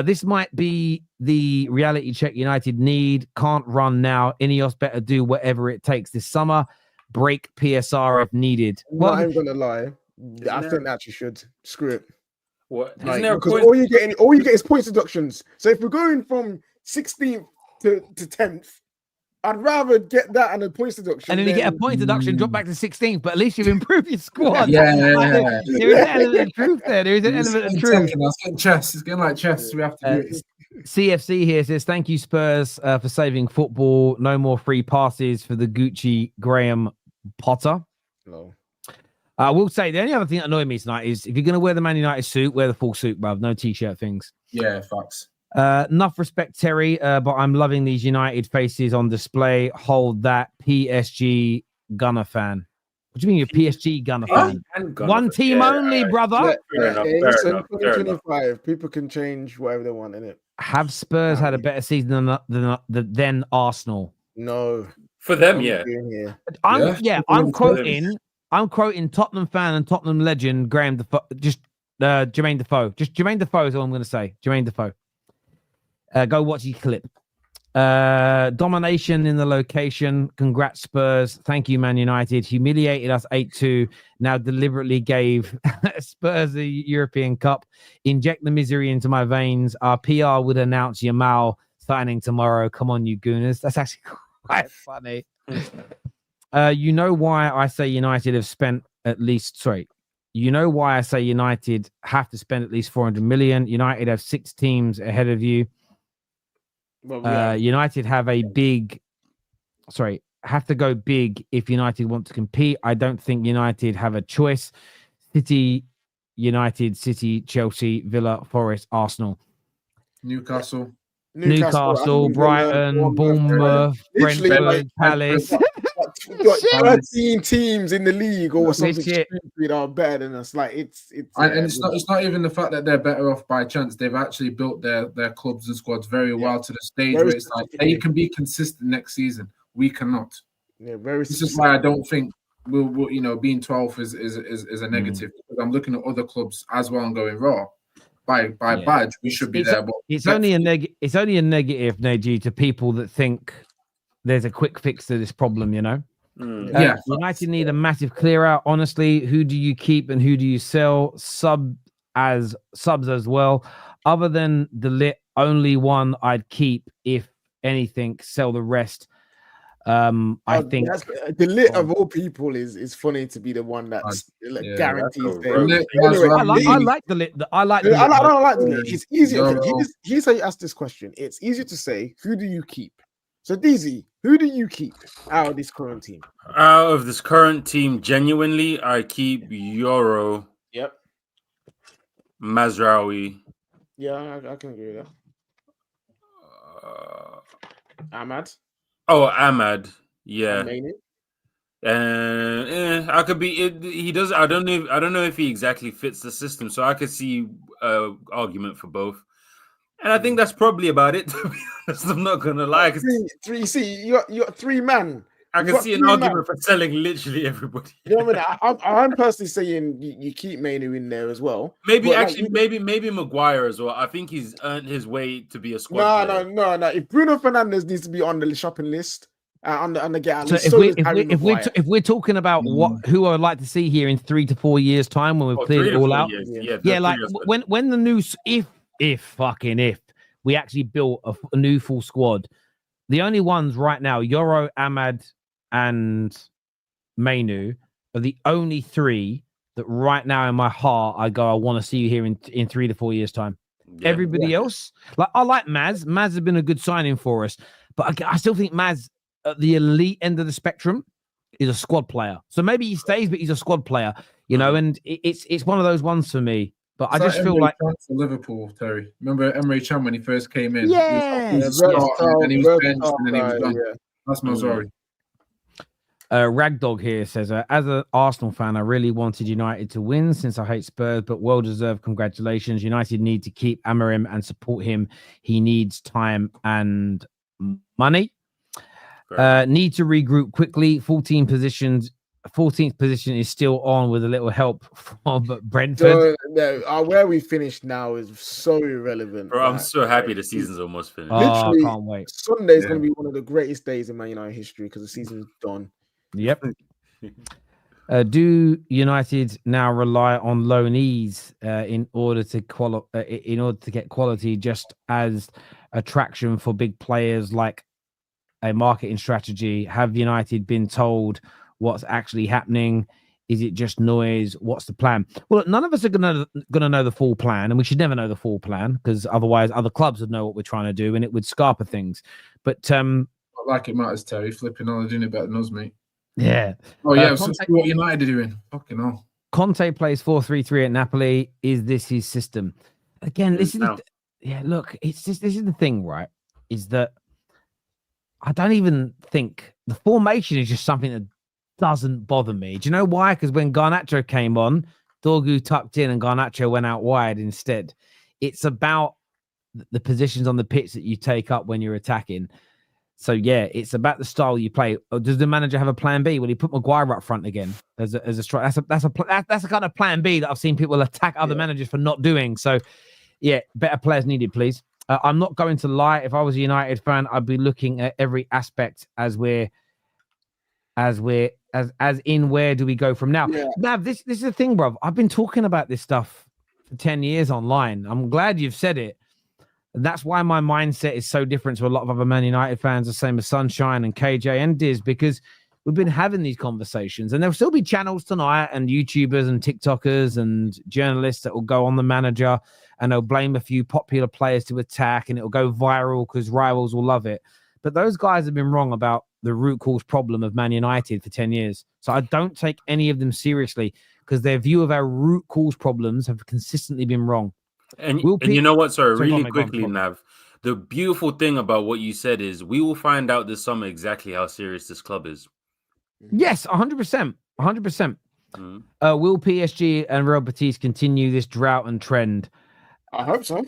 This might be the reality check United need. Can't run now. INEOS better do whatever it takes this summer. Break PSR if needed. Well, I'm going to lie. I think that you should. Screw it. What? Because all you get is points deductions. So if we're going from 16th to 10th, I'd rather get that and a points deduction. And then you get a point deduction, drop back to 16th, but at least you've improved your squad. Yeah. There is an element of truth there. There is an element of truth. It's getting chess. It's getting like chess. We have to do it. CFC here says, thank you, Spurs, for saving football. No more free passes for the Gucci Graham Potter. No. I will say the only other thing that annoyed me tonight is if you're going to wear the Man United suit, wear the full suit, bruv. No t-shirt things. Yeah, facts. Enough respect, Terry, but I'm loving these United faces on display. Hold that, PSG Gunner fan. What do you mean you're PSG Gunner fan? One team only, brother. Fair enough. 25. People can change whatever they want, innit? Have Spurs had a better season than Arsenal? No. For them, yeah. I'm quoting Tottenham fan and Tottenham legend Graham Defoe, Jermaine Defoe. Just Jermaine Defoe is all I'm going to say. Jermaine Defoe. Go watch his clip. Domination in the location. Congrats, Spurs. Thank you, Man United. Humiliated us 8-2. Now deliberately gave Spurs the European Cup. Inject the misery into my veins. Our PR would announce Yamal signing tomorrow. Come on, you gooners. That's actually quite funny. You know why I say United have spent at least, sorry, you know why I say United have to spend at least 400 million. United have 6 teams ahead of you. Well, United have a big, have to go big if United want to compete. I don't think United have a choice. City, United, City, Chelsea, Villa, Forest, Arsenal. Newcastle, Newcastle, Brighton, Bournemouth, Literally, Brentford, Palace. We've got 13 teams in the league or something Shit. stupid are better than us. Like it's and it's not even the fact that they're better off by chance. They've actually built their clubs and squads very well to the stage Very where it's like they can be consistent next season. We cannot. Yeah, very. This is why I don't think we'll being 12th is a negative. Because I'm looking at other clubs as well and going raw. By badge, we should be there. But it's only a negative, Najee, to people that think there's a quick fix to this problem, you know? Yeah. United need a massive clear out. Honestly, who do you keep and who do you sell? Subs as well. Other than the lit, only one I'd keep, if anything, sell the rest. I think the lit of all people is funny to be the one that's guarantees. I like the lit. I don't like the lit. It's easier. Here's how you ask this question. It's easier to say, who do you keep? So, Deji, who do you keep out of this current team? Out of this current team, genuinely, I keep Euro. Yep. Mazraoui. Yeah, I can agree with that. Ahmad. Oh, Ahmad. Yeah. I could be. He does. I don't know if he exactly fits the system, so I could see argument for both. And I think that's probably about it. To be honest, I'm not gonna lie. Three. See, you got 3 men. I can see an argument for selling literally everybody. You know what I mean? I'm personally saying you keep Mainu in there as well. Maybe maybe Maguire as well. I think he's earned his way to be a squad player. No. If Bruno Fernandes needs to be on the shopping list, on the get out list, if we're talking about who I would like to see here in 3 to 4 years time when we've cleared it all out, like when the new if we actually built a new full squad, the only ones right now, Euro, Ahmad, and Mainu are the only 3 that right now in my heart I want to see you here in 3 to 4 years time. Everybody else, like I like Maz. Maz has been a good signing for us, but I still think Maz at the elite end of the spectrum is a squad player. So maybe he stays, but he's a squad player, you know. And it's one of those ones for me. But I just feel like for Liverpool, Terry. Remember Emery Chan when he first came in? Yeah, he was and he was benched and then he was done. That's Mazraoui. Ragdog here says, as an Arsenal fan, I really wanted United to win since I hate Spurs, but well-deserved congratulations. United need to keep Amorim and support him. He needs time and money. Need to regroup quickly. 14th position is still on with a little help from Brentford. Where we finished now is so irrelevant. Bro, I'm so happy the season's almost finished. I can't wait. Sunday is going to be one of the greatest days in Man United history because the season's done. Yep. Do United now rely on loanees in order to get quality, just as attraction for big players, like a marketing strategy? Have United been told what's actually happening? Is it just noise? What's the plan? Well, none of us are gonna know the full plan, and we should never know the full plan because otherwise other clubs would know what we're trying to do, and it would scarper things. But not like it matters, Terry. Flipping on, they're doing it better than us, mate. Yeah. Oh yeah. So what United are doing? Fucking hell. Conte plays 4-3-3 at Napoli. Is this his system? Again, this is look, it's just this is the thing, right? Is that I don't even think the formation is just something that doesn't bother me. Do you know why? Because when Garnacho came on, Dorgu tucked in and Garnacho went out wide instead. It's about the positions on the pitch that you take up when you're attacking. So yeah, it's about the style you play. Does the manager have a plan B? Will he put Maguire up front again as a strike? That's a kind of plan B that I've seen people attack other managers for not doing. So yeah, better players needed, please. I'm not going to lie. If I was a United fan, I'd be looking at every aspect as in where do we go from now? Yeah. Now, this is the thing, bro. I've been talking about this stuff for 10 years online. I'm glad you've said it. And that's why my mindset is so different to a lot of other Man United fans, the same as Sunshine and KJ and Diz, because we've been having these conversations, and there'll still be channels tonight and YouTubers and TikTokers and journalists that will go on the manager and they'll blame a few popular players to attack, and it'll go viral because rivals will love it. But those guys have been wrong about the root cause problem of Man United for 10 years. So I don't take any of them seriously because their view of our root cause problems have consistently been wrong. And you know what? Sorry, Sorry, go really on, mate, quickly, Nav. The beautiful thing about what you said is we will find out this summer exactly how serious this club is. Yes, 100%. 100%. Will PSG and Real Betis continue this drought and trend? I hope so.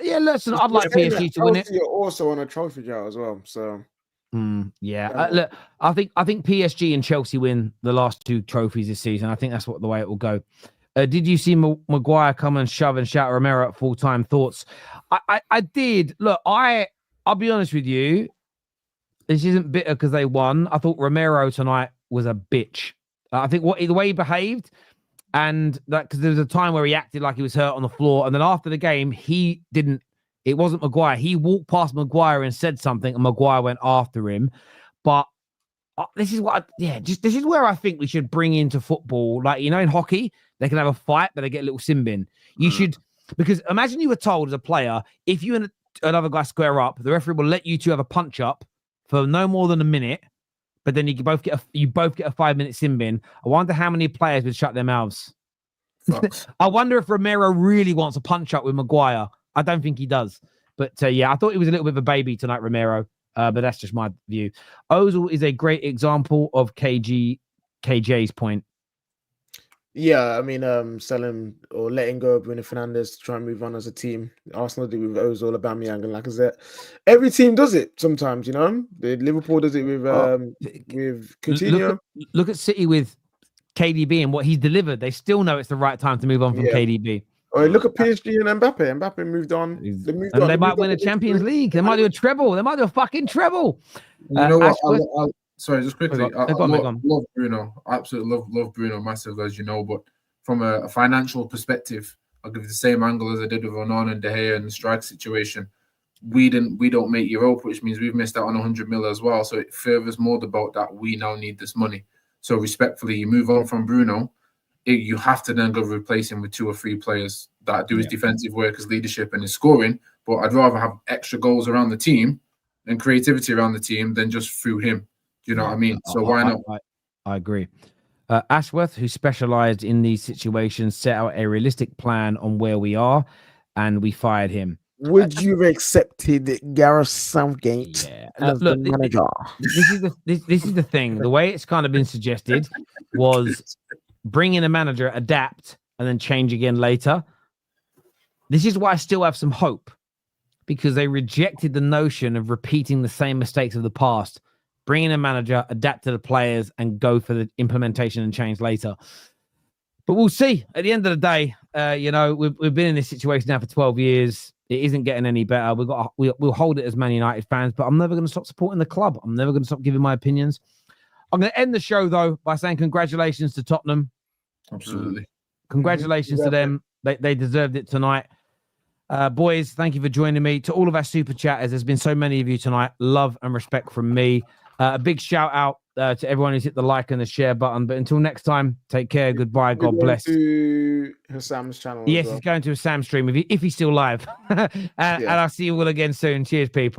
Yeah, listen, I'd like PSG to win it. You're also on a trophy drought as well, so. Yeah, look, I think PSG and Chelsea win the last 2 trophies this season. I think that's the way it will go. Did you see Maguire come and shove and shout Romero at full-time? Thoughts? I did. Look, I'll be honest with you. This isn't bitter because they won. I thought Romero tonight was a bitch. I think the way he behaved, and that because there was a time where he acted like he was hurt on the floor, and then after the game, he didn't. It wasn't Maguire. He walked past Maguire and said something, and Maguire went after him. But this is this is where I think we should bring into football. Like, you know, in hockey, they can have a fight, but they get a little sin bin. You should, because imagine you were told as a player, if you and another guy square up, the referee will let you two have a punch up for no more than a minute, but then you both get a 5-minute sin bin. I wonder how many players would shut their mouths. I wonder if Romero really wants a punch up with Maguire. I don't think he does. But yeah, I thought he was a little bit of a baby tonight, Romero. But that's just my view. Ozil is a great example of KJ's point. Yeah, I mean, selling or letting go of Bruno Fernandes to try and move on as a team. Arsenal did with Ozil, Aubameyang, and Lacazette. Every team does it sometimes, you know. Liverpool does it with Coutinho. Look at City with KDB and what he's delivered. They still know it's the right time to move on from KDB. Or look at PSG and Mbappe. Mbappe moved on. They might win a Champions League. They might do a treble. They might do a fucking treble. You know what? Sorry, just quickly. I love Bruno. I absolutely love Bruno massive, as you know. But from a financial perspective, I'll give you the same angle as I did with Onana and De Gea and the strike situation. We don't make Europa, which means we've missed out on 100 mil as well. So it furthers more the boat that we now need this money. So respectfully, you move on from Bruno. You have to then go replace him with 2 or 3 players that do his defensive work, his leadership, and his scoring. But I'd rather have extra goals around the team and creativity around the team than just through him. Do you know what I mean? So why not? I agree. Ashworth, who specialized in these situations, set out a realistic plan on where we are, and we fired him. Would you have accepted Gareth Southgate as the manager? This is the thing. The way it's kind of been suggested was bring in a manager, adapt, and then change again later. This is why I still have some hope, because they rejected the notion of repeating the same mistakes of the past. Bring in a manager, adapt to the players, and go for the implementation and change later. But we'll see. At the end of the day, you know, we've been in this situation now for 12 years. It isn't getting any better. We'll hold it as Man United fans, but I'm never going to stop supporting the club. I'm never going to stop giving my opinions. I'm going to end the show, though, by saying congratulations to Tottenham. Absolutely. Congratulations to them. They deserved it tonight. Boys, thank you for joining me. To all of our super chatters, there's been so many of you tonight. Love and respect from me. A big shout out to everyone who's hit the like and the share button. But until next time, take care. Goodbye. God bless. To Hassam's channel. Yes, he's going to a Sam stream if he's still live. And I'll see you all again soon. Cheers, people.